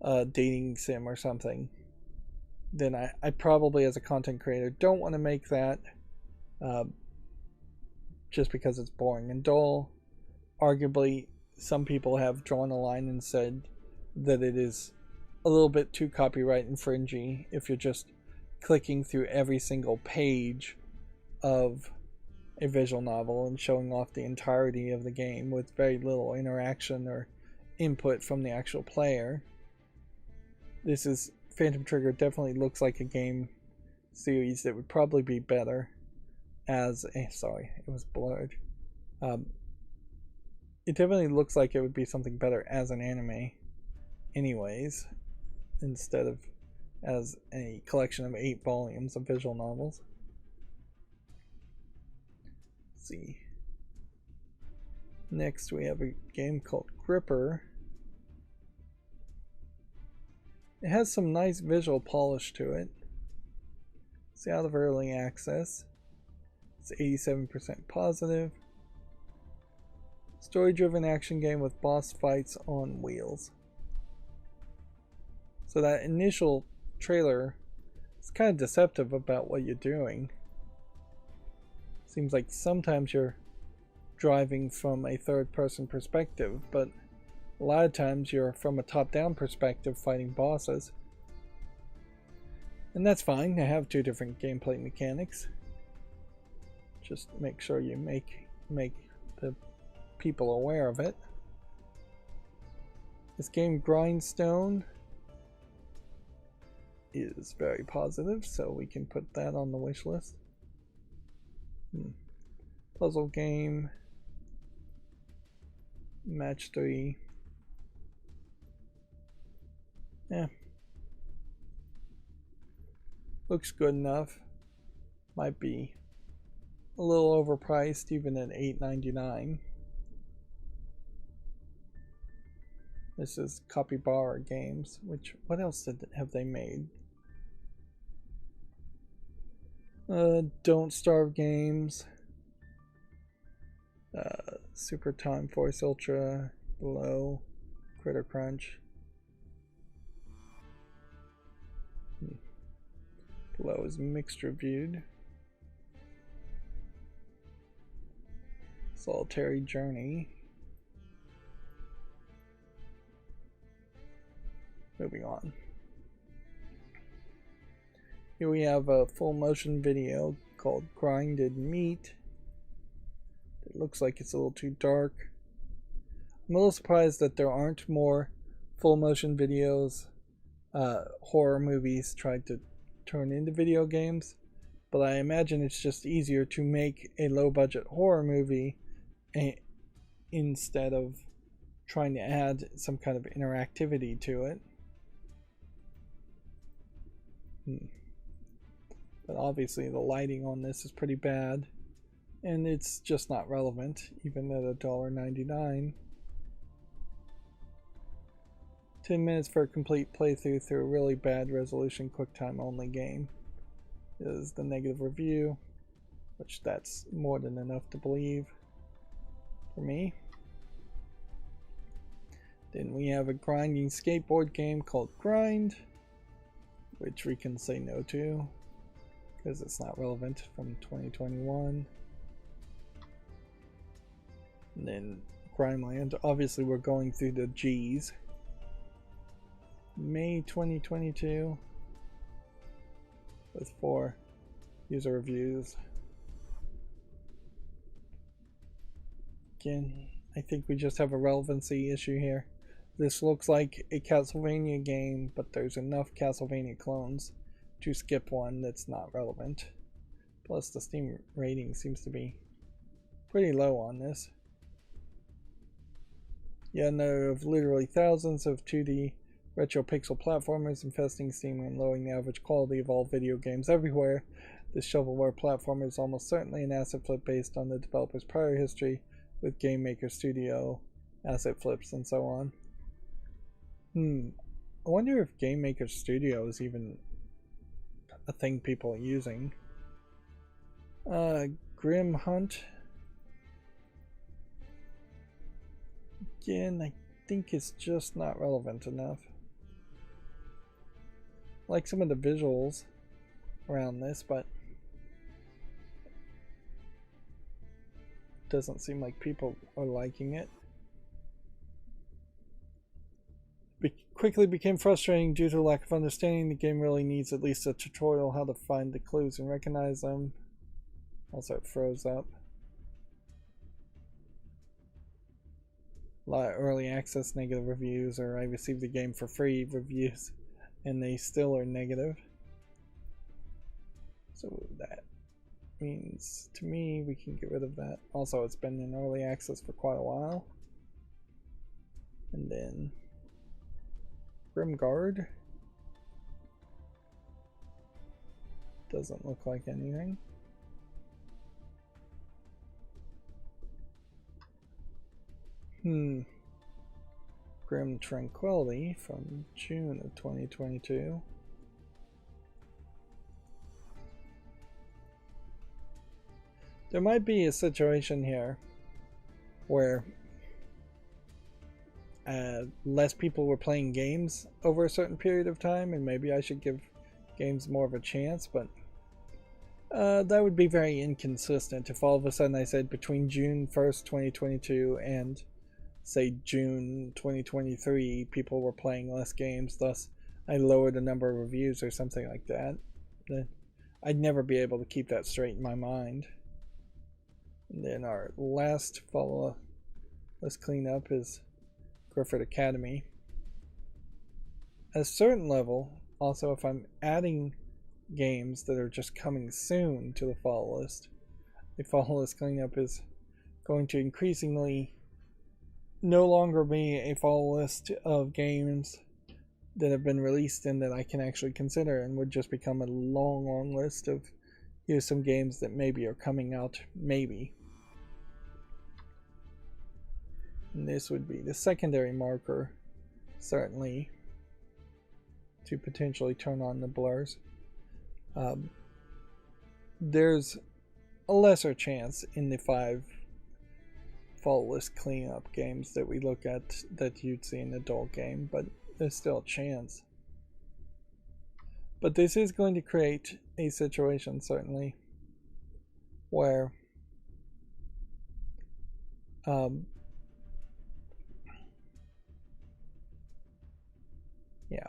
a dating sim or something, then I probably, as a content creator, don't want to make that just because it's boring and dull. Arguably, some people have drawn a line and said that it is a little bit too copyright infringing if you're just clicking through every single page of a visual novel and showing off the entirety of the game with very little interaction or input from the actual player. This is Phantom Trigger definitely looks like a game series that would probably be better as a... Sorry, it was blurred. It definitely looks like it would be something better as an anime anyways, instead of as a collection of 8 volumes of visual novels. Let's see. Next we have a game called Gripper. It has some nice visual polish to it. It's out of early access. It's 87% positive. Story-driven action game with boss fights on wheels. So that initial trailer is kind of deceptive about what you're doing. Seems like sometimes you're driving from a third-person perspective, but a lot of times you're from a top-down perspective fighting bosses. And that's fine. They have 2 different gameplay mechanics. Just make sure you make the people aware of it. This game Grindstone is very positive, so we can put that on the wish list. Puzzle game. Match 3. Yeah. Looks good enough. Might be a little overpriced even at $8.99. This is Capybara Games, which, what else have they made? Don't Starve Games, Super Time Force Ultra, Below, Critter Crunch. Below is mixed reviewed. Solitary Journey. Moving on. Here we have a full motion video called Grinded Meat. It looks like it's a little too dark. I'm a little surprised that there aren't more full motion videos horror movies tried to turn into video games, but I imagine it's just easier to make a low budget horror movie instead of trying to add some kind of interactivity to it. But obviously the lighting on this is pretty bad, and it's just not relevant even at $1.99. 10 minutes for a complete playthrough through a really bad resolution QuickTime only game is the negative review, which that's more than enough to believe for me. Then we have a grinding skateboard game called Grind, which we can say no to because it's not relevant, from 2021. And then Grimeland, obviously we're going through the G's. May 2022 with 4 user reviews. Again, I think we just have a relevancy issue here. This looks like a Castlevania game, but there's enough Castlevania clones to skip one that's not relevant. Plus the Steam rating seems to be pretty low on this. Yeah, another of literally thousands of 2D retro pixel platformers infesting Steam and lowering the average quality of all video games everywhere. This shovelware platformer is almost certainly an asset flip based on the developer's prior history with Game Maker Studio, asset flips, and so on. I wonder if Game Maker Studio is even a thing people are using. Grim Hunt. Again, I think it's just not relevant enough. I like some of the visuals around this, but doesn't seem like people are liking it. Quickly became frustrating due to lack of understanding. The game really needs at least a tutorial how to find the clues and recognize them. Also, it froze up. A lot of early access negative reviews, or I received the game for free reviews, and they still are negative. So that means, to me, we can get rid of that. Also, it's been in early access for quite a while. And then Grimguard. Doesn't look like anything. Grim Tranquility from June of 2022. There might be a situation here where less people were playing games over a certain period of time, and maybe I should give games more of a chance, but that would be very inconsistent if all of a sudden I said between June 1st, 2022 and say June 2023 people were playing less games, thus I lowered the number of reviews or something like that. I'd never be able to keep that straight in my mind. And then our last follow-up, let's clean up, is Griffith Academy. At a certain level, also if I'm adding games that are just coming soon to the follow list, the follow list cleanup is going to increasingly no longer be a full list of games that have been released and that I can actually consider, and would just become a long list of here's some games that maybe are coming out, maybe. And this would be the secondary marker, certainly, to potentially turn on the blurs. There's a lesser chance in the 5 fall list cleanup games that we look at that you'd see in an adult game, but there's still a chance. But this is going to create a situation, certainly, where yeah,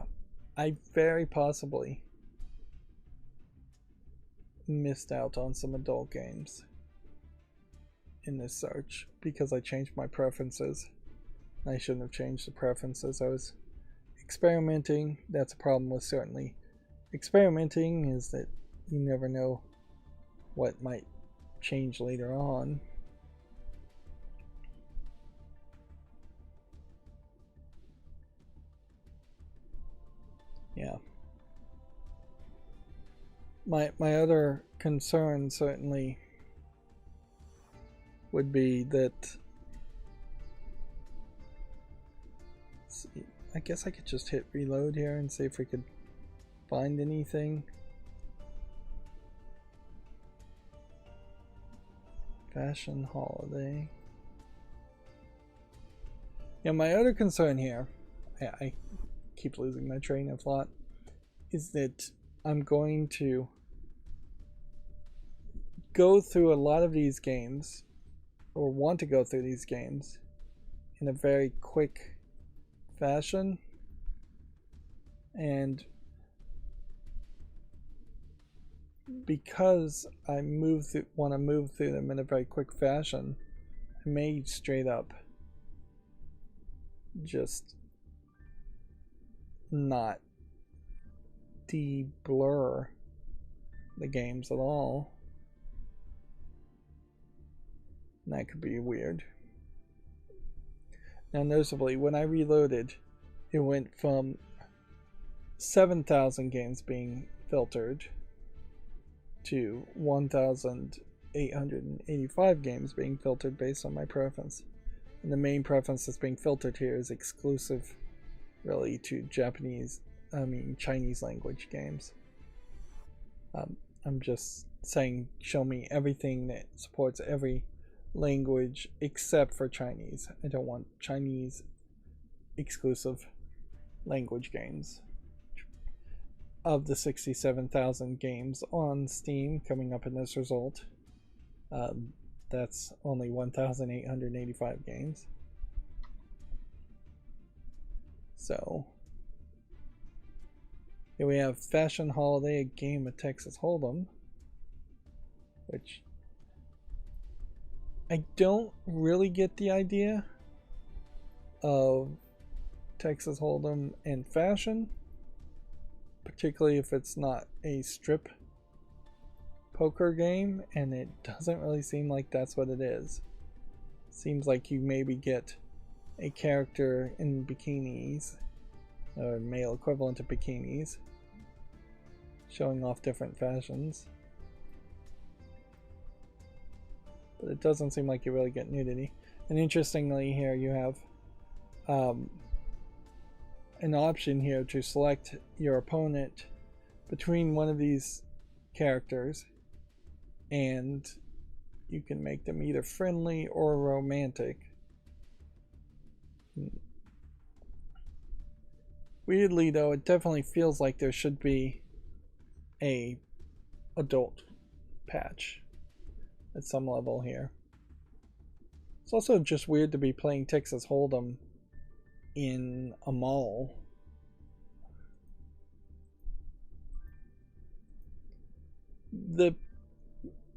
I very possibly missed out on some adult games in this search because I changed my preferences. I shouldn't have changed the preferences. I was experimenting. That's a problem with certainly experimenting, is that you never know what might change later on. Yeah. My other concern certainly would be that, let's see, I guess I could just hit reload here and see if we could find anything. Fashion holiday. Yeah, my other concern here, I keep losing my train of thought, is that I'm going to go through a lot of these games, or want to go through these games, in a very quick fashion, and because I want to move through them in a very quick fashion, I may straight up just not de-blur the games at all. And that could be weird. Now, noticeably, when I reloaded, it went from 7,000 games being filtered to 1,885 games being filtered based on my preference. And the main preference that's being filtered here is exclusive, really, to Chinese language games. I'm just saying, show me everything that supports every language except for Chinese. I don't want Chinese exclusive language games. Of the 67,000 games on Steam coming up in this result, that's only 1,885 games. So here we have Fashion Holiday, a game of Texas Hold'em, which I don't really get the idea of Texas Hold'em and fashion, particularly if it's not a strip poker game, and it doesn't really seem like that's what it is. Seems like you maybe get a character in bikinis, or male equivalent of bikinis, showing off different fashions. But it doesn't seem like you really get nudity. And interestingly, here you have an option here to select your opponent between one of these characters, and you can make them either friendly or romantic. Weirdly though, it definitely feels like there should be a adult patch at some level here. It's also just weird to be playing Texas Hold'em in a mall. The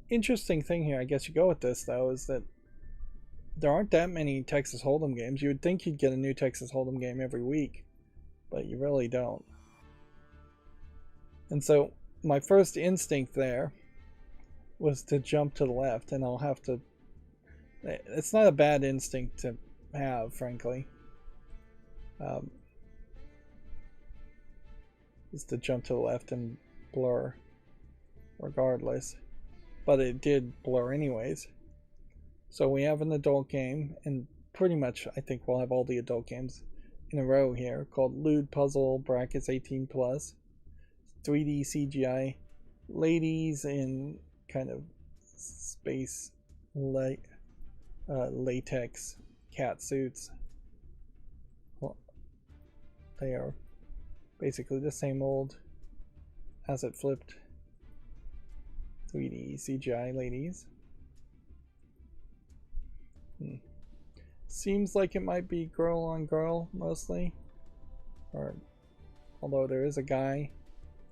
interesting thing here, I guess you go with this though, is that there aren't that many Texas Hold'em games. You would think you'd get a new Texas Hold'em game every week, but you really don't. And so my first instinct there was to jump to the left, and I'll have to... It's not a bad instinct to have, frankly. Is to jump to the left and blur regardless. But it did blur anyways. So we have an adult game, and pretty much I think we'll have all the adult games in a row here, called Lewd Puzzle brackets 18 plus. 3D CGI ladies in kind of space latex cat suits. Well, they are basically the same old as it flipped 3D CGI ladies. Seems like it might be girl on girl mostly, or although there is a guy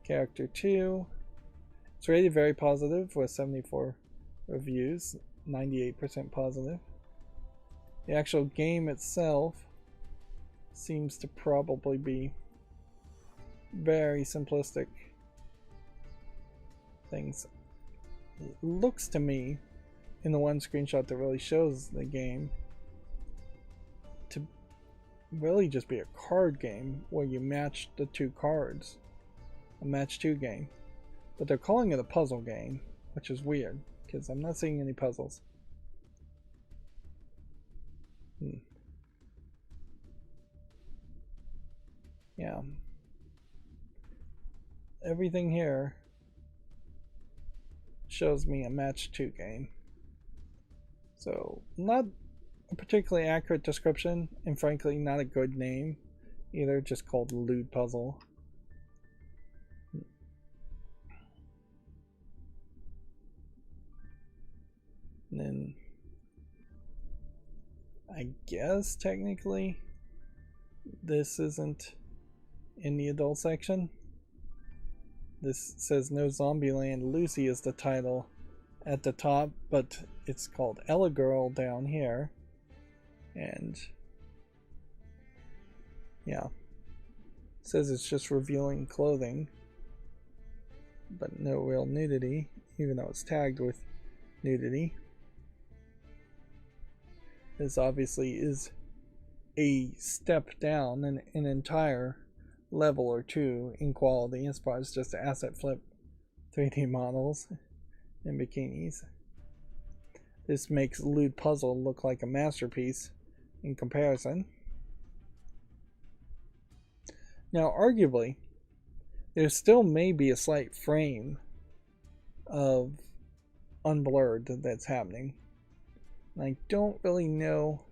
character too. It's rated very positive with 74 reviews, 98% positive. The actual game itself seems to probably be very simplistic things. It looks to me, in the one screenshot that really shows the game, to really just be a card game where you match the two cards. A match 2 game. But they're calling it a puzzle game, which is weird, because I'm not seeing any puzzles. Yeah. Everything here shows me a match 2 game. So, not a particularly accurate description, and frankly not a good name either, just called Lewd Puzzle. And then I guess technically this isn't in the adult section. This says No Zombieland Lucy is the title at the top, but it's called Ella Girl down here. And yeah, it says it's just revealing clothing, but no real nudity, even though it's tagged with nudity. This obviously is a step down, an entire level or two in quality as far as just asset flip 3D models and bikinis. This makes Lewd Puzzle look like a masterpiece in comparison. Now, arguably, there still may be a slight frame of unblurred that's happening. And I don't really know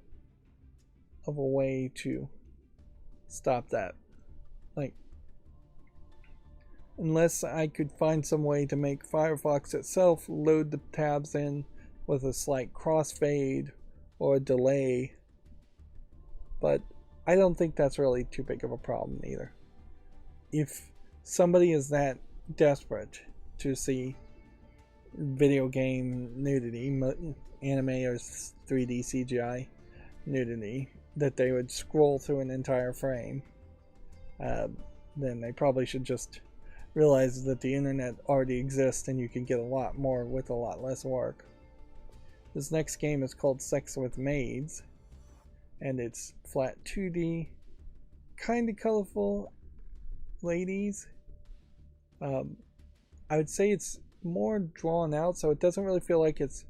of a way to stop that. Like, unless I could find some way to make Firefox itself load the tabs in with a slight crossfade or a delay. But I don't think that's really too big of a problem either. If somebody is that desperate to see video game nudity, anime or 3D CGI nudity, that they would scroll through an entire frame, then they probably should just realize that the internet already exists and you can get a lot more with a lot less work. This next game is called Sex with Maids, and it's flat 2D, kind of colorful ladies. I would say it's more drawn out, so it doesn't really feel like it's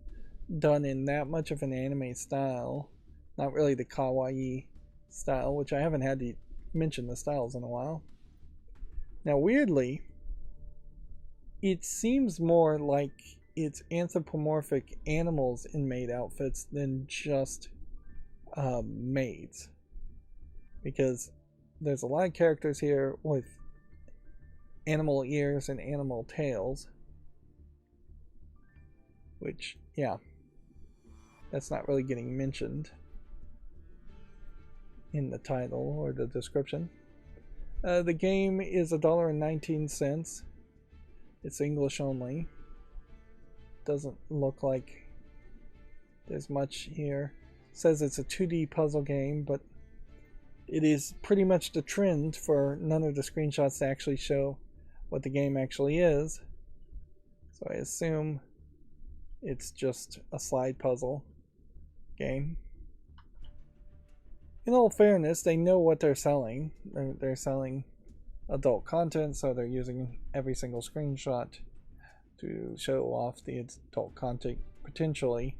done in that much of an anime style. Not really the kawaii style, which I haven't had to mention the styles in a while. Now, weirdly, it seems more like it's anthropomorphic animals in maid outfits than just maids, because there's a lot of characters here with animal ears and animal tails, which, yeah, that's not really getting mentioned in the title or the description. The game is $1.19. It's English only. Doesn't look like there's much here. It says it's a 2D puzzle game, but it is pretty much the trend for none of the screenshots to actually show what the game actually is. So I assume it's just a slide puzzle game. in all fairness, they know what they're selling. They're selling adult content, so they're using every single screenshot to show off the adult content, potentially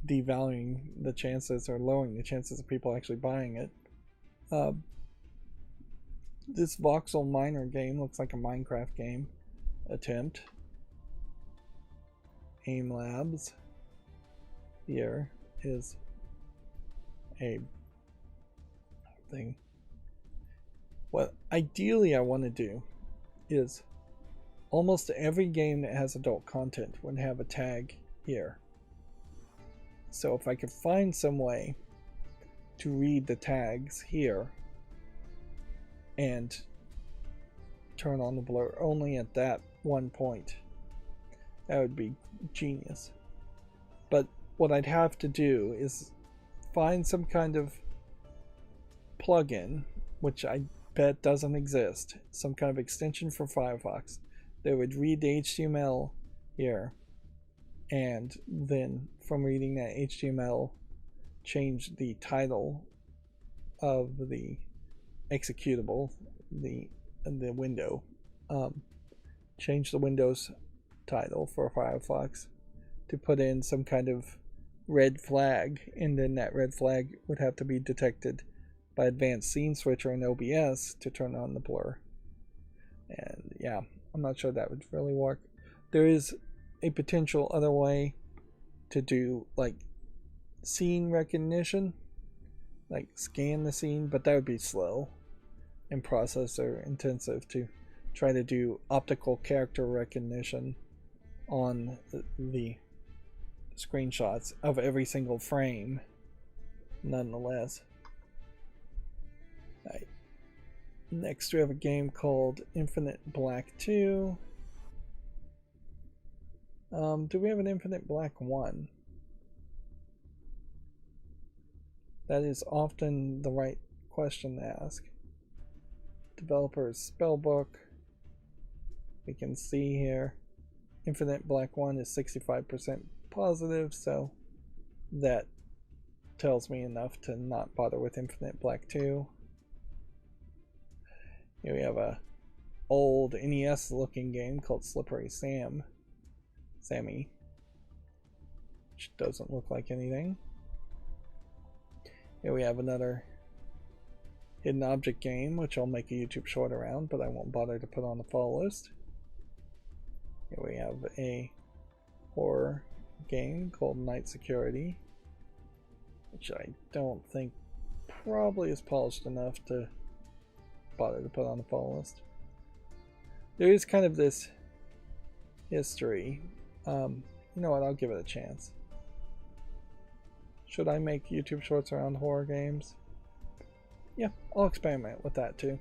devaluing the chances or lowering the chances of people actually buying it. This voxel miner game looks like a Minecraft game attempt. AIM Labs here is a thing. What ideally I want to do is almost every game that has adult content would have a tag here. So if I could find some way to read the tags here and turn on the blur only at that one point, that would be genius. But what I'd have to do is find some kind of plugin, which I bet doesn't exist, some kind of extension for Firefox that would read the HTML here, and then from reading that HTML change the title of the executable, the window, change the Windows title for Firefox to put in some kind of red flag, and then that red flag would have to be detected by Advanced Scene Switcher and OBS to turn on the blur. And yeah, I'm not sure that would really work. There is a potential other way to do like scene recognition, like scan the scene, but that would be slow and processor intensive to try to do optical character recognition on the screenshots of every single frame nonetheless. Right. Next we have a game called Infinite Black 2. Do we have an Infinite Black 1? That is often the right question to ask. Developer's spellbook. We can see here Infinite Black 1 is 65% positive, so that tells me enough to not bother with Infinite Black 2. Here we have a old NES looking game called Slippery Sammy, which doesn't look like anything. Here we have another hidden object game, which I'll make a YouTube short around, but I won't bother to put on the follow list. Here we have a horror game called Night Security, which I don't think probably is polished enough to bother to put on the follow list. There is kind of this history. You know what, I'll give it a chance. Should I make YouTube shorts around horror games? Yeah, I'll experiment with that too.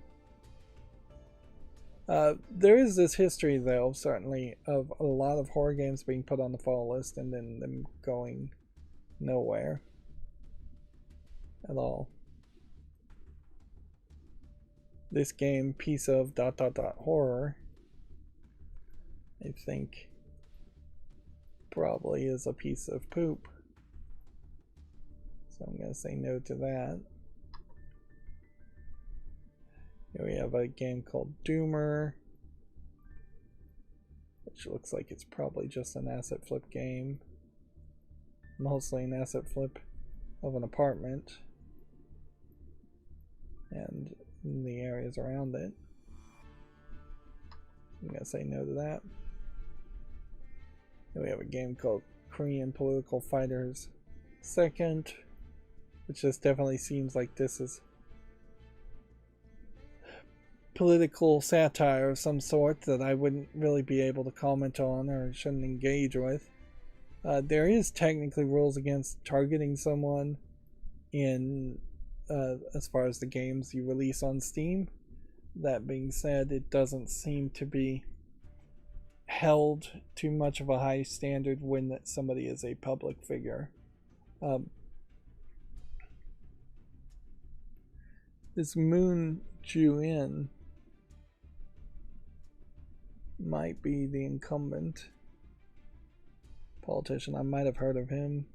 There is this history though, certainly, of a lot of horror games being put on the follow list and then them going nowhere at all. This game, piece of ... horror, I think probably is a piece of poop. So I'm going to say no to that. Here we have a game called Doomer, which looks like it's probably just an asset flip game. Mostly an asset flip of an apartment and the areas around it. I'm going to say no to that. Then we have a game called Korean Political Fighters 2nd, which just definitely seems like this is political satire of some sort that I wouldn't really be able to comment on or shouldn't engage with. There is technically rules against targeting someone in as far as the games you release on Steam. That being said, it doesn't seem to be held to much of a high standard when somebody is a public figure. This Moon Ju-in might be the incumbent politician. I might have heard of him,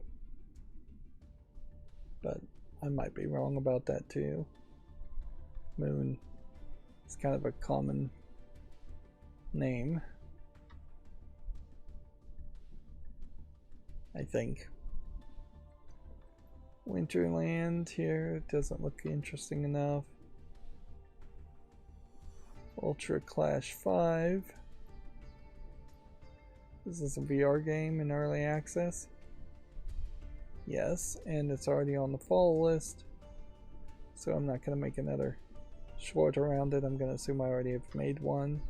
but I might be wrong about that too. Moon. It's kind of a common name, I think. Winterland here doesn't look interesting enough. Ultra Clash 5. This is a VR game in early access. Yes, and it's already on the fall list. So I'm not going to make another short around it. I'm going to assume I already have made one.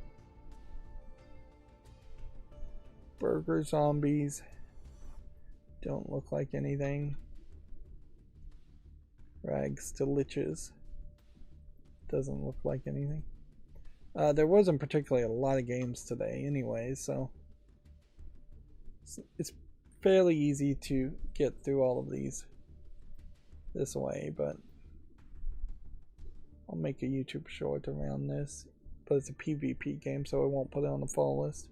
Burger Zombies. Don't look like anything. Rags to Liches. Doesn't look like anything. There wasn't particularly a lot of games today anyway, so it's fairly easy to get through all of these this way, but I'll make a YouTube short around this. But it's a PvP game, so I won't put it on the fall list.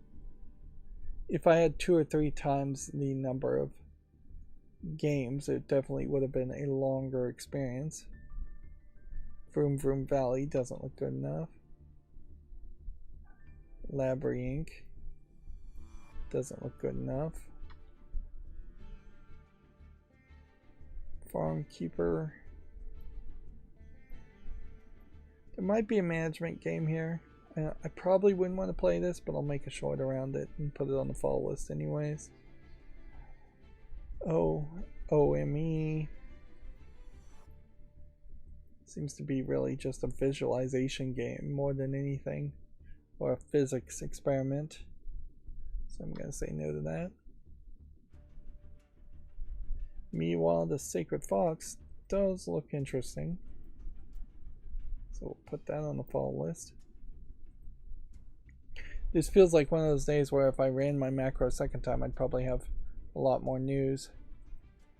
If I had 2 or 3 times the number of games, it definitely would have been a longer experience. Vroom Vroom Valley doesn't look good enough. Labyrinth doesn't look good enough. Farm Keeper. There might be a management game here. I probably wouldn't want to play this, but I'll make a short around it and put it on the fall list anyways. OME. Seems to be really just a visualization game more than anything. Or a physics experiment. So I'm going to say no to that. Miwa the Sacred Fox does look interesting. So we'll put that on the fall list. This feels like one of those days where if I ran my macro a second time, I'd probably have a lot more news.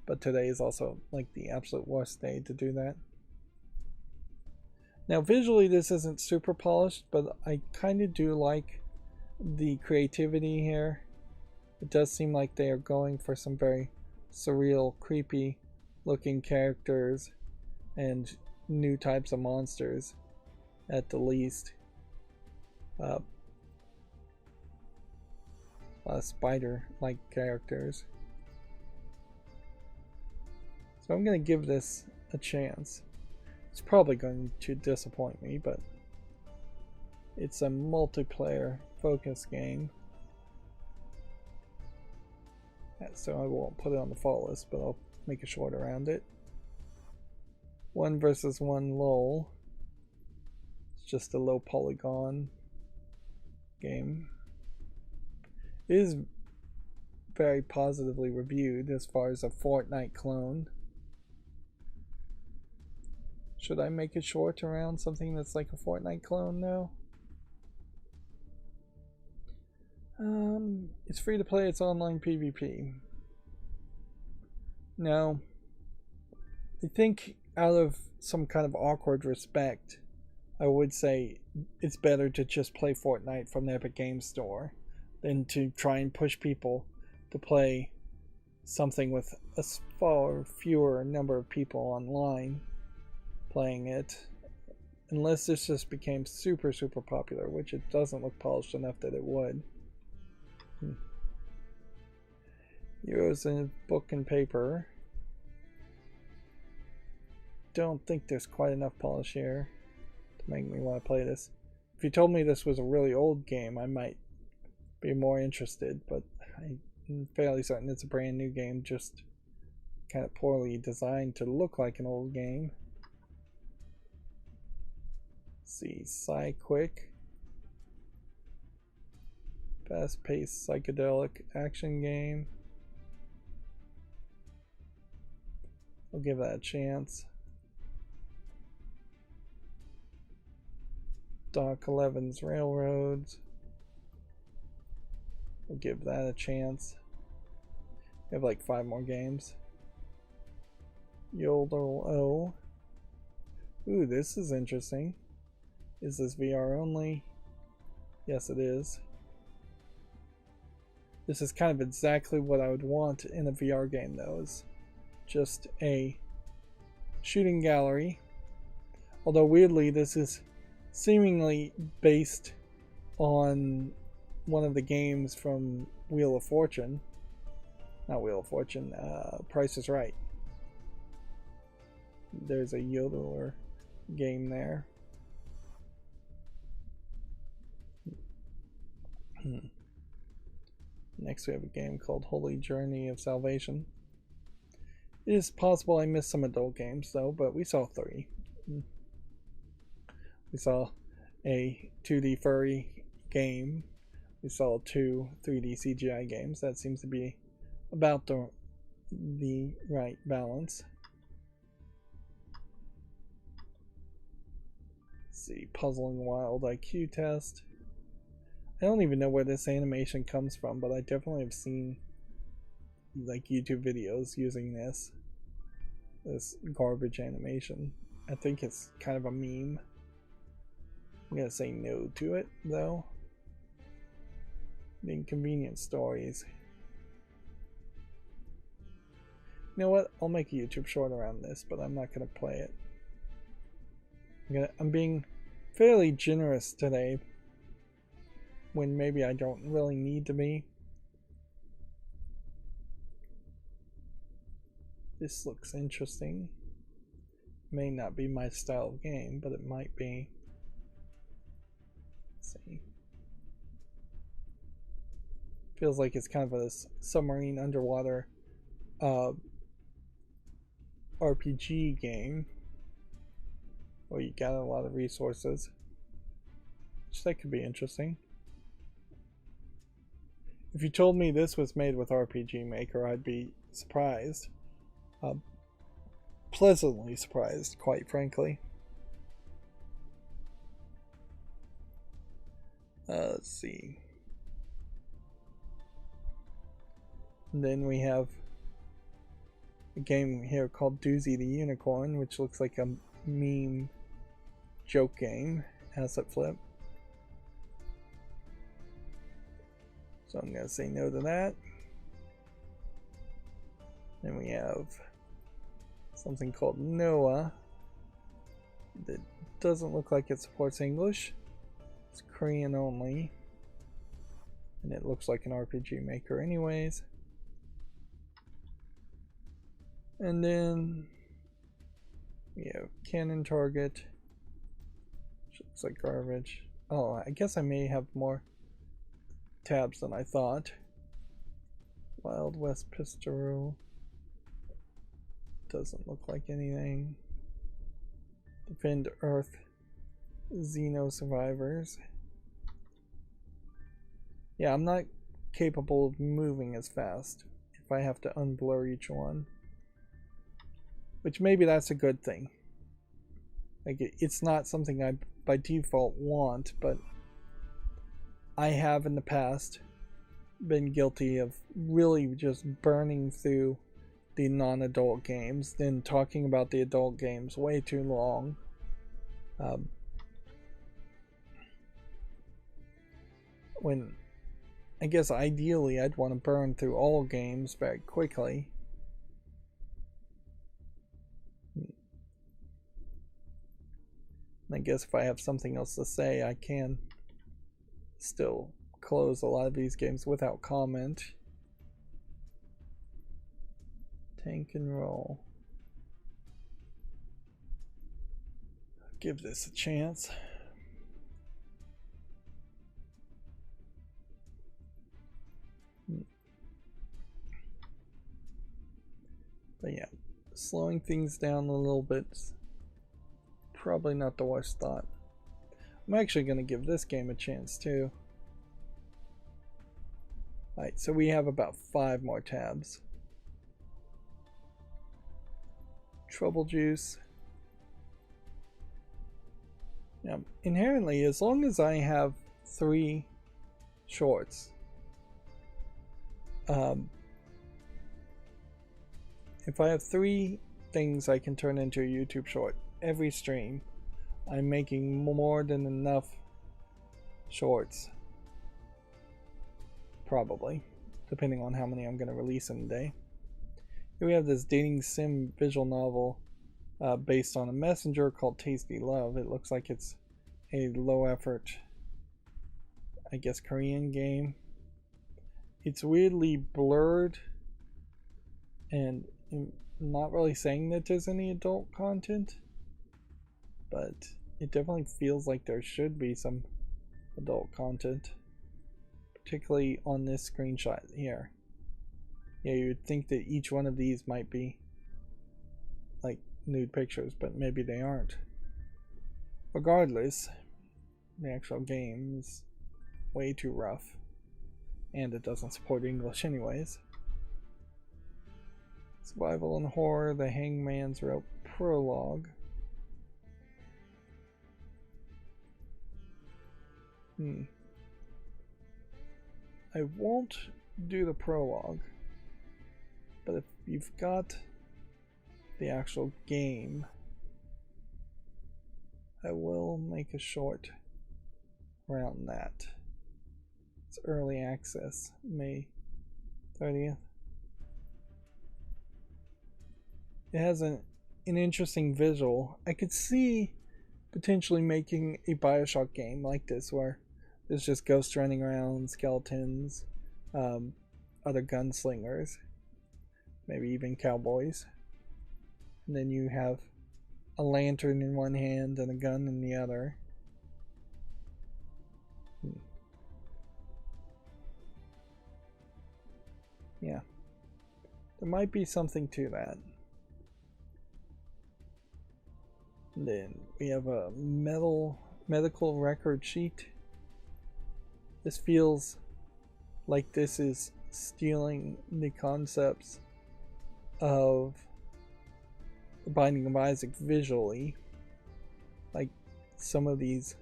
But today is also like the absolute worst day to do that. Now visually this isn't super polished, but I kind of do like the creativity here. It does seem like they are going for some very surreal, creepy looking characters and new types of monsters at the least. Spider-like characters. So I'm going to give this a chance. It's probably going to disappoint me, but it's a multiplayer focus game. So I won't put it on the fall list, but I'll make a short around it. 1 vs 1 LOL. It's just a low polygon game. It is very positively reviewed as far as a Fortnite clone. Should I make it short around something that's like a Fortnite clone now? It's free to play, it's online PvP. Now, I think out of some kind of awkward respect, I would say it's better to just play Fortnite from the Epic Games Store than to try and push people to play something with a far fewer number of people online playing it, unless this just became super popular, which it doesn't look polished enough that it would. Euros in book and paper. Don't think there's quite enough polish here to make me want to play this. If you told me this was a really old game, I might be more interested, but I'm fairly certain it's a brand new game, just kind of poorly designed to look like an old game. Let's see, Quick. Fast-paced psychedelic action game. I'll give that a chance. Doc 11's Railroads. We'll give that a chance. We have like 5 more games. Yodel O. Ooh, this is interesting. Is this VR only? Yes, it is. This is kind of exactly what I would want in a VR game, though. Is just a shooting gallery. Although weirdly, this is seemingly based on one of the games from Wheel of Fortune. Not Wheel of Fortune, Price is Right. There's a yodeler game there. Next we have a game called Holy Journey of Salvation. It is possible I missed some adult games though, but we saw 3. We saw a 2D furry game. We saw 2 3D CGI games. That seems to be about the right balance. Let's see, Puzzling Wild IQ Test. I don't even know where this animation comes from, but I definitely have seen like YouTube videos using this garbage animation. I think it's kind of a meme. I'm gonna say no to it though. The Inconvenient Stories. You know what? I'll make a YouTube short around this, but I'm not gonna play it. I'm being fairly generous today when maybe I don't really need to be. This looks interesting. May not be my style of game, but it might be. Let's see. Feels like it's kind of a submarine underwater RPG game where you gather a lot of resources, which that could be interesting. If you told me this was made with RPG Maker, I'd be surprised. Pleasantly surprised, quite frankly. Let's see. And then we have a game here called Doozy the Unicorn, which looks like a meme joke game, asset flip. So I'm going to say no to that. Then we have something called Noah that doesn't look like it supports English. It's Korean only. And it looks like an RPG Maker anyways. And then we have Cannon Target, which looks like garbage. Oh, I guess I may have more tabs than I thought. Wild West Pistol. Doesn't look like anything. Defend Earth. Xeno Survivors. Yeah, I'm not capable of moving as fast if I have to unblur each one. Which maybe that's a good thing. Like it's not something I by default want, but I have in the past been guilty of really just burning through the non-adult games, then talking about the adult games way too long. When I guess ideally I'd want to burn through all games very quickly. I guess if I have something else to say, I can still close a lot of these games without comment. Tank and Roll. Give this a chance. But yeah, slowing things down a little bit. Probably not the worst thought. I'm actually going to give this game a chance too. Alright, so we have about 5 more tabs. Trouble Juice. Now, inherently, as long as I have 3 shorts, if I have 3 things I can turn into a YouTube short every stream, I'm making more than enough shorts. Probably, depending on how many I'm going to release in a day. Here we have this dating sim visual novel based on a messenger called Tasty Love. It looks like it's a low effort, I guess, Korean game. It's weirdly blurred and not really saying that there's any adult content, but it definitely feels like there should be some adult content, particularly on this screenshot here. Yeah, you would think that each one of these might be like nude pictures, but maybe they aren't. Regardless, the actual game is way too rough, and it doesn't support English anyways. Survival and Horror, The Hangman's Rope Prologue. I won't do the prologue, but if you've got the actual game, I will make a short around that. It's early access, May 30th. It has an interesting visual. I could see potentially making a Bioshock game like this, where there's just ghosts running around, skeletons, other gunslingers, maybe even cowboys. And then you have a lantern in one hand and a gun in the other. Yeah, there might be something to that. And then we have a medical record sheet. This feels like this is stealing the concepts of The Binding of Isaac visually. Like, some of these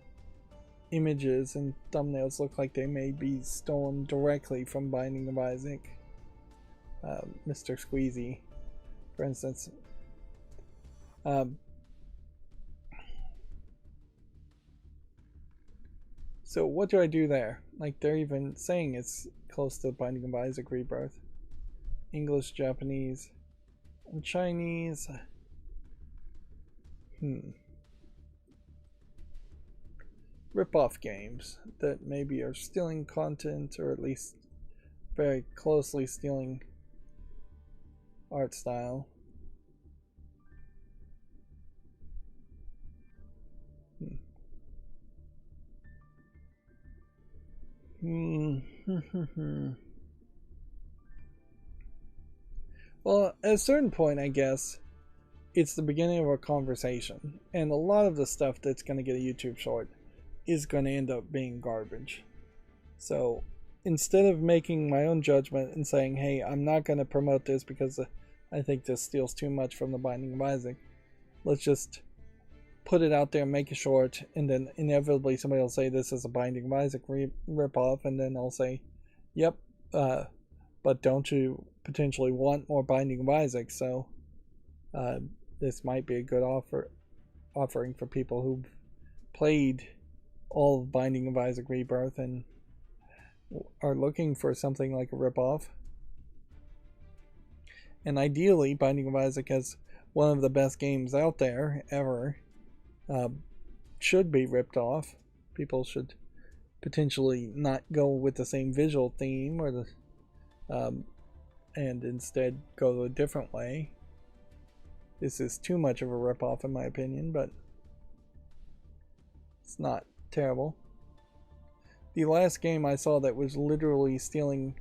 images and thumbnails look like they may be stolen directly from Binding of Isaac. Mr. Squeezy, for instance. So what do I do there? Like, they're even saying it's close to Binding of Isaac Rebirth. English, Japanese, and Chinese. Rip-off games that maybe are stealing content, or at least very closely stealing art style. Well, at a certain point, I guess, it's the beginning of a conversation, and a lot of the stuff that's going to get a YouTube short is going to end up being garbage. So instead of making my own judgment and saying, hey, I'm not going to promote this because I think this steals too much from The Binding of Isaac, let's just put it out there, make it short, and then inevitably somebody will say this is a Binding of Isaac ripoff, and then I'll say, yep, but don't you potentially want more Binding of Isaac? So this might be a good offering for people who've played all of Binding of Isaac Rebirth and are looking for something like a ripoff. And ideally, Binding of Isaac is one of the best games out there ever. Should be ripped off. People should potentially not go with the same visual theme or and instead go a different way. This is too much of a ripoff in my opinion, but it's not terrible. The last game I saw that was literally stealing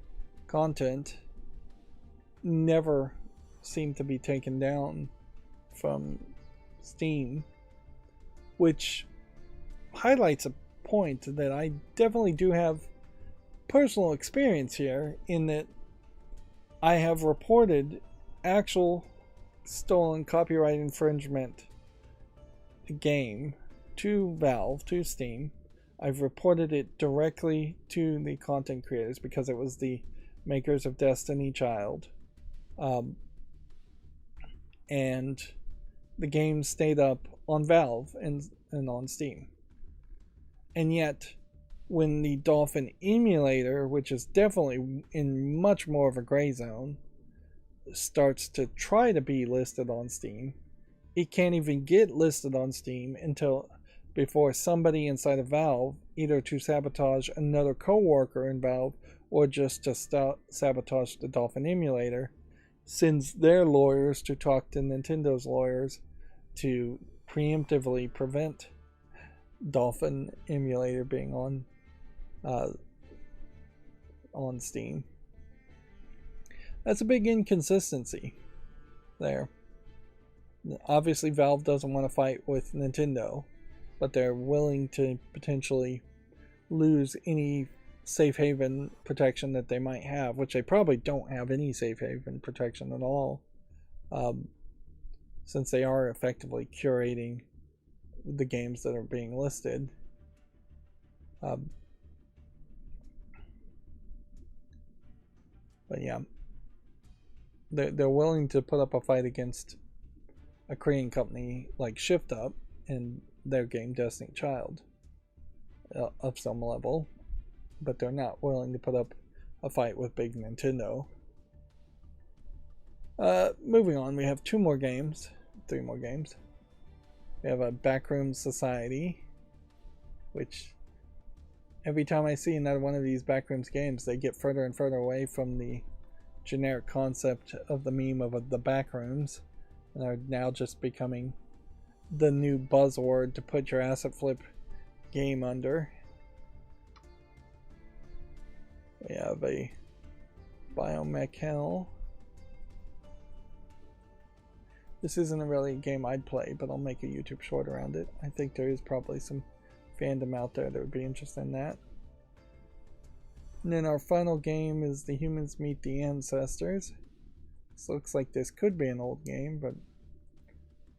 content never seemed to be taken down from Steam, which highlights a point that I definitely do have personal experience here, in that I have reported actual stolen copyright infringement game to Valve, to Steam. I've reported it directly to the content creators because it was the makers of Destiny Child. And the game stayed up on Valve and on Steam. And yet, when the Dolphin emulator, which is definitely in much more of a gray zone, starts to try to be listed on Steam, it can't even get listed on Steam until before somebody inside of Valve, either to sabotage another co-worker in Valve or just to sabotage the Dolphin emulator, sends their lawyers to talk to Nintendo's lawyers to preemptively prevent Dolphin emulator being on Steam. That's a big inconsistency there. Obviously, Valve doesn't want to fight with Nintendo, but they're willing to potentially lose any safe haven protection that they might have, which they probably don't have any safe haven protection at all, since they are effectively curating the games that are being listed. But yeah, they're willing to put up a fight against a Korean company like Shift Up and their game Destiny Child of some level, but they're not willing to put up a fight with big Nintendo. Moving on, we have three more games. We have a Backroom Society, which every time I see another one of these Backrooms games, they get further and further away from the generic concept of the meme of the Backrooms, and are now just becoming the new buzzword to put your asset flip game under. We have a Biomech Hell. This isn't really a game I'd play, but I'll make a YouTube short around it. I think there is probably some fandom out there that would be interested in that. And then our final game is The Humans Meet the Ancestors. This looks like this could be an old game, but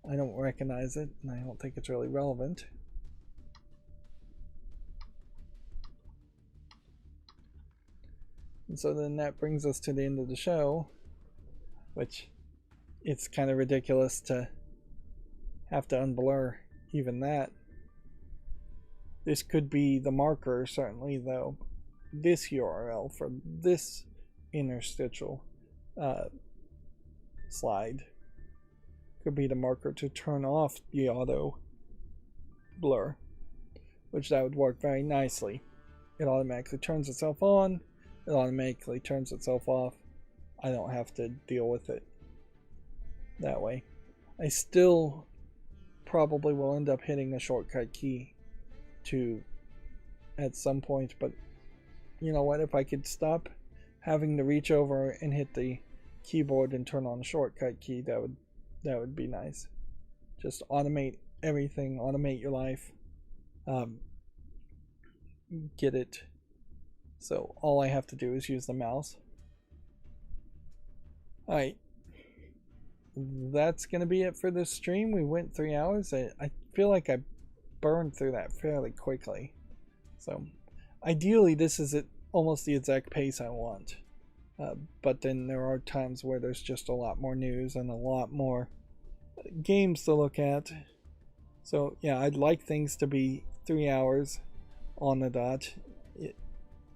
I don't recognize it, and I don't think it's really relevant. And so then that brings us to the end of the show, which it's kind of ridiculous to have to unblur even that. This could be the marker, certainly, though. This URL for this interstitial slide could be the marker to turn off the auto blur, which that would work very nicely. It automatically turns itself on, it automatically turns itself off. I don't have to deal with it that way. I still probably will end up hitting a shortcut key to at some point, but you know what, if I could stop having to reach over and hit the keyboard and turn on the shortcut key, that would be nice. Just automate everything, automate your life, get it so all I have to do is use the mouse. Alright, that's gonna be it for this stream. We went 3 hours. I feel like I burned through that fairly quickly, so ideally this is almost the exact pace I want, but then there are times where there's just a lot more news and a lot more games to look at. So yeah, I'd like things to be 3 hours on the dot.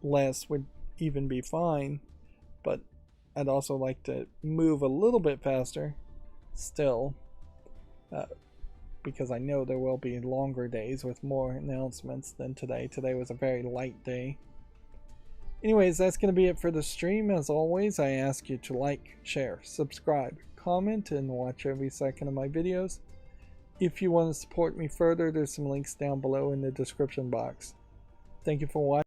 Less would even be fine, but I'd also like to move a little bit faster still, because I know there will be longer days with more announcements than today. Today was a very light day. Anyways, that's going to be it for the stream. As always, I ask you to like, share, subscribe, comment, and watch every second of my videos. If you want to support me further, there's some links down below in the description box. Thank you for watching.